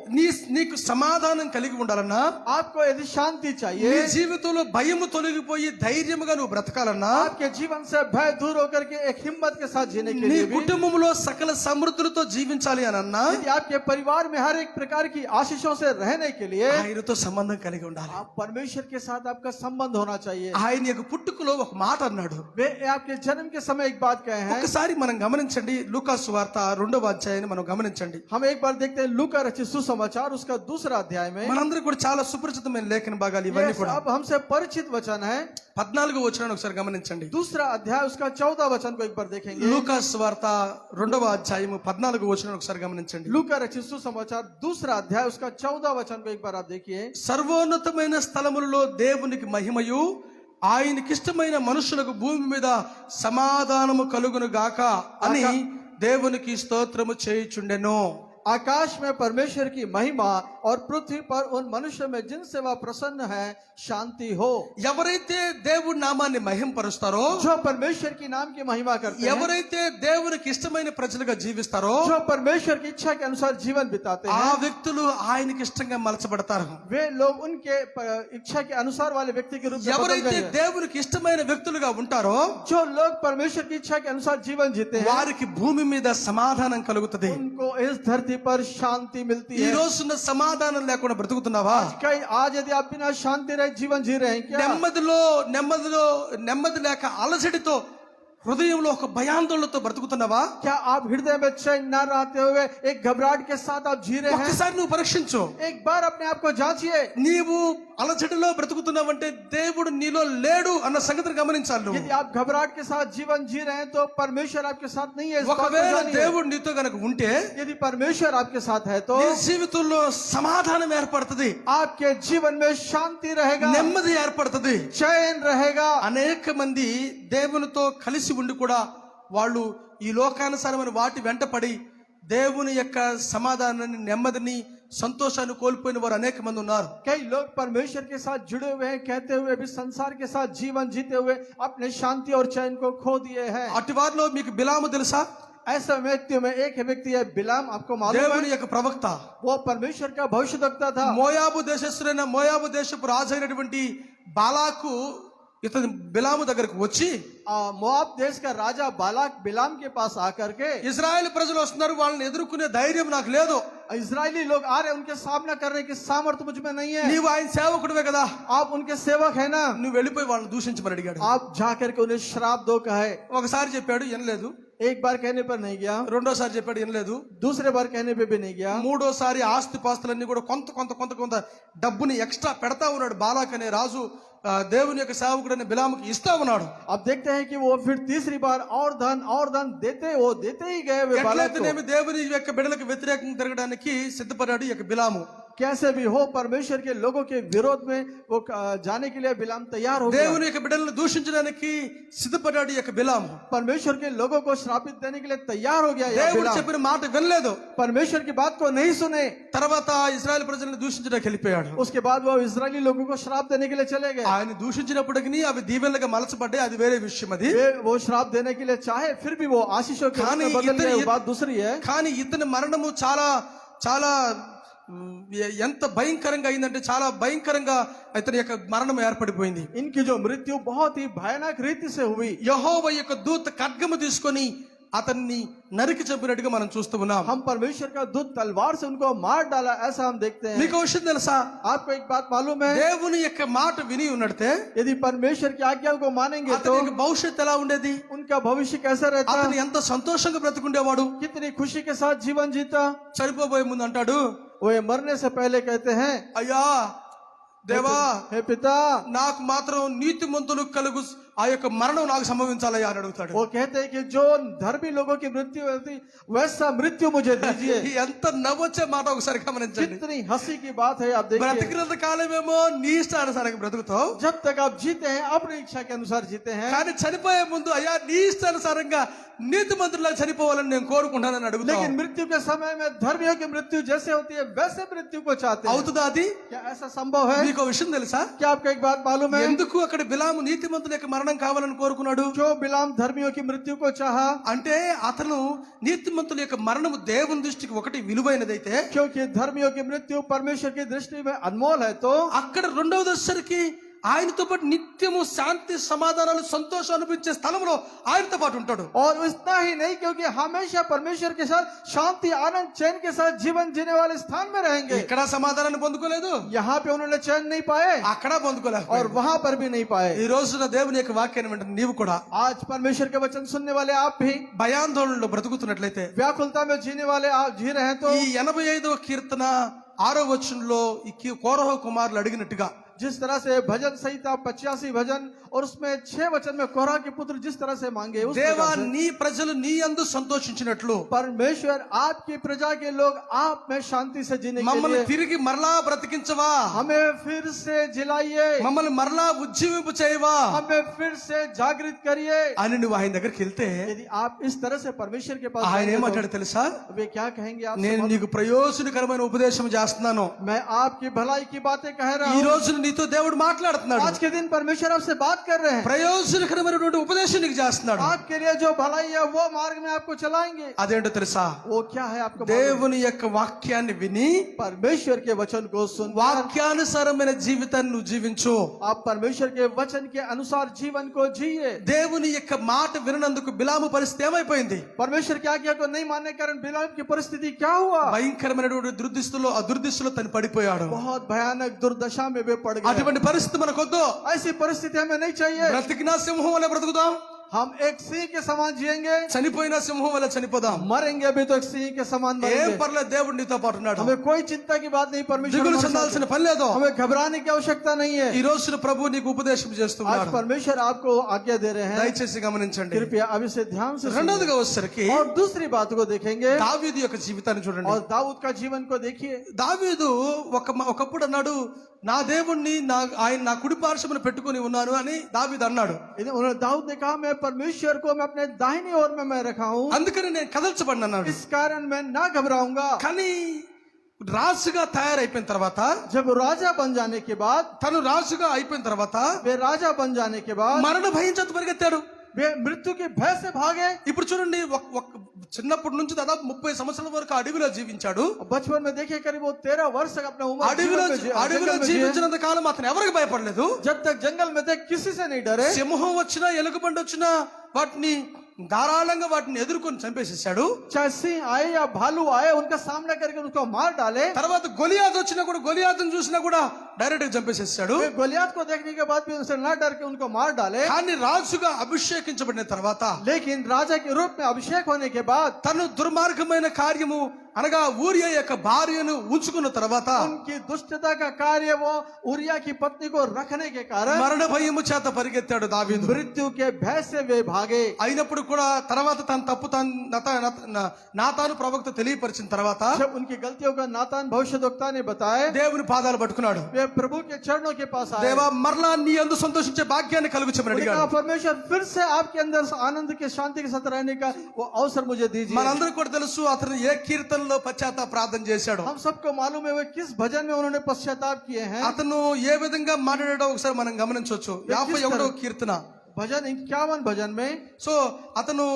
నీకు సమాధానం కలిగి ఉండాలన్నా, आपको यदि शांति నీ चाहिए, జీవితంలో భయము తొలగిపోయి ధైర్యముగా నువ్వు బ్రతకాలన్నా, आपके जीवन से भय दूर होकर के एक हिम्मत के साथ जीने के నీ लिए भी, కుటుంబంలో సకల సమృద్ధులతో జీవించాలి అని అన్నా, यदि आपके परिवार में हर एक प्रकार की आशीषों से रहने के लिए ఆయనతో సంబంధం కలిగి ఉండాలి. आप परमेश्वर के साथ आपका संबंध होना चाहिए। ఆయన యొక్క పుట్టుకలో ఒక మాట అన్నాడు. वे आपके जन्म के समय एक बात कहे हैं। ఒకసారి మనం గమనించండి, లూకాసు వార్త 2వ అధ్యాయాన్ని మనం గమనించండి. हम एक बार देखते हैं लूका रचित सुसमाचार उसका 2 अध्याय में। మనందరూ కూడా చాలా సుపరిచితమైన లేఖన భాగాలు ఇవన్నీ ये కూడా. अब हमसे परिचित वचन है। 14వ వచనాన్ని ఒకసారి గమనించండి. 2 अध्याय उसका 14 वचन को एक बार देखेंगे। లూకాసు వార్త 2వ అధ్యాయము 14వ వచనాన్ని ఒకసారి గమనించండి. लूका रचित सुसमाचार 2 अध्याय उसका 14 वचन को एक बार आप देखिए। సర్వోన్నతమైన స్థలములలో దేవునికి మహిమయు, ఆయనకిష్టమైన మనుషులకు భూమి మీద సమాధానము కలుగును గాక అని దేవునికి స్తోత్రము చేయుచుండెను. आकाश में परमेश्वर की महिमा और पृथ्वी पर उन मनुष्य में जिनसे वह प्रसन्न है शांति हो। ఎవరైతే దేవుడి నామాన్ని మహింపరుస్తారో, जो परमेश्वर की नाम की महिमा करते हैं, ఎవరైతే దేవునికి ఇష్టమైన ప్రజలుగా జీవిస్తారో, जो परमेश्वर की इच्छा के अनुसार जीवन बिताते ఆ हैं, వ్యక్తులు ఆయనకి ఇష్టంగా మలచబడతారు. वे लोग उनके इच्छा के अनुसार वाले व्यक्ति के रूप में बदल ఎవరైతే गए हैं। దేవునికి ఇష్టమైన వ్యక్తులుగా ఉంటారో, जो लोग परमेश्वर की इच्छा के अनुसार जीवन जीते हैं, వారికి భూమి మీద సమాధానం కలుగుతుంది. उनको इस धरती पर शांति मिलती ఈ है। రోజున సమాధానం లేకుండా బ్రతుకుతున్నావా? आज यदि आप बिना शांति रहे जीवन जी रहे हैं क्या? నెమ్మది లేక అలసడితో హృదయంలో ఒక భయాందోళనతో బ్రతుకుతున్నావా? क्या आप हृदय में चैन न रहते हुए एक घबराहट के साथ आप जी रहे हैं? ఒక్కసారి నువ్వు పరీక్షించు. एक बार अपने आप को जांचिए। నీవు అలసడిలో బ్రతుకుతున్నావంటే దేవుడు నీలో లేడు అన్న సంగతిని గమనించాలి నువ్వు. यदि आप घबराहट के साथ जीवन जी रहे हैं तो परमेश्वर आपके साथ नहीं है, इस बात को ఒకవేళ जानिए। దేవుడు నీతో గనక ఉంటే यदि परमेश्वर आपके साथ है तो నీ జీవితంలో సమాధానం ఏర్పడుతుంది, आपके जीवन में शांति रहेगा, నెమ్మది ఏర్పడుతుంది. चैन रहेगा। అనేక మంది దేవునితో కలిసి ఉండి కూడా వాళ్ళు ఈ లోకానుసారమైన వాటి వెంటపడి దేవుని యొక్క సమాధానాన్ని, నెమ్మదిని, సంతోషాన్ని కోల్పోయిన వారు అనేక మంది ఉన్నారు. कई लोग परमेश्वर के साथ जुड़े हुए हैं, कहते हुए भी संसार के साथ जीवन जीते हुए अपने शांति और चैन को खो दिए हैं। అటు వారిలో మీకు బిలాము తెలుసా? ऐसा व्यक्तियों में एक व्यक्ति है बिलाम, आपको मालूम దేవుని है? యొక్క ప్రవక్త. वो परमेश्वर का भविष्यद्वक्ता था। మోయాబు దేశస్థుడైన మోయాబు దేశపు రాజు అయినటువంటి బాలాకు ఇతను బిలాము దగ్గరకు వచ్చి, मोआब देश का राजा बालाक बिलाम के पास आकर के, ఇజ్రాయెల్ ప్రజలు వస్తున్నారు, వాళ్ళని ఎదుర్కొనే ధైర్యం నాకు లేదు, इजरायली लोग आ रहे हैं, उनके सामना करने की सामर्थ्य मुझ में नहीं है, నీవు ఆయన సేవకుడివే కదా, आप उनके सेवक है ना, నువ్వు వెళ్ళిపోయి వాళ్ళని దూషించమని అడిగాడు. आप जाकर के उन्हें श्राप दो कहे। ఒకసారి చెప్పాడు, వినలేదు. एक बार कहने पर नहीं गया, రెండోసారి చెప్పాడు, వినలేదు. दूसरे बार कहने पे भी नहीं गया, మూడోసారి ఆస్తి పాస్తులన్నీ కూడా కొంత కొంత కొంత కొంత డబ్బుని ఎక్స్ట్రా పెడతా ఉన్నాడు. బాలాక్ అనే రాజు దేవుని యొక్క సేవకుడైన బిలాముకి ఇస్తా ఉన్నాడు. अब देखते हैं कि वो फिर तीसरी बार और धन देते ही गए वे बालाक को। ఎట్లయితేనేమి దేవుని యొక్క బిడ్డలకు వ్యతిరేకంగా తిరగడానికి సిద్ధపడ్డాడు ఈ యొక్క బిలాము. कैसे भी हो परमेश्वर के लोगों के विरोध में वो जाने के लिए बिलाम तैयार हो गया। దేవుని యొక్క బిడ్డలను దూషించడానికి సిద్ధపడ్డాడు ఈ యొక్క బిలాము. परमेश्वर के लोगों को श्रापित देने के लिए तैयार हो गया यह దేవుడు बिलाम। చెప్పిన మాట వినలేదు. परमेश्वर की बात को नहीं सुने। తర్వాత ఇజ్రాయెల్ ప్రజలను దూషించడానికి వెళ్ళిపోయాడు. उसके बाद वो इजरायली लोगों को श्राप देने के लिए चले गए। ఆయన దూషించినప్పటికీ అవి దీవెనలుగా మలచబడ్డాయి, అది వేరే విషయం. అది वो श्राप देने के लिए चाहे फिर भी वो आशीषों के रूप में बदल गए, वो बात दूसरी है। కానీ ఇతని మరణము చాలా చాలా ఎంత భయంకరంగా అయిందంటే చాలా భయంకరంగా ఇతని యొక్క మరణం ఏర్పడిపోయింది. इनकी जो मृत्यु बहुत ही भयानक रीति से हुई। యెహోవా యొక్క దూత ఖడ్గము తీసుకొని అతన్ని నరికి చంపినట్టుగా మనం చూస్తూ ఉన్నాం. हम परमेश्वर का दूत तलवार से उनको मार डाला ऐसा हम देखते हैं। మీకు విషయం తెలుసా? आपको एक बात मालूम है? దేవుని యొక్క మాట విని ఉన్నట్టే यदि परमेश्वर की आज्ञाओं को मानेंगे तो అతని యొక్క భవిష్యత్తు ఎలా ఉండేది? उनका भविष्य कैसा रहता, అతను ఎంత సంతోషంగా బ్రతుకుండేవాడు. कितनी खुशी के साथ जीवन जीता। చనిపోబోయే ముందు అంటాడు, वो ये मरने से पहले कहते हैं, అయ్యా దేవా, हे पिता, నాకు మాత్రం నీతిమంతులు కలుగు ఆ యొక్క మరణం నాకు సంభవించాలయ్యా అని అడుగుతాడు. वो कहते हैं कि जो धर्मी लोगों की मृत्यु होती वैसा मृत्यु मुझे दीजिए। ఎంత నవ్వొచ్చే మాట ఒకసారి గమనించండి. कितनी हंसी की बात है, आप देखिए। బ్రతికినంత కాలమేమో నీ ఇష్టానుసారంగా బ్రతుకుతావు, जब तक आप जीते हैं अपनी इच्छा के अनुसार जीते हैं, కానీ చనిపోయే ముందు అయ్యా నీ ఇష్టానుసారంగా నీతిమంతుల్లా చనిపోవాలని నేను కోరుకుంటానని అడుగుతావు. लेकिन मृत्यु के समय में धर्मियों की मृत्यु जैसे होती है वैसे मृत्यु को चाहते हैं। అవుతుందా అది? क्या ऐसा संभव है? మీకు ఒక విషయం తెలుసా? क्या आपको एक बात मालूम है? ఎందుకు అక్కడ బిలాము నీతిమంతుల యొక్క మరణం కావాలని కోరుకున్నాడు? जो बिलाम धर्मियों की मृत्यु को चाहा, అంటే అతను నీతిమంతుల యొక్క మరణము దేవుని దృష్టికి ఒకటి విలువైనదైతే, क्योंकि धर्मियों की मृत्यु परमेश्वर की दृष्टि में अनमोल है, तो అక్కడ రెండవది వచ్చేసరికి ఆయనతో పాటు నిత్యము శాంతి సమాధానాలు సంతోషం అనిపించే స్థలంలో ఆయనతో పాటు ఉంటాడు. और इतना ही नहीं, क्योंकि हमेशा परमेश्वर के साथ शांति आनंद चैन के साथ जीवन जीने वाले स्थान में रहेंगे। ఇక్కడ సమాధానాన్ని పొందుకోలేదు, यहाँ पे उन्होंने चैन नहीं पाए అక్కడ పొందుకోలేదు, और वहां पर भी नहीं पाए। ఈ రోజున దేవుని యొక్క వాక్యాన్ని వింటున్న నీవు కూడా आज परमेश्वर के वचन सुनने वाले आप भी భయాందోళనలో బ్రతుకుతున్నట్లయితే, व्याकुलता में जीने वाले आप जी रहे हैं, तो ఈ 85వ కీర్తన 6వ వచనంలో ఈ కోరహ కుమారులు అడిగినట్టుగా जिस तरह से भजन संहिता 85 भजन और उसमें 6 वचन में कोरह के पुत्र जिस तरह से मांगे, उस దేవా प्रकार से నీ ప్రజలు నీ యందు సంతోషించినట్లు परमेश्वर आपकी प्रजा के लोग आप में शांति से जीने के మమ్మల్ని लिए తిరిగి మరలా బ్రతికించవా, हमें फिर से जिलाइए, మమ్మల్ని మరలా ఉజ్జీవింపు చేయవా हमें फिर से जागृत करिए। అని నువ్వు ఆయన దగ్గరికి వెళ్తే यदि आप इस तरह से परमेश्वर के पास ఆయన जाएंगे, ఏమంటాడు తెలుసా? तो वे क्या कहेंगे నేను आपसे? నీకు ప్రయోజనకరమైన ఉపదేశం చేస్తున్నాను. मैं आपकी भलाई की बातें कह रहा ఈ हूँ। రోజు నీతో దేవుడు మాట్లాడుతున్నాడు, आज के दिन परमेश्वर आपसे बात कर रहे हैं, ప్రయోజనకరమైనటువంటి ఉపదేశం నీకు చేస్తున్నాడు. आपके लिए जो भलाई है वो मार्ग में आपको चलाएंगे। అదేంటో తెలుసా? वो क्या है आपको मालूम? దేవుని యొక్క వాక్యాన్ని విని परमेश्वर के वचन को सुन వాక్యానుసారమైన జీవితాన్ని నువ్వు జీవించు. आप परमेश्वर के वचन के अनुसार जीवन को जिए। దేవుని యొక్క మాట విననందుకు బిలాము పరిస్థితి ఏమైపోయింది? परमेश्वर क्या किया को नहीं मानने के कारण बिलाम की परिस्थिति क्या हुआ? భయంకరమైనటువంటి దుర్దిశలో తను పడిపోయాడు. बहुत भयानक दुर्दशा में वे पड़ गए। అటువంటి పరిస్థితి మనకొద్దు. ऐसी परिस्थिति हमें नहीं चाहिए। బ్రతికినా సింహం వల్ల బ్రతుకుదాం, हम एक सिंह के समान जिएंगे, చనిపోయినా సింహం వల్ల చనిపోదాం. मरेंगे भी तो एक सिंह के समान ఏం मरेंगे। పర్లేదు, దేవుడు నీతో పాటు ఉన్నాడు. हमें कोई चिंता की बात नहीं, परमेश्वर దిగులు हमारे साथ చెందాల్సిన है। పని లేదు. हमें घबराने की आवश्यकता नहीं है। ఈ రోజున ప్రభు నీకు ఉపదేశం आज చేస్తున్నాడు. परमेश्वर आपको आज्ञा दे रहे हैं, దయచేసి గమనించండి. कृपया अब इसे ध्यान से सुनिए। రెండోదిగా వచ్చేసరికి और दूसरी बात को देखेंगे, దావీదు యొక్క జీవితాన్ని చూడండి. और दाऊद का जीवन को देखिए। దావీదు ఒకప్పుడు అన్నాడు, నా దేవుణ్ణి ఆయన నా కుడి పార్శ్వమున పెట్టుకొని ఉన్నాను అని దావీదు అన్నాడు. उन्होंने दाऊद ने कहा, मैं परमेश्वर को मैं अपने दाहिनी ओर में मैं रखा हूँ, అందుకని నేను కదల్చబడిన అన్నాడు. इस कारण मैं ना घबराऊंगा। కానీ రాజుగా తయారైపోయిన తర్వాత, जब राजा बन जाने के बाद, తను రాజుగా అయిపోయిన తర్వాత वे राजा बन जाने के बाद మరణ భయం చేత పరిగెత్తాడు. वे मृत्यु के भय से भागे। ఇప్పుడు చూడండి, చిన్నప్పటి నుంచి దాదాపు 30 సంవత్సరాల వరకు అడవిలో జీవించాడు. बचपन में देखिए करीब वो 13 वर्ष तक अपना उम्र అడవిలో जंगल में जिए। జీవించినంత కాలం అతను ఎవరికి భయపడలేదు. जब तक जंगल में थे किसी से नहीं डरे। సింహం వచ్చినా ఎలుగుబంటి వచ్చినా వాటిని ధారాళంగా వాటిని ఎదుర్కొని చంపేసేసాడు. चाहे सिंह आए या भालू आए, उनका सामना करके उनको मार डाले। తర్వాత గొలియాతు వచ్చినా కూడా, గొలియాతును చూసినా కూడా డైరెక్ట్ గా చంపేసేసాడు. वे गोलियत को देखने के बाद भी उनसे ना डर के उनको मार डाले। కానీ రాజుగా అభిషేకించబడిన తర్వాత, लेकिन राजा के रूप में अभिषेक होने के बाद, తను దుర్మార్గమైన కార్యము అనగా ఊరియా యొక్క భార్యను ఉంచుకున్న తర్వాత, उनकी दुष्टता का कार्य वो उरिया की पत्नी को रखने के कारण మరణ భయము చేత పరిగెత్తాడు దావీదు. मृत्यु के भय से वे भागे। అయినప్పుడు కూడా తర్వాత తన తప్పు నాతాను ప్రవక్త తెలియపరిచిన తర్వాత जब उनकी गलतियों का नातान भविष्यद्वक्ता ने बताए, దేవుని పాదాలు పట్టుకున్నాడు. वे प्रभु के चरणों के पास आए। దేవా మరలా నీ యందు సంతోషించే భాగ్యాన్ని కలుగుచమని उन्होंने అడిగాడు. कहा, परमेश्वर फिर से आपके अंदर आनंद के शांति के साथ रहने का वो अवसर मुझे दीजिए। మనందరికీ కూడా తెలుసు అతను ఏ కీర్తనలో పశ్చాత్తాప ప్రార్థన చేశాడు. हम सबको मालूम है वे किस भजन में उन्होंने पश्चाताप किए हैं। అతను ఏ విధంగా మాట్లాడాడో ఒకసారి మనం గమనించవచ్చు. 51వ కీర్తన, भजन 51 भजन में సో అతను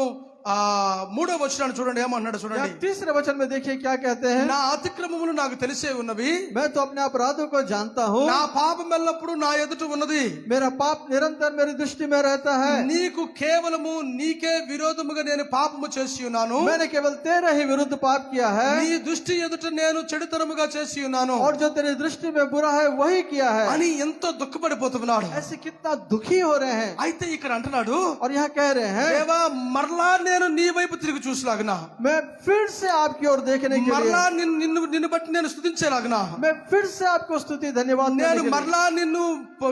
3వ వచనాన్ని చూడండి, ఏమన్నాడు या చూడండి. तीसरे वचन में देखिए क्या कहते हैं। నా అతిక్రమములు నాకు తెలిసే ఉన్నవి, मैं तो अपने अपराधों को जानता हूँ, నా పాపం ఎల్లప్పుడూ నా ఎదుట ఉన్నది. मेरा पाप निरंतर मेरी दृष्टि में रहता है। నీకు కేవలము నీకే విరోధముగా నేను పాపము చేసి ఉన్నాను. मैंने केवल तेरे ही विरुद्ध पाप किया है, నీ దృష్టి ఎదుట నేను చెడుతనముగా చేసి ఉన్నాను और जो तेरी दृष्टि में बुरा है वही किया है। అని ఎంతో దుఃఖపడిపోతున్నాడు. ऐसे कितना दुखी हो रहे हैं। అయితే ఇక్కడ అంటున్నాడు, और यहाँ कह रहे हैं, దేవా మరలా నేను నీ వైపు తిరిగి చూసేలాగునా, मैं फिर से आपकी ओर देखने के लिए, మరలా నిన్ను బట్టి నేను స్తుతించేలాగునా, मैं फिर से आपको स्तुति धन्यवाद నేను करने के लिए, మరలా నిన్ను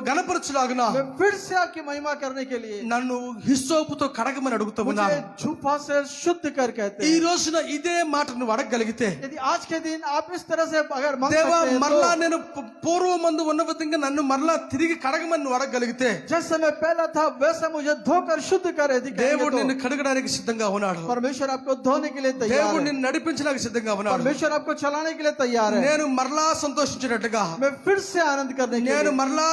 గణపరచులాగునా मैं फिर से आपकी महिमा करने के लिए నన్ను హిస్సోపుతో కడగమని అడుగుతూ ఉన్నాను. मुझे झूठा से शुद्ध कर कहते ఈ हैं। రోజున ఇదే మాట నువ్వు అడగగలిగితే, यदि आज के दिन आप इस तरह से अगर मांग దేవా सकते हैं మరలా तो, నేను పూర్వమందు ఉన్న విధంగా నన్ను మరలా తిరిగి కడగమని నువ్వు అడగగలిగితే, जैसे मैं पहला था वैसे मुझे धोकर शुद्ध कर, यदि कहेंगे దేవుడు तो నిన్ను కడగడానికి సిద్ధంగా ఉన్నాడు. परमेश्वर आपको धोने के लिए तैयार దేవుడు है, నిన్ను నడిపించడానికి సిద్ధంగా ఉన్నాడు. परमेश्वर आपको चलाने के लिए तैयार है। నేను మరలా సంతోషించేటట్టుగా, मैं फिर से आनंद करने के నేను लिए, మరలా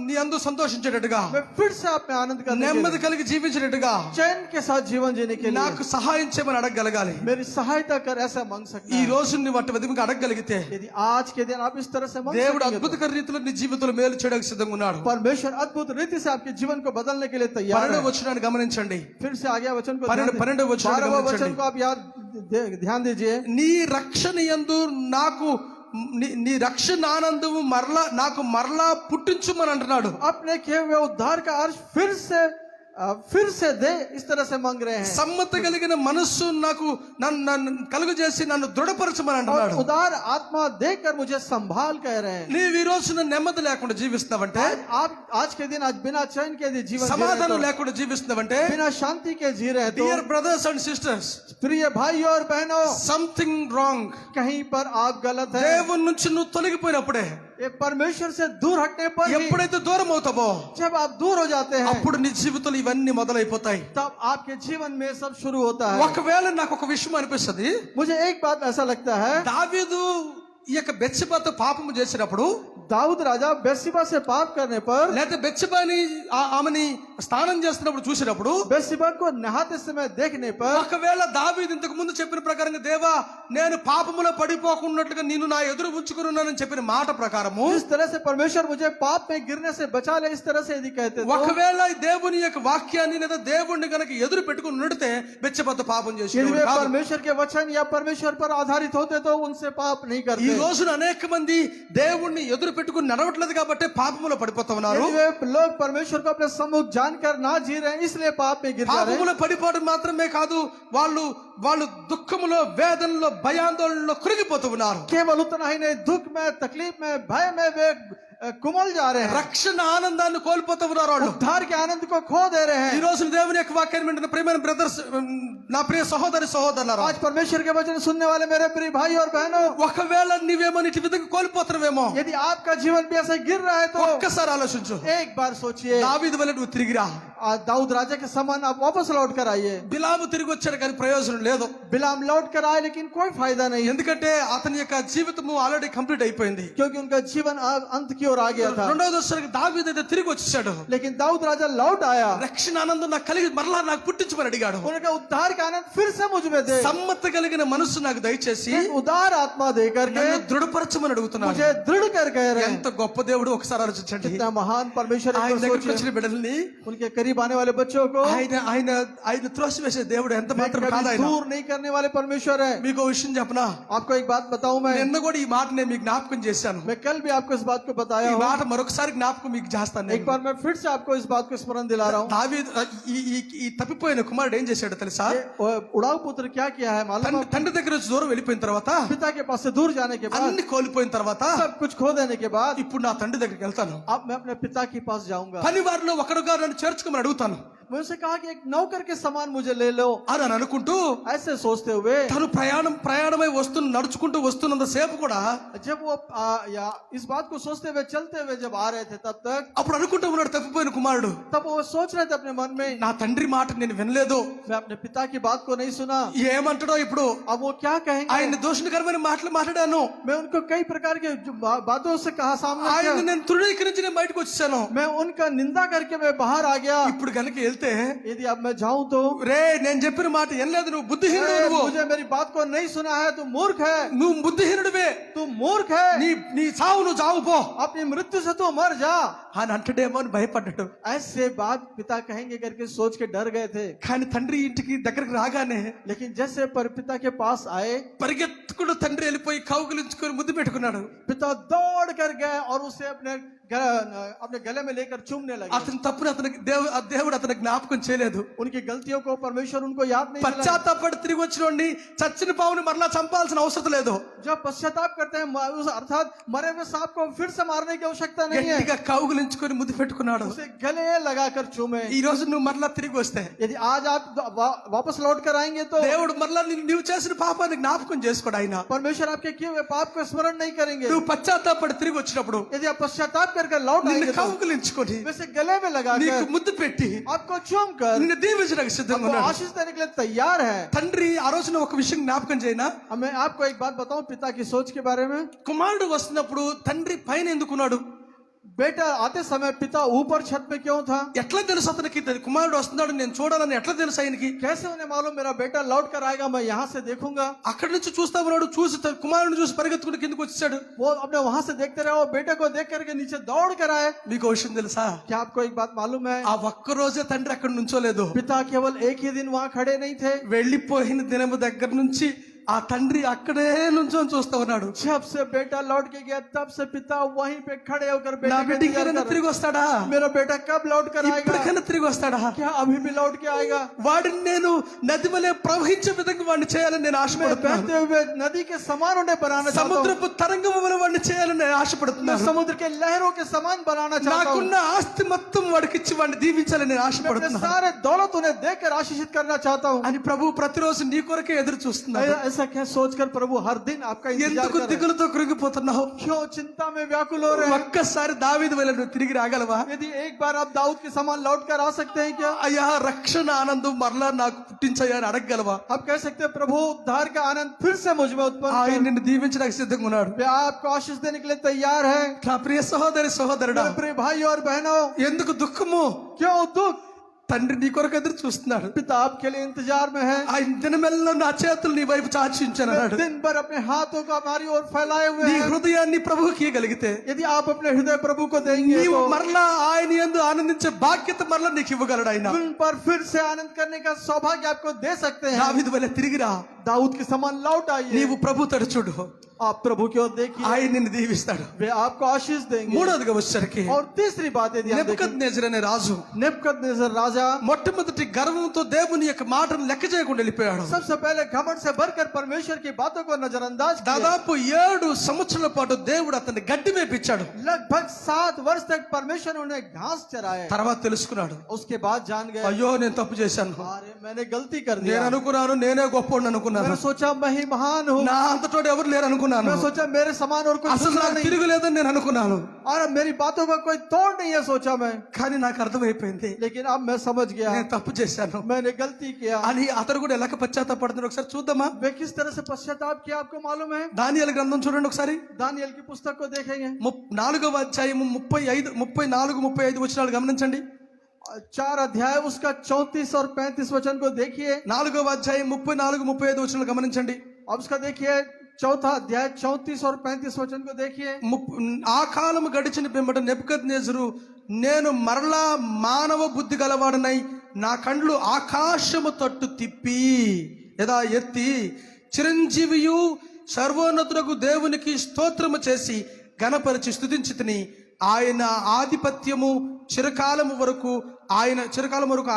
నీ అందు సంతోషించేటట్టుగా, मैं फिर से आप में आनंद करने के నెమ్మది लिए, కలిగి జీవించేటట్టుగా चैन के साथ जीवन जीने के लिए నాకు సహాయం చేయమని అడగగలగాలి. मेरी सहायता कर, ऐसा मांग सकते ఈ हैं। రోజు నువ్వు అటు విధంగా అడగగలిగితే, यदि आज के दिन आप इस तरह से मांग దేవుడు सकेंगे तो అద్భుతకర రీతిలో నీ జీవితంలో మేలు చేయడానికి సిద్ధంగా ఉన్నాడు. परमेश्वर अद्भुत रीति से आपके जीवन को बदलने के लिए तैयार 12వ है। वचनाన్ని గమనించండి. फिर से आगे वचन को 12వ వచనాన్ని 12वें वचन గమనించండి. को आप याद ध्यान दीजिए। నీ రక్షణ యందు నాకు నీ రక్షణ ఆనందము మరలా నాకు మరలా పుట్టించుమని అంటున్నాడు. अपने किए हुए उद्धार का अर्थ फिर से दे, इस तरह से मांग रहे हैं। సమ్మత కలిగిన మనస్సు నాకు నన్ను కలుగు చేసి నన్ను దృఢపరచమని और అంటున్నాడు. उदार आत्मा देकर मुझे संभाल कह रहे हैं। నీవు ఈ రోజున నెమ్మది లేకుండా జీవిస్తున్నావంటే, आप आज के दिन आज बिना चैन के यदि जीवन जी रहे हैं సమాధానం तो, లేకుండా జీవిస్తున్నావంటే, बिना शांति के जी रहे हैं तो, డియర్ బ్రదర్స్ అండ్ సిస్టర్స్, प्रिय भाई और बहनों, సంథింగ్ రాంగ్. कहीं पर आप गलत है। దేవుని నుంచి నువ్వు తొలగిపోయినప్పుడే, ये परमेश्वर से दूर हटने पर ही, ఎప్పుడైతే దూరం అవుతావో जब आप दूर हो जाते हैं అప్పుడు నీ జీవితంలో ఇవన్నీ మొదలైపోతాయి. तब आपके जीवन में सब शुरू होता है। ఒకవేళ నాకు ఒక విషయం అనిపిస్తుంది, मुझे एक बात ऐसा लगता है, దావీదు ఈ యొక్క బెత్షెబాతో పాపము చేసినప్పుడు, दाऊद राजा बेत्शेबा से पाप करने पर, లేకపోతే బెత్షెబాని ఆమెని స్నానం చేస్తున్నప్పుడు చూసినప్పుడు, बेत्शेबा को नहाते समय देखने पर, ఒకవేళ దావీదు ఇంతకు ముందు చెప్పిన ప్రకారంగా, దేవా నేను పాపములో పడిపోకున్నట్లుగా నేను నా ఎదురు ఉంచుకుని ఉన్నానని చెప్పిన మాట ప్రకారము, जिस तरह से परमेश्वर मुझे पाप में गिरने से बचा ले, इस तरह से यदि कहते तो, ఒకవేళ ఈ దేవుని యొక్క వాక్యాన్ని లేదా దేవుణ్ణి కనుక ఎదురు పెట్టుకుని ఉన్నట్టే బెత్షెబాతో పాపం यदि చేసి वे परमेश्वर के वचन या परमेश्वर पर आधारित होते तो उनसे पाप नहीं ఈ करते। రోజున అనేక మంది దేవుణ్ణి ఎదురు పెట్టుకుని నడవట్లేదు కాబట్టి పాపములో పడిపోతా ఉన్నారు. यदि वे लोग परमेश्वर को अपने सम्मुख जानकर ना जी रहे हैं, इसलिए पाप में गिर जा रहे हैं। పాపములో పడిపోవడం మాత్రమే కాదు, వాళ్ళు దుఃఖములో, వేదనలో, భయాందోళనలో కృంగిపోతూ ఉన్నారు. केवल उतना ही नहीं, दुख में, तकलीफ में, भय में वे कुमल जा रहे हैं, రక్షణ ఆనందాన్ని కోల్పోతూ ఉన్నారు వాళ్ళు. उद्धार के आनंद को खो दे रहे ఈ हैं। రోజు దేవుని యొక్క వాక్యాన్ని వింటున్న ప్రియమైన బ్రదర్స్, నా ప్రియ సహోదరి సహోదరులారా, आज परमेश्वर के वचन सुनने वाले मेरे प्रिय भाई और बहनों, ఒకవేళ నీవేమో ఇటు విధంగా కోల్పోతున్నావేమో, यदि आपका जीवन भी ऐसे गिर रहा है तो ఒక్కసారి ఆలోచించు. एक बार सोचिए, దావీదు వలె నువ్వు తిరిగిరా. दाऊद राजा के समान आप वापस लौट कर आइए। బిలాము తిరిగి వచ్చాడు కానీ ప్రయోజనం లేదు. बिलाम लौट कर आए लेकिन कोई फायदा नहीं, ఎందుకంటే అతని యొక్క జీవితము ఆల్రెడీ కంప్లీట్ అయిపోయింది. क्योंकि उनका जीवन अंत की ओर आ गया था। రెండవ దశకి దావీదు అయితే తిరిగి వచ్చేసాడు. लेकिन दाऊद राजा लौट आया, రక్షణ ఆనందం నాకు కలిగి మరలా నాకు పుట్టించమని అడిగాడు. उनका उद्धार का आनंद फिर से मुझ में दे, సమ్మత కలిగిన మనస్సు నాకు దయచేసి एक उदार आत्मा दे करके నన్ను దృఢపరచమని అడుగుతున్నాడు. मुझे दृढ़ कर कह रहे हैं। ఎంత గొప్ప దేవుడు ఒకసారి ఆలోచించండి. कितना महान परमेश्वर है, ఆయన एक बार దగ్గరికి सोचिए। వచ్చిన బిడ్డల్ని उनके करीब आने वाले बच्चों को ఆయన ఆయన ఆయన త్రోసివేసే దేవుడు ఎంత మాత్రం कभी కాదు. ఆయన दूर नहीं करने वाले परमेश्वर है। మీకు ఓ విషయం చెప్పనా, आपको एक बात बताऊं, मैं నిన్న కూడా ఈ మాట నేను మీకు జ్ఞాపకం చేశాను. कल भी आपको इस बात को बताया ఈ हूं। మాట మరొకసారి జ్ఞాపకం మీకు చేస్తాను. एक बार मैं फिर से आपको इस बात को स्मरण दिला रहा हूं। దావీదు ఈ తప్పిపోయిన కుమారుడు ఏం చేశాడు తెలుసా? ये उड़ाऊ पुत्र क्या किया है मालूम है? తండ్రి దగ్గర నుంచి దూరం వెళ్ళిపోయిన తర్వాత, पिता के पास से दूर जाने के बाद, అన్ని కోల్పోయిన తర్వాత, सब कुछ खो देने के बाद, ఇప్పుడు నా తండ్రి దగ్గరికి వెళ్తాను, अब मैं अपने पिता के पास जाऊंगा। పని వారిలో ఒకడుగా నన్ను చేర్చుకోమని అడుగుతాను मैं उनसे कहा कि एक नौकर के समान मुझे ले लो, అని అనుకుంటూ ऐसे सोचते हुए తను ప్రయాణమై నడుచుకుంటూ వస్తున్నంత సేపు కూడా जब वो या इस बात को सोचते हुए चलते हुए जब आ रहे थे, तब तक అప్పుడు అనుకుంటూ ఉన్నాడు తప్పిపోయిన కుమారుడు, तब वो सोच रहे थे अपने मन में, నా తండ్రి మాట నేను వినలేదు, मैं अपने पिता की बात को नहीं सुना, ఏమంటాడో ఇప్పుడు, अब वो क्या कहेंगे। ఆయన దోషణకరమైన మాటలు మాట్లాడాను, मैं उनको कई प्रकार के बातों से कहा, सामना ఆయన किया, నేను తృణీకరించి నేను బయటకు వచ్చేసాను. मैं उनका निंदा करके मैं बाहर आ गया। ఇప్పుడు కనుక వెళ్తే, यदि अब मैं जाऊं तो, రే నేను చెప్పిన మాట వినలేదు, నువ్వు బుద్ధిహీనుడు, నువ్వు मुझे मेरी बात को नहीं सुना है, तू मूर्ख है, నువ్వు బుద్ధిహీనుడివే, तू मूर्ख है, నీ చావు నువ్వు చావు పో अपनी मृत्यु से तू मर जा, అని అంటడేమో అని భయపడ్డాడు. ऐसे बात पिता कहेंगे करके सोच के डर गए थे। కానీ తండ్రి ఇంటికి దగ్గరకు రాగానే लेकिन जैसे पर पिता के पास आए, పరిగెత్తుకుడు తండ్రి వెళ్ళిపోయి కౌగిలించుకొని ముద్దు పెట్టుకున్నాడు. पिता दौड़ कर गए और उसे अपने गले में लेकर चूमने लगे। అతని తప్పుని దేవుడు అతనికి జ్ఞాపకం చేయలేదు. उनकी गलतियों को परमेश्वर उनको याद नहीं दिलाया। పశ్చాత్తాపడి తిరిగి వచ్చినోడిని చచ్చిన పావుని మరలా చంపాల్సిన అవసరం లేదు. जब पश्चाताप करते हैं उस अर्थात मरे हुए सांप को फिर से मारने की आवश्यकता नहीं है, గట్టిగా కౌగులించుకొని ముద్దు పెట్టుకున్నాడు. उसे गले लगाकर चूमे। ఈ రోజు నువ్వు మరలా తిరిగి వస్తే यदि आज आप वापस लौट कर आएंगे तो దేవుడు మరలా నీవు చేసిన పాపాన్ని జ్ఞాపకం చేసుకోడు. ఆయన परमेश्वर आपके किए हुए पाप को स्मरण नहीं करेंगे। నువ్వు పశ్చాత్తాపడి తిరిగి వచ్చినప్పుడు यदि आप पश्चाताप कर लौट నిన్ను आएंगे तो కౌగులించుకొని वैसे गले में నీకు लगाकर ముద్దు పెట్టి आपको चूम कर నిన్ను దీవించడానికి సిద్ధంగా आपको ఉన్నాడు. आशीष देने के लिए तैयार है। తండ్రి ఆ రోజున ఒక విషయం జ్ఞాపకం చేయనా? मैं आपको एक बात बताऊं पिता की सोच के बारे में। కుమారుడు వస్తున్నప్పుడు తండ్రి పైన ఎందుకున్నాడు? बेटा आते समय पिता ऊपर छत में क्यों था? ఎట్లా తెలుసు అతనికి కుమారుడు వస్తున్నాడు నేను చూడాలని ఎట్లా తెలుసు ఆయనకి? कैसे उन्हें मालूम मेरा बेटा लौट कर आएगा, मैं यहाँ से देखूंगा? అక్కడి నుంచి చూస్తా ఉన్నాడు. చూసి కుమారుడిని చూసి పరిగెత్తుకుని కిందకు వచ్చాడు. वो अपने वहां से देखते रहे और बेटे को देख करके नीचे दौड़ कर आए। మీకు విషయం తెలుసా? क्या आपको एक बात मालूम है? ఆ ఒక్క రోజే తండ్రి అక్కడ నుంచోలేదు. पिता केवल एक ही दिन वहां खड़े नहीं थे। వెళ్లిపోయిన దినము దగ్గర నుంచి ఆ తండ్రి అక్కడే నుంచొని చూస్తా ఉన్నాడు. जब से बेटा लौट के गया तब से पिता वहीं पे खड़े होकर నా बेटे का బిడ్డ इंतजार ఇంకైనా कर తిరిగి వస్తాడా? रहे। मेरा बेटा कब लौट कर आएगा? ఇప్పటికైనా తిరిగి వస్తాడా? क्या अभी भी लौट के आएगा? వాడిని నేను నది వలె ప్రవహించే విధంగా వాడిని చేయాలని నేను मैं ఆశపడుతున్నాను. बहते हुए नदी के समान उन्हें बनाना चाहता हूँ। సముద్రపు తరంగము వలె వాడిని చేయాలని నేను मैं ఆశపడుతున్నాను. समुद्र के लहरों के समान बनाना चाहता हूँ। నాకున్న ఆస్తి మొత్తం వాడికి ఇచ్చి వాడిని దీవించాలని నేను मैं अपने ఆశపడుతున్నాను सारे दौलत उन्हें देकर आशीषित करना चाहता हूँ। అని ప్రభు ప్రతిరోజు నీ కొరకే ఎదురు చూస్తున్నాడు. ऐसा क्या सोचकर प्रभु हर दिन आपका इंतजार ఎందుకు कर रहे हैं? దిగులుతో కృంగిపోతున్నావు? क्यों चिंता में व्याकुल हो रहे हैं? ఒక్కసారి దావీదు వలె నువ్వు తిరిగి రాగలవా? यदि एक बार आप दाऊद के समान लौट कर आ सकते हैं क्या? అయ్యా రక్షణ ఆనందం మరలా నాకు పుట్టించయ్యా అని అడగగలవా? आप कह सकते हैं प्रभु उद्धार का आनंद फिर से मुझ में उत्पन्न ఆయన कर। నిన్ను దీవించడానికి సిద్ధంగా ఉన్నాడు. वे आपको आशीष देने के लिए तैयार है। నా ప్రియ సహోదరి సహోదరుడా, मेरे प्रिय भाई और बहनों, ఎందుకు దుఃఖము? क्यों दुख? తండ్రి నీ కొరకు ఎదురు చూస్తున్నాడు. पिता आपके लिए इंतजार में है। ఆయన దినమెల్లలో నా చేతులు నీ వైపు చాచి ఉంచాను मैं అన్నాడు. दिन भर अपने हाथों को हमारी ओर फैलाए हुए నీ हैं। హృదయాన్ని ప్రభువుకి ఇవ్వగలిగితే यदि आप अपने हृदय प्रभु को देंगे నీవు तो మరలా ఆయన యందు ఆనందించే బాధ్యత మరలా నీకు ఇవ్వగలడు ఆయన. उन पर फिर से आनंद करने का सौभाग्य आपको दे सकते हैं। దావీదు వలె తిరిగిరా. दाऊद के समान लौट आइए। నీవు ప్రభు తడు చూడు, आप प्रभु की ओर देखिए, ఆయన నిన్ను దీవిస్తాడు. वे आपको आशीष देंगे। మూడోదిగా వచ్చరికి और तीसरी बात यदि हम देखें, నెబుకద్నెజరు అనే రాజు नेबुकदनेस्सर राजा మొట్టమొదటి గర్వంతో దేవుని యొక్క మాటను లెక్క చేయకుండా వెళ్ళిపోయాడు. सबसे पहले घमंड से भरकर परमेश्वर की बातों को नजरअंदाज किया। దాదాపు 7 సంవత్సరాల పాటు దేవుడు అతన్ని గడ్డి వేపించాడు. लगभग 7 वर्ष तक परमेश्वर ने उन्हें घास चराए। తర్వాత తెలుసుకున్నాడు, उसके बाद जान गए, అయ్యో నేను తప్పు చేశాను, अरे मैंने गलती कर నేను दिया। అనుకున్నాను నేనే గొప్పోడిని అనుకున్నాను, मैंने सोचा मैं ही महान हूँ। నా అంతటోడు ఎవరు లేరు అనుకున్నాను, मैं सोचा मेरे समान और कोई అసలు दूसरा నాకు नहीं। తిరుగులేదని నేను అనుకున్నాను. और मेरी बातों का कोई तोड़ नहीं है सोचा मैं, కానీ నాకు అర్థమైపోయింది लेकिन अब मैं समझ गया నేను తప్పు చేశాను मैंने गलती किया। అని. అతను కూడా ఎలా పశ్చాత్తాపడుతున్నాడు ఒకసారి చూద్దామా? वे किस तरह से पश्चाताप किया आपको मालूम है? దానియేలు గ్రంథం చూడండి ఒకసారి. दानियेल की पुस्तक को देखेंगे, 4వ అధ్యాయము 34-35 వచనాలు గమనించండి. 4 अध्याय उसका 34 और 35 वचन को देखिए। 4వ అధ్యాయం 34-35 వచనాలు గమనించండి. अब उसका देखिए 4था अध्याय 34 और 35 वचन को देखिए। ఆ కాలము గడిచిన పిమ్మట నెబుకద్నెజరు నేను మరలా మానవ బుద్ధి గలవాడనై నా కండ్లు ఆకాశము తట్టు తిప్పి యదా ఎత్తి చిరంజీవియు సర్వోన్నతులకు దేవునికి స్తోత్రము చేసి గణపరిచి స్తుతించితిని. ఆయన ఆధిపత్యము చిరకాలము వరకు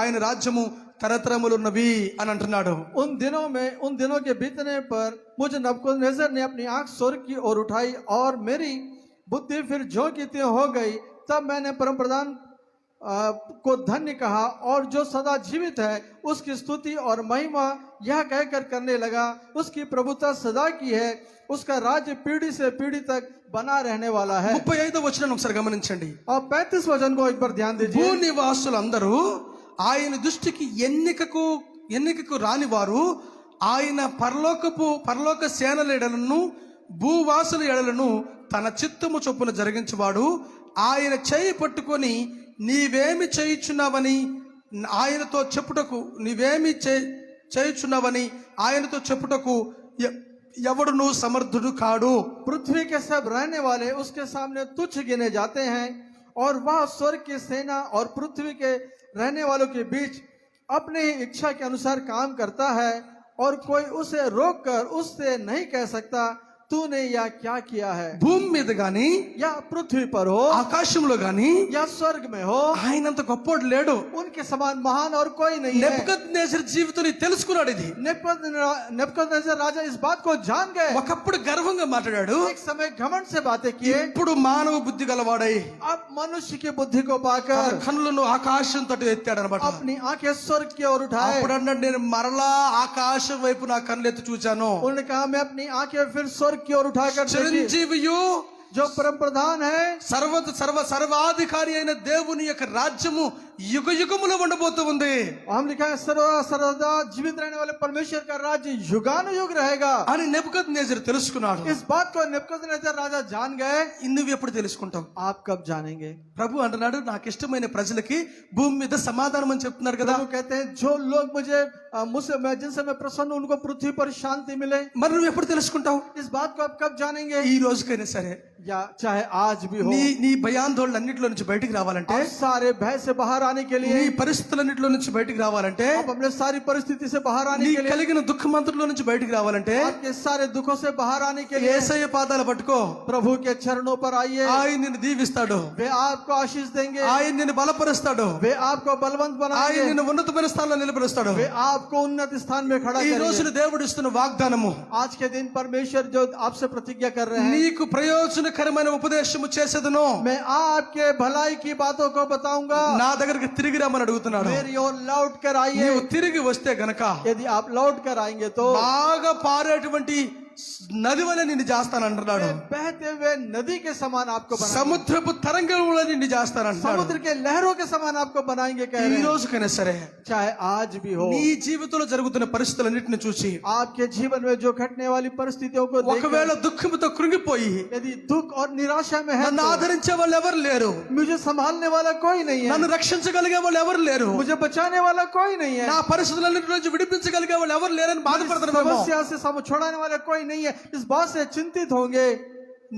ఆయన రాజ్యము తరతరములున్నవి అని అంటున్నాడు. उन दिनों के बीतने पर मुझे नबूकदनेस्सर ने अपनी आंख स्वर्ग की ओर उठाई और मेरी बुद्धि फिर ज्यों की त्यों हो गई। तब मैंने परम प्रधान को धन्य कहा और जो सदा जीवित है उसकी स्तुति और महिमा यह कहकर करने लगा, उसकी प्रभुता सदा की है, उसका राज्य पीढ़ी से पीढ़ी तक बना रहने वाला है। 35వ వచనం ఒకసారి గమనించండి. और 35 वचन को एक बार ध्यान दीजिए। భూనివాసులందరూ ఆయన దృష్టికి ఎన్నికకు రాని వారు ఆయన పరలోక సేనల ఎడలను భూవాసుల ఎడలను తన చిత్తము చొప్పున జరిగించువాడు. ఆయన చేయి పట్టుకొని నీవేమి చేయుచున్నావని ఆయనతో చెప్పుటకు ఎవడును సమర్థుడు కాడు. पृथ्वी के सब रहने वाले उसके सामने तुच्छ गिने जाते हैं और वह स्वर्ग की सेना और पृथ्वी के रहने वालों के बीच अपनी इच्छा के अनुसार काम करता है और कोई उसे रोक कर उससे नहीं कह सकता तूने या क्या किया है, భూమి మీద గాని या पृथ्वी पर हो ఆకాశంలో గాని या स्वर्ग में हो, ఆయనంత గొప్పోడు లేడు. उनके समान महान और कोई नहीं है। నెబుకద్నెజర్ జీవితంలో తెలుసుకున్నాడు ఇది. नेबूकदनेस्सर राजा इस बात को जान गए। ఒకప్పుడు గర్వంగా మాట్లాడాడు, एक समय घमंड से बातें किए, ఇప్పుడు మానవ బుద్ధి గలవాడై अब मनुष्य की बुद्धि को తన पाकर కన్నులను ఆకాశం తట్టు ఎత్తాడు అనమాట. अपनी आंखें स्वर्ग की ओर उठाए। అప్పుడు అన్నాడు, నేను మరలా ఆకాశం వైపు నా కన్నులు ఎత్తి చూచాను. उन्होंने कहा, मैं अपनी आंखें फिर स्वर्ग की ओर उठाकर देखी। చిరంజీవియు जो परम प्रधान है, సర్వాధికారి అయిన దేవుని యొక్క రాజ్యము యుగ యుగములో ఉండబోతూ ఉంది हम लिखा है सर्वदा जीवित रहने वाले परमेश्वर का राज्य युगानुयुग रहेगा। అని నెబుకద్నెజర్ తెలుసుకున్నాడు. इस बात को नेबूकदनेस्सर राजा जान गए। నువ్వు ఎప్పుడు తెలుసుకుంటావు? आप कब जानेंगे? ప్రభు అంటున్నాడు, నాకు ఇష్టమైన ప్రజలకి భూమి మీద సమాధానం అని చెప్తున్నారు కదా. प्रभु कहते हैं, जो लोग मुझसे जिनसे मैं प्रसन्न हूं, उनको पृथ्वी पर शांति मिले। మరి నువ్వు ఎప్పుడు తెలుసుకుంటావు? इस बात को आप कब जानेंगे? ఈ రోజుకైనా సరే या चाहे आज भी हो। నీ భయాందోళనన్నిటిలో నుంచి బయటికి రావాలంటే, आप सारे भय से बाहर आने के నీ लिए, పరిస్థితులన్నిటిలో నుంచి బయటికి రావాలంటే, आप अपने सारी परिस्थिति से बाहर आने నీ के लिए, కలిగిన దుఃఖమంతటిలో నుంచి బయటికి రావాలంటే आपके सारे दुखों से बाहर आने के लिए యేసయ్య పాదాలు పట్టుకో. प्रभु के चरणों पर आइए। ఆయన నిన్ను దీవిస్తాడు, वे आपको आशीष देंगे, ఆయన నిన్ను బలపరుస్తాడు, वे आपको बलवंत ఆయన बनाएंगे, నిన్ను ఉన్నతమైన స్థానంలో నిలబెడతాడు. वे आपको उन्नत स्थान में खड़ा ఈ రోజున करेंगे। దేవుడు ఇస్తున్న వాగ్దానము, आज के दिन परमेश्वर जो आपसे प्रतिज्ञा कर रहे हैं, నీకు ప్రయోజనకరమైన ఉపదేశము చేసేదను, मैं आपके भलाई की बातों को बताऊंगा। నా దగ్గరికి తిరిగి రమ్మని అడుగుతున్నాడు. मेरी ओर लौट कर आइए। నీవు తిరిగి వస్తే గనక यदि आप लौट कर आएंगे तो బాగా పారేటువంటి నది వలె నిన్ను చేస్తానంటున్నాడు. मैं बहते हुए नदी के समान आपको बनाएंगे, సముద్రపు తరంగముల నిన్ను చేస్తానంటున్నాడు. समुद्र के लहरों के समान आपको बनाएंगे कह ఈ रहे हैं। రోజుకైనా సరే चाहे आज भी हो, నీ జీవితంలో జరుగుతున్న పరిస్థితులన్నిటిని చూసి आपके जीवन में जो घटने वाली परिस्थितियों को देखकर ఒకవేళ దుఃఖంతో కృంగిపోయి यदि दुख और निराशा में है నన్ను तो ఆదరించే వాళ్ళు ఎవరు లేరు, मुझे संभालने वाला कोई नहीं है, నన్ను రక్షించగలిగే వాళ్ళు ఎవరు లేరు, मुझे बचाने वाला कोई नहीं है, నా పరిస్థితులన్నిటి నుంచి విడిపించగలిగే వాళ్ళు ఎవరు లేరని బాధపడుతున్నామేమో. समस्या से छुड़ाने वाला कोई नहीं है, इस बात से चिंतित होंगे।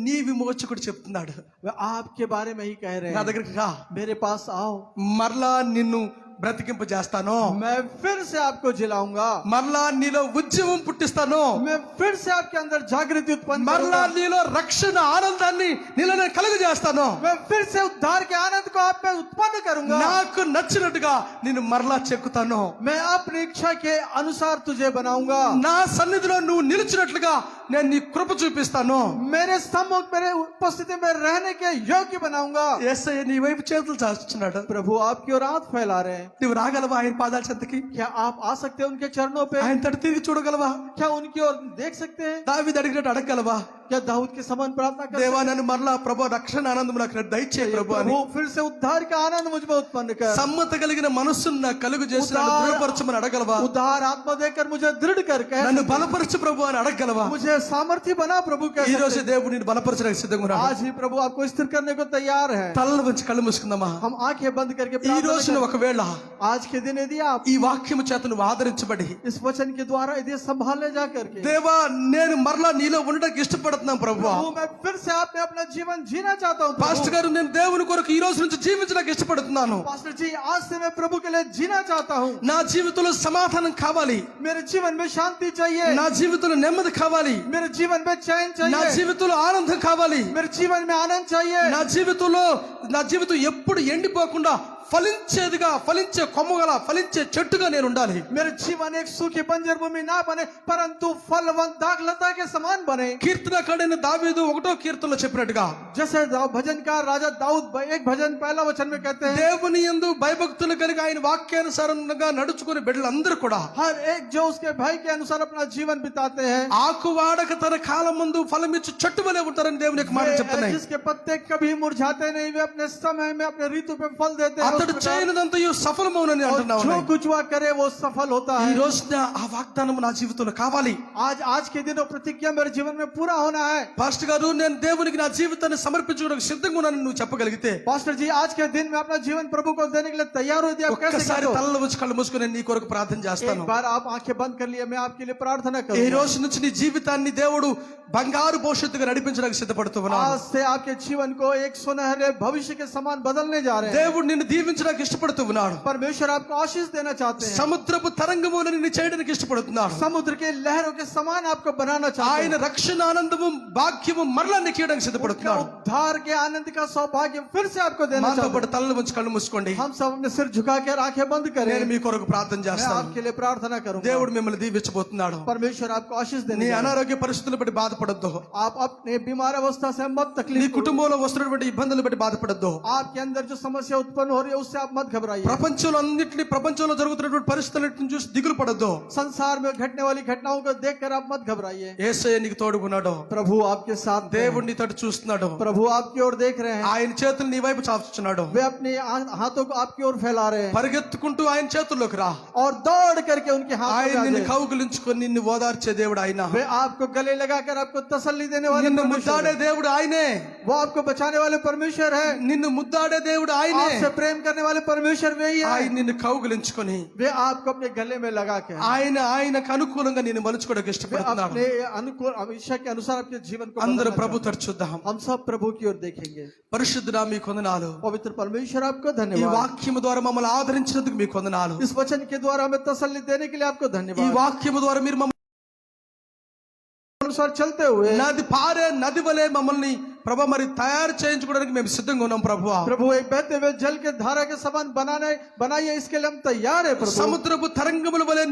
నీ విమోచకుడు చెప్తున్నాడు, वे आपके बारे में ही कह रहे నా हैं, దగ్గరికి రా, मेरे पास आओ, మరలా నిన్ను బ్రతికింపజేస్తాను, मैं फिर से आपको जिलाऊंगा, మరలా నీలో ఉద్యమం పుట్టిస్తాను, मैं फिर से आपके अंदर जागृति उत्पन्न మరలా करूंगा, నీలో రక్షణ ఆనందాన్ని నీలో నేను కలుగజేస్తాను, मैं फिर से उद्धार के आनंद को आप में उत्पन्न करूंगा, నాకు నచ్చినట్టుగా నేను మరలా చెక్కుతాను, मैं अपनी इच्छा के अनुसार तुझे बनाऊंगा, నా సన్నిధిలో నువ్వు నిలిచినట్లుగా నేను నీ కృప చూపిస్తాను. मेरे सम्मुख मेरे उपस्थिति में रहने के योग्य बनाऊंगा। యేసయ్య నీ వైపు చేతులు చాచుతున్నాడు. प्रभु आपकी ओर हाथ फैला रहे हैं, నువ్వు రాగలవా ఆయన పాదాల చెంతకి? क्या आप आ सकते हैं उनके चरणों पे? ఆయన తట్టు తిరిగి చూడగలవా? क्या उनकी ओर देख सकते हैं? దావీదు అడిగినట్టు అడగగలవా? क्या दाऊद के समान प्रार्थना कर దేవా నన్ను మరలా ప్రభు రక్షణ ఆనందం నాకు దయచేయి सकते हैं? ప్రభు అని प्रभु फिर से उद्धार का आनंद मुझ में उत्पन्न कर, సమ్మత కలిగిన మనస్సును నాకు కలుగు చేసి నన్ను దృఢపరచమని అడగలవా? उद्धार आत्मा देकर मुझे दृढ़ कर कह, నన్ను బలపరచు ప్రభు అని అడగలవా? मुझे सामर्थ्य बना प्रभु कह ఈ सकते రోజు हैं। దేవుడు నిన్ను బలపరచడానికి సిద్ధంగా ఉన్నాడు. आज ही प्रभु आपको स्थिर करने को तैयार है। తలలు వంచి కళ్ళు మూసుకుందామా? हम आंखें बंद करके ఈ प्रार्थना రోజున करें। ఒకవేళ आज के दिन यदि आप ఈ వాక్యము చేత నువ్వు ఆదరించబడి, इस वचन के द्वारा यदि संभालने जा करके, దేవా నేను మరలా నీలో ఉండడానికి ఇష్టపడుతున్నాను ప్రభు, प्रभु मैं फिर से आप में अपना जीवन जीना चाहता हूँ। పాస్టర్ గారు నేను దేవుని కొరకు ఈ రోజు నుంచి జీవించడానికి ఇష్టపడుతున్నాను, पास्टर जी आज से मैं प्रभु के लिए जीना चाहता हूँ, నా జీవితంలో సమాధానం కావాలి, मेरे जीवन में शांति चाहिए, నా జీవితంలో నెమ్మది కావాలి, मेरे जीवन में चैन నా चाहिए, జీవితంలో ఆనందం కావాలి, मेरे जीवन में आनंद चाहिए, నా జీవితం ఎప్పుడు ఎండిపోకుండా ఫలించే కొమ్మగల ఫలించే చెట్టుగా నేను ఉండాలి. मेरे जीवन एक सूखी बंजर भूमि ना बने परंतु फलवंत दाग लता के समान बने। కీర్తనకారుడైన దావీదు 1వ కీర్తనలో చెప్పినట్టుగా, जैसे भजनकार राजा दाऊद एक भजन पहला वचन में कहते हैं, దేవుని యందు భయభక్తులు కలిగి ఆయన వాక్యానుసారంగా నడుచుకునే బిడ్డలందరూ కూడా हर एक जो उसके भाई के अनुसार अपना जीवन बिताते हैं, ఆకు వాడక తన కాలం ముందు ఫలమిచ్చు చెట్టు వలె ఉంటారని దేవుని యొక్క మాట చెప్తున్నాయి. जिसके पत्ते कभी मुरझाते नहीं, वे अपने समय में अपने ऋतु पे फल देते हैं, అతడు చేయనిదంతయు సఫలమవునని और అంటున్నావు. जो कुछ वह करे वो सफल होता ఈ है। రోజున ఆ వాగ్దానం నా జీవితంలో కావాలి. आज के दिन वो प्रतिज्ञा मेरे जीवन में पूरा होना है। పాస్టర్ గారు నేను దేవునికి నా జీవితాన్ని సమర్పించుకోవడానికి సిద్ధంగా ఉన్నానని నువ్వు చెప్పగలిగితే, पास्टर जी आज के दिन में अपना जीवन प्रभु को देने के लिए तैयार हो, आप कैसे ఒక్కసారి कहते हो? తలలో వచ్చి కళ్ళు మూసుకొని నీ కొరకు ప్రార్థన చేస్తాను. एक बार आप आंखें बंद कर लिए, मैं आपके लिए प्रार्थना ఈ करूंगा। రోజు నుంచి నీ జీవితాన్ని దేవుడు బంగారు భవిష్యత్తుగా నడిపించడానికి సిద్ధపడుతున్నాడు. आज से आपके जीवन को एक सुनहरे भविष्य के समान बदलने जा रहे हैं। దేవుడు నిన్ను దీవించడానికి ఇష్టపడుతూ ఉన్నాడు. परमेश्वर आपको आशीष देना चाहते हैं, సముద్రపు తరంగములను నిన్ను చేయడానికి ఇష్టపడుతున్నాడు. समुद्र के लहरों के समान आपको बनाना चाहते ఆయన हैं। రక్షణ ఆనందము భాగ్యము మరలా నీకు ఇవ్వడానికి సిద్ధపడుతున్నాడు. उद्धार के आनंद का सौभाग्य फिर से आपको देना మాతో चाहते పాటు తలలు వంచి కళ్ళు మూసుకోండి. हैं। हम सब अपने सिर झुका कर आंखें बंद करें। నేను మీ కొరకు ప్రార్థన मैं చేస్తాను. आपके लिए प्रार्थना करूंगा। దేవుడు మిమ్మల్ని దీవించబోతున్నాడు. परमेश्वर आपको आशीष నీ देने जा रहा है। అనారోగ్య పరిస్థితులను బట్టి బాధపడొద్దు. आप अपने बीमार अवस्था से मत నీ तकलीफ करो। కుటుంబంలో వస్తున్నటువంటి ఇబ్బందులు బట్టి బాధపడొద్దు. आपके अंदर जो समस्या उत्पन्न हो रही है उससे आप मत घबराइए। ప్రపంచంలో జరుగుతున్నటువంటి పరిస్థితులను చూసి దిగులు పడొద్దు. संसार में घटने वाली घटनाओं को देखकर आप मत घबराइए। యేసయ్య నీకు తోడుగున్నాడు. प्रभु आपके साथ हैं। దేవుడు నీ తట్టు చూస్తున్నాడు. प्रभु आपकी ओर देख रहे हैं। ఆయన చేతులు నీ వైపు చాచుచున్నాడు. वे अपने हाथों को आपकी ओर फैला रहे हैं పరిగెత్తుకుంటూ ఆయన చేతుల్లోకి రా. और दौड़ करके उनके हाथ ఆయన में आ నిన్ను जाए। కౌగిలించుకొని నిన్ను ఓదార్చే దేవుడు ఆయన. वे आपको गले लगाकर आपको तसल्ली देने वाले నిన్ను परमेश्वर ముద్దాడే हैं। దేవుడు ఆయనే. वो आपको बचाने वाले परमेश्वर है। నిన్ను ముద్దాడే దేవుడు ఆయనే. आपसे प्रेम करने वाले परमेश्वर वे ही ఆయన है। నిన్ను కౌగిలించుకొని वे आपको अपने गले में लगा के ఆయనకు అనుకూలంగా నిన్ను మలుచుకోవడానికి वे ఇష్టపడుతున్నాడు. अपने अनुकूल इच्छा के अनुसार आपके जीवन को అందరూ बदलना ప్రభు चाहते తట్టు చూద్దాం. हैं। हम सब प्रभु की ओर देखेंगे। పరిశుద్ధుడా మీ కొందనాలు. पवित्र परमेश्वर आपको ఈ धन्यवाद। వాక్యము ద్వారా మమ్మల్ని ఆదరించినందుకు మీ కొందనాలు. इस वचन के द्वारा हमें तसल्ली देने के लिए आपको ఈ धन्यवाद। వాక్యము ద్వారా మీరు మమ్మల్ని अनुसार चलते हुए నది పారే నది వలె మమ్మల్ని ప్రభు మరి తయారు చేయించుకోవడానికి మేము సిద్ధంగా ఉన్నాం ప్రభువా. प्रभु एक बहते हुए जल के धारा के समान बनाइए इसके लिए हम तैयार है प्रभु। సముద్రపు తరంగముల వలె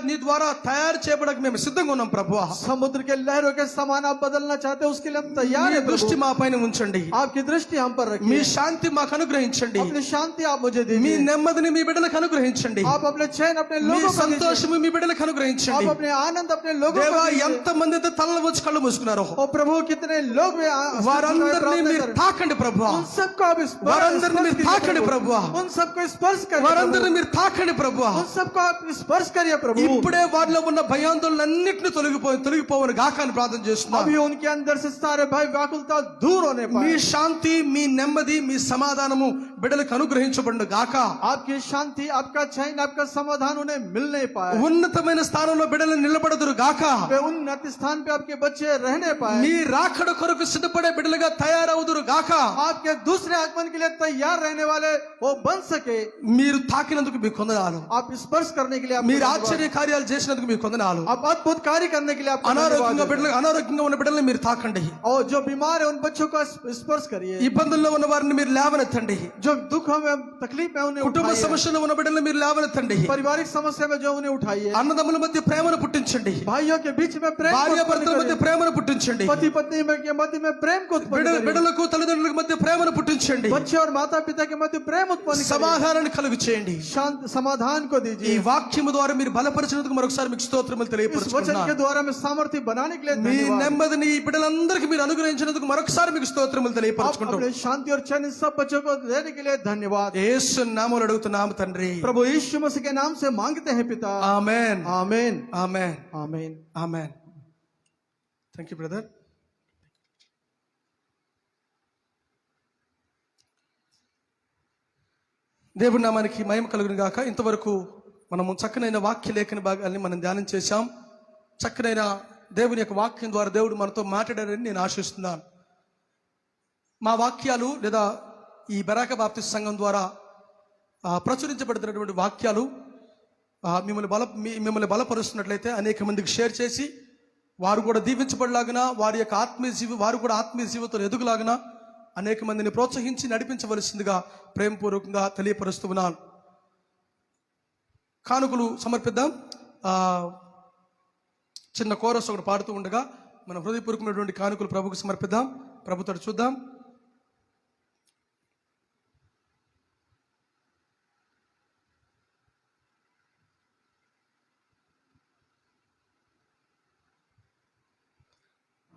నీ ద్వారా తయారు చేయడానికి మేము సిద్ధంగా ఉన్నాం ప్రభువా. समुद्र के लहरों के समान आप बदलना चाहते हैं उसके लिए हम तैयार మీ है దృష్టి प्रभु। మా పైన ఉంచండి. आपकी दृष्टि हम पर మీ रखिए। శాంతి మాకు అనుగ్రహించండి. अपनी शांति आप मुझे మీ दीजिए। నెమ్మదిని మీ బిడ్డలకు అనుగ్రహించండి. आप अपने चैन अपने మీ लोगों को दीजिए। సంతోషము మీ బిడ్డలకు అనుగ్రహించండి. आप अपने आनंद अपने लोगों को దేవా दीजिए। ఎంత మంది అయితే తలలు వచ్చి కళ్ళు మూసుకున్నారో ओ प्रभु कितने लोग वे వారందరినీ మీరు తాకండి ప్రభువా. उन सबको आप వారందరినీ మీరు తాకండి ప్రభువా. उन सबको स्पर्श करिए వారందరినీ प्रभु। మీరు తాకండి ప్రభువా. उन सबको आप स्पर्श करिए प्रभु। ఇప్పుడే వారిలో ఉన్న భయాందోళనన్నింటినీ తొలగిపోవని గాకాన్ని ప్రార్థన చేస్తున్నాను. अभी उनके अंदर से सारे भय व्याकुलता दूर होने మీ पाए। శాంతి మీ నెమ్మది మీ సమాధానము బిడ్డలకు అనుగ్రహించబడును గాక. आपकी शांति आपका चैन आपका समाधान उन्हें मिल नहीं पाए। ఉన్నతమైన స్థానంలో బిడ్డలు నిలబడదురు గాక. वे उन्नत स्थान पे आपके बच्चे रहने पाए। నీ రాకడ కొరకు సిద్ధపడే బిడ్డలుగా తయారవుదురు గాక. आपके दूसरे आगमन के लिए तैयार रहने वाले वो बन सके। మీరు తాకినందుకు మీకు వందనాలు. आप स्पर्श करने के लिए आपको మీరు धन्यवाद। ఆశ్చర్య కార్యాలు చేసినందుకు మీకు వందనాలు. आप अद्भुत कार्य करने के लिए आपको అనారోగ్యంగా धन्यवाद। అనారోగ్యంగా ఉన్న బిడ్డల్ని మీరు తాకండి. और जो बीमार है उन बच्चों का स्पर्श करिए। ఇబ్బందుల్లో ఉన్న వారిని మీరు లేవనెత్తండి. जो दुखों में तकलीफ में उन्हें కుటుంబ उठाइए। సమస్యలో ఉన్న బిడ్డల్ని మీరు లేవనెత్తండి. पारिवारिक समस्या में जो उन्हें उठाइए। అన్నదమ్ముల మధ్య ప్రేమను పుట్టించండి. भाइयों के बीच में प्रेम को భార్య उत्पन्न భర్తల మధ్య करिए। ప్రేమను పుట్టించండి. पति पत्नी के मध्य में प्रेम को उत्पन्न करिए। బిడ్డలకు తల్లిదండ్రుల మధ్య ప్రేమను పుట్టించండి. बच्चे और माता पिता के मध्य प्रेम उत्पन्न करिए। సమాధానాన్ని కలుగు చేయండి. शांत समाधान को ఈ दीजिए। వాక్యము ద్వారా మీరు బలపరిచినందుకు మరొకసారి మీకు స్తోత్రములు इस वचन के తెలియపరుచుకుంటున్నాను. द्वारा में सामर्थ्य बनाने के लिए మీ धन्यवाद। నెమ్మదిని ఈ బిడ్డలందరికీ మీరు అనుగ్రహించినందుకు మరొకసారి మీకు స్తోత్రములు आप తెలియపరుచుకుంటాం. अपने शांति और चैन इस सब बच्चों को देने के लिए धन्यवाद। యేసు నామములో అడుగుతున్నాము తండ్రి. प्रभु यीशु मसीह के नाम से मांगते हैं पिता। ఆమేన్ आमीन ఆమేన్ आमीन। ఆమేన్. Thank you brother. దేవుడి నామానికి మహిమ కలుగును గాక. ఇంతవరకు మనము చక్కనైన వాక్య లేఖన భాగాల్ని మనం ధ్యానం చేశాం. చక్కనైన దేవుని యొక్క వాక్యం ద్వారా దేవుడు మనతో మాట్లాడారని నేను ఆశిస్తున్నాను. మా వాక్యాలు లేదా ఈ బరాక బాప్తిస్ట్ సంఘం ద్వారా ప్రచురించబడుతున్నటువంటి వాక్యాలు మిమ్మల్ని బలపరుస్తున్నట్లయితే అనేక మందికి షేర్ చేసి వారు కూడా దీవించబడలాగిన వారి యొక్క వారు కూడా ఆత్మీయ జీవితంలో ఎదుగులాగిన అనేక మందిని ప్రోత్సహించి నడిపించవలసిందిగా ప్రేమపూర్వకంగా తెలియపరుస్తూ ఉన్నాను. కానుకలు సమర్పిద్దాం. చిన్న కోరస్ ఒకటి పాడుతూ ఉండగా మన హృదయపూర్వకమైనటువంటి కానుకలు ప్రభుకు సమర్పిద్దాం. ప్రభుతో చూద్దాం.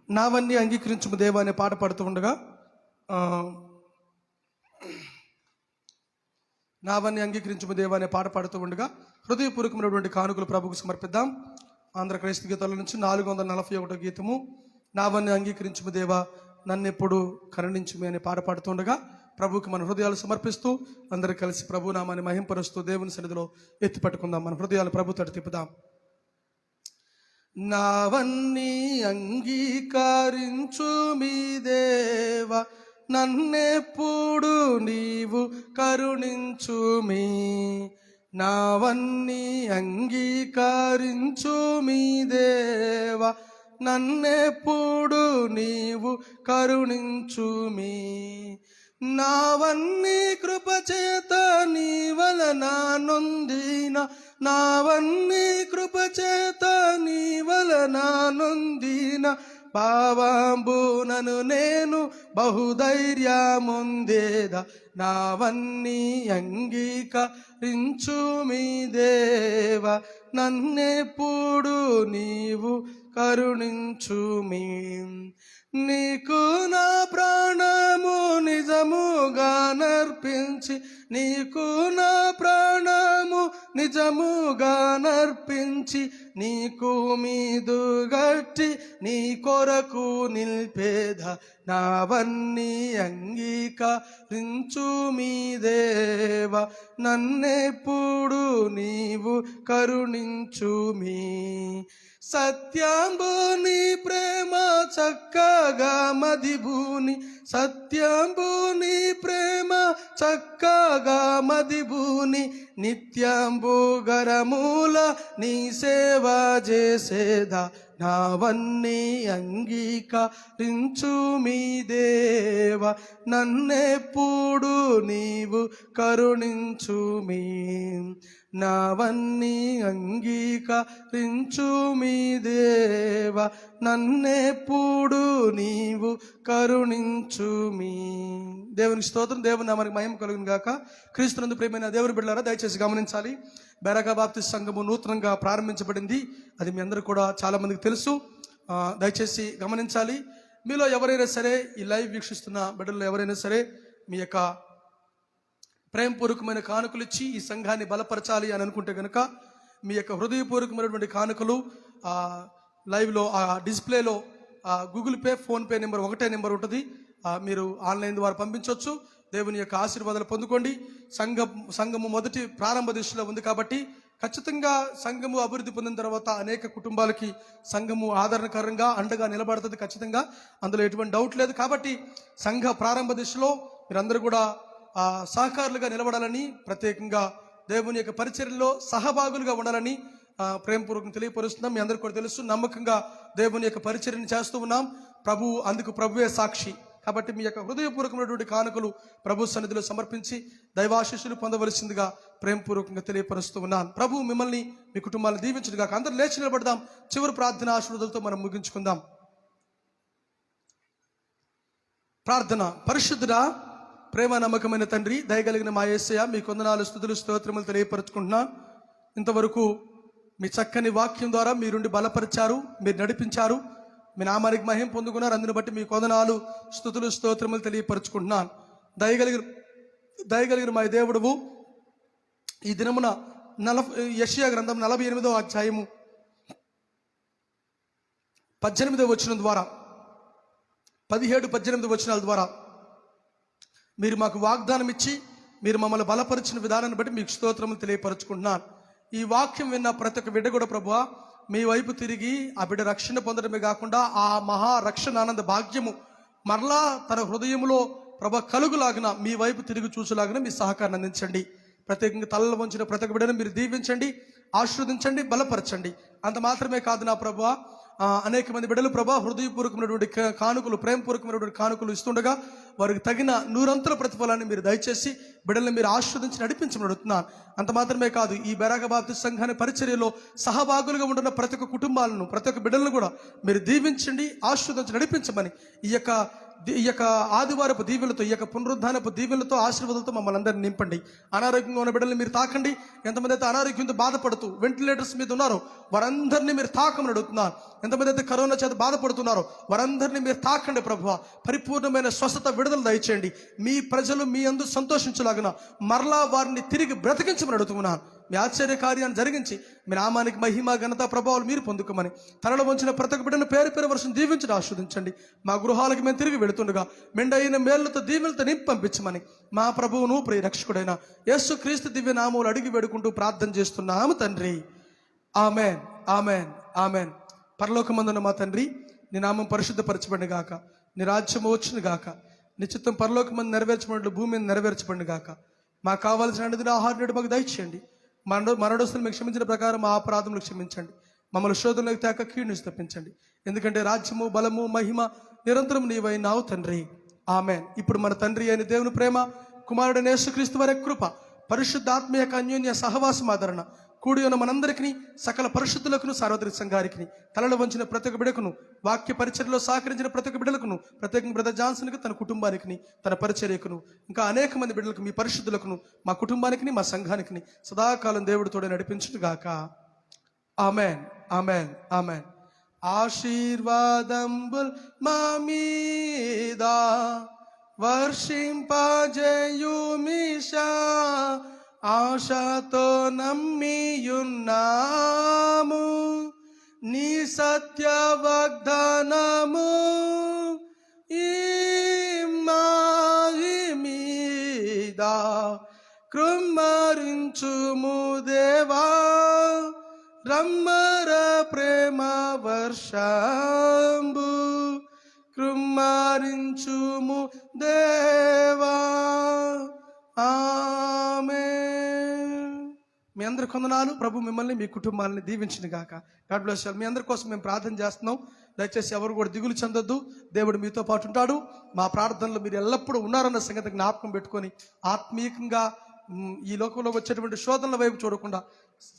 నావన్నీ అంగీకరించుము దేవా అనే పాట పాడుతూ ఉండగా నావన్నీ అంగీకరించుము దేవా అనే పాట పాడుతూ ఉండగా హృదయపూర్వకమైనటువంటి కానుకలు ప్రభుకు సమర్పిద్దాం. ఆంధ్ర క్రైస్తవ గీతాల నుంచి 441 గీతము నావన్నీ అంగీకరించుము దేవా నన్నెప్పుడు కరుణించుమి అనే పాట పాడుతుండగా ప్రభుకి మన హృదయాలు సమర్పిస్తూ అందరూ కలిసి ప్రభు నామాన్ని మహింపరుస్తూ దేవుని సన్నిధిలో ఎత్తి పట్టుకుందాం. మన హృదయాలు ప్రభు తట్టు తిప్పుదాం. నావన్నీ అంగీకరించు మీ దేవ నన్నెప్పుడు నీవు కరుణించుమీ. నావన్నీ అంగీకరించుమీ దేవా, నన్నెప్పుడు నీవు కరుణించుమీ. నావన్నీ కృపచేత నీ వలన నొందిన, నావన్నీ కృపచేత నీ వలన నొందిన, పావంబునను నేను బహుధైర్యముందేద. నావన్నీ అంగీకరించుమీ దేవా, నన్నెప్పుడు నీవు కరుణించుమీ. నీకు నా ప్రాణము నిజముగా నర్పించి, నీకు నా ప్రాణము నిజముగా నర్పించి, నీకు మీదు గట్టి నీ కొరకు నిల్పేద. నావన్నీ అంగీకరించుమీ దేవా, నన్నెప్పుడు నీవు కరుణించుమీ. సత్యంబు నీ ప్రేమ చక్కగా మదిబూని, సత్యంబు నీ ప్రేమ చక్కగా మదిబూని, నిత్యంబు గరమూల నీ సేవ చేసేదా. నావన్నీ అంగీకరించుమీ దేవా, నన్నెప్పుడు నీవు కరుణించుమీ. నావన్నీ అంగీకరించుమీ దేవా, నన్నెప్పుడు నీవు కరుణించుమీ. దేవునికి స్తోత్రం. దేవుని నామానికి మహిమ కలుగును గాక. క్రీస్తునందు ప్రియమైన దేవుని బిడ్డలారా, దయచేసి గమనించాలి. బెరాక బాప్టిస్ట్ సంఘము నూతనంగా ప్రారంభించబడింది. అది మీ అందరూ కూడా చాలా మందికి తెలుసు. దయచేసి గమనించాలి. మీలో ఎవరైనా సరే, ఈ లైవ్ వీక్షిస్తున్న బిడ్డల్లో ఎవరైనా సరే మీ యొక్క ప్రేమపూర్వకమైన కానుకలు ఇచ్చి ఈ సంఘాన్ని బలపరచాలి అని అనుకుంటే కనుక, మీ యొక్క హృదయపూర్వకమైనటువంటి కానుకలు లైవ్లో డిస్ప్లేలో గూగుల్ పే, ఫోన్పే నెంబర్ ఒకటే నెంబర్ ఉంటుంది. మీరు ఆన్లైన్ ద్వారా పంపించవచ్చు. దేవుని యొక్క ఆశీర్వాదాలు పొందుకోండి. సంఘము మొదటి ప్రారంభ దశలో ఉంది కాబట్టి ఖచ్చితంగా సంఘము అభివృద్ధి పొందిన తర్వాత అనేక కుటుంబాలకి సంఘము ఆదరణకరంగా అండగా నిలబడుతుంది ఖచ్చితంగా, అందులో ఎటువంటి డౌట్ లేదు. కాబట్టి సంఘ ప్రారంభ దశలో మీరందరూ కూడా సహకారులుగా నిలబడాలని, ప్రత్యేకంగా దేవుని యొక్క పరిచర్యలో సహభాగులుగా ఉండాలని ప్రేమపూర్వకం తెలియపరుస్తున్నాం. మీ అందరికీ కూడా తెలుసు, నమ్మకంగా దేవుని యొక్క పరిచర్యను చేస్తూ ఉన్నాం. అందుకు ప్రభువే సాక్షి. కాబట్టి మీ యొక్క హృదయపూర్వకమైనటువంటి కానుకలు ప్రభు సన్నిధిలో సమర్పించి దైవాశీస్సులు పొందవలసిందిగా ప్రేమపూర్వకంగా తెలియపరుస్తూ ఉన్నాను. ప్రభు మిమ్మల్ని, మీ కుటుంబాలను దీవించునుగా. అందరూ లేచి నిలబడదాం. చివరి ప్రార్థన ఆశీర్వాదాలతో మనం ముగించుకుందాం. ప్రార్థన. పరిశుద్ధుడా, ప్రేమ నమ్మకమైన తండ్రి, దయగలిగిన మా యేసయ్య, మీ కొందనాలు స్తుతులు స్తోత్రములు తెలియపరుచుకుంటున్నాను. ఇంతవరకు మీ చక్కని వాక్యం ద్వారా మీరుండి బలపరిచారు, మీరు నడిపించారు, మీ నామానికి మహిమ పొందుకున్నారు. అందుని బట్టి మీ కొందనాలు స్తుతులు స్తోత్రములు తెలియపరుచుకుంటున్నాను. దయగలిగిన మా దేవుడువు, ఈ దినమున యెషయా గ్రంథం 48వ అధ్యాయము 18వ వచనం ద్వారా 17-18 వచనాల ద్వారా మీరు మాకు వాగ్దానం ఇచ్చి మీరు మమ్మల్ని బలపరిచిన విధానాన్ని బట్టి మీకు స్తోత్రములు తెలియపరచుకుంటున్నాను. ఈ వాక్యం విన్న ప్రతి ఒక్క బిడ్డ కూడా ప్రభువా మీ వైపు తిరిగి ఆ బిడ్డ రక్షణ పొందడమే కాకుండా ఆ మహా రక్షణ ఆనంద భాగ్యము మరలా తన హృదయంలో ప్రభా కలుగులాగిన మీ వైపు తిరిగి చూసేలాగిన మీ సహకారాన్ని అందించండి. ప్రత్యేకంగా తలలు వంచిన ప్రతి ఒక్క బిడ్డను మీరు దీవించండి, ఆశీర్వదించండి, బలపరచండి. అంత మాత్రమే కాదు నా ప్రభువా, అనేక మంది బిడ్డలు ప్రభా హృదయపూర్వకమైనటువంటి కానుకలు, ప్రేమపూర్వకమైనటువంటి కానుకలు ఇస్తుండగా వారికి తగిన 100 ప్రతిఫలాన్ని మీరు దయచేసి బిడ్డలను మీరు ఆశీర్వదించి నడిపించమని అడుగుతున్నాను. అంత మాత్రమే కాదు, ఈ బెరాక బాప్టిస్ట్ సంఘాన్ని పరిచర్యలో సహభాగులుగా ఉంటున్న ప్రతి ఒక్క కుటుంబాలను, ప్రతి ఒక్క బిడ్డలను కూడా మీరు దీవించండి, ఆశీర్వదించి నడిపించమని ఈ యొక్క ఆదివారపు దీవెలతో, ఈ యొక్క పునరుద్ధానపు దీవెలతో, ఆశీర్వాదాలతో మమ్మల్ని అందరినీ నింపండి. అనారోగ్యంగా ఉన్న బిడ్డలు మీరు తాకండి. ఎంతమంది అయితే అనారోగ్యంతో బాధపడుతూ వెంటిలేటర్స్ మీద ఉన్నారో వారందరినీ మీరు తాకమని అడుగుతున్నారు. ఎంతమంది అయితే కరోనా చేత బాధపడుతున్నారో వారందరినీ మీరు తాకండి ప్రభువా. పరిపూర్ణమైన స్వస్థత, విడుదల దయచేయండి. మీ ప్రజలు మీ అందు సంతోషించలాగిన మరలా వారిని తిరిగి బ్రతికించమని అడుగుతున్నాను. మీ ఆశ్చర్య కార్యాన్ని జరిగించి మీ నామానికి మహిమ, ఘనత, ప్రభావాలు మీరు పొందుకోమని తనలో వంచిన ప్రతి ఒక్క బిడ్డను పేరు పేరు వర్షం దీవించి ఆస్వాదించండి. మా గృహాలకు మేము తిరిగి వెళుతుండగా మెండైన మేళ్లతో దీవెలతో నింపి పంపించమని మా ప్రభువును ప్రియ రక్షకుడైన యేసు క్రీస్తు దివ్య నామములు అడిగి వేడుకుంటూ ప్రార్థన చేస్తున్నాము తండ్రి. Amen, amen, amen. పరలోకమందున్న మా తండ్రి, నీ నామం పరిశుద్ధపరచబడిన గాక, నీ రాజ్యము వచ్చును గాక, నిశ్చితం పరలోకమందు నెరవేర్చబడినట్లు భూమి మీద నెరవేర్చబడి గాక. మాకు కావాల్సిన అన్నిటిని ఆహారం నేడు మాకు దయచేయండి. మరణోస్తులు మీకు క్షమించిన ప్రకారం మా అపరాధములు క్షమించండి. మమ్మల్ని శోధనలకు తేక కీడు నుంచి తప్పించండి. ఎందుకంటే రాజ్యము, బలము, మహిమ నిరంతరం నీవైనావు తండ్రి. ఆమెన్. ఇప్పుడు మన తండ్రి అయిన దేవుని ప్రేమ, కుమారుడైన యేసుక్రీస్తు వారి కృప, పరిశుద్ధాత్మ యొక్క అన్యోన్య సహవాసం ఆదరణ కూడి ఉన్న మనందరికీ, సకల పరిశుద్ధులకును, సార్వత్రిక సంఘానికి, తలలు వంచిన ప్రతి ఒక్క బిడకును, వాక్య పరిచర్యలో సహకరించిన ప్రతి ఒక్క బిడ్డలకును, ప్రత్యేకంగా బ్రదర్ జాన్సన్కి, తన కుటుంబానికి, తన పరిచర్యకును, ఇంకా అనేక మంది బిడ్డలకు, మీ పరిశుద్ధులకును, మా కుటుంబానికి, మా సంఘానికి సదాకాలం దేవుడు తోడే నడిపించుగాక. Amen, amen, amen. ఆశీర్వాదంబుల్ మా మీద వర్షింపజేయుమిషా, ఆశతో నమ్మియున్నాము నీ సత్య వాగ్దానము. ఈ మాయి మీద కృమ్మరించుము దేవా, రమ్మర ప్రేమ వర్షంబు కృమ్మరించుము దేవా. ఆమేన్. మీ అందరి కొందనాలు. ప్రభు మిమ్మల్ని, మీ కుటుంబాలని దీవించిన గాక. God bless you. మీ అందరి కోసం మేము ప్రార్థన చేస్తున్నాం. దయచేసి ఎవరు కూడా దిగులు చెందొద్దు. దేవుడు మీతో పాటు ఉంటాడు. మా ప్రార్థనలో మీరు ఎల్లప్పుడూ ఉన్నారన్న సంగతి జ్ఞాపకం పెట్టుకొని ఆత్మీయంగా ఈ లోకంలో వచ్చేటువంటి శోధనల వైపు చూడకుండా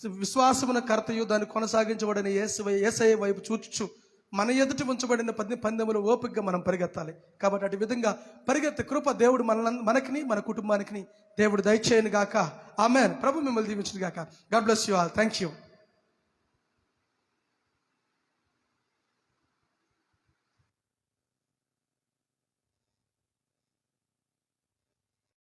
విశ్వాసమున కర్తయు దాన్ని కొనసాగించబడిన యేసయ్య వైపు చూచుచు మన ఎదుటి ఉంచబడిన పందెములు ఓపికగా మనం పరిగెత్తాలి. కాబట్టి అటు విధంగా పరిగెత్తే కృప దేవుడు మనకి, మన కుటుంబానికి దేవుడు దయచేయను గాక. ఆమెన్. ప్రభు మిమ్మల్ని దీవించును గాక. God bless you all. Thank you.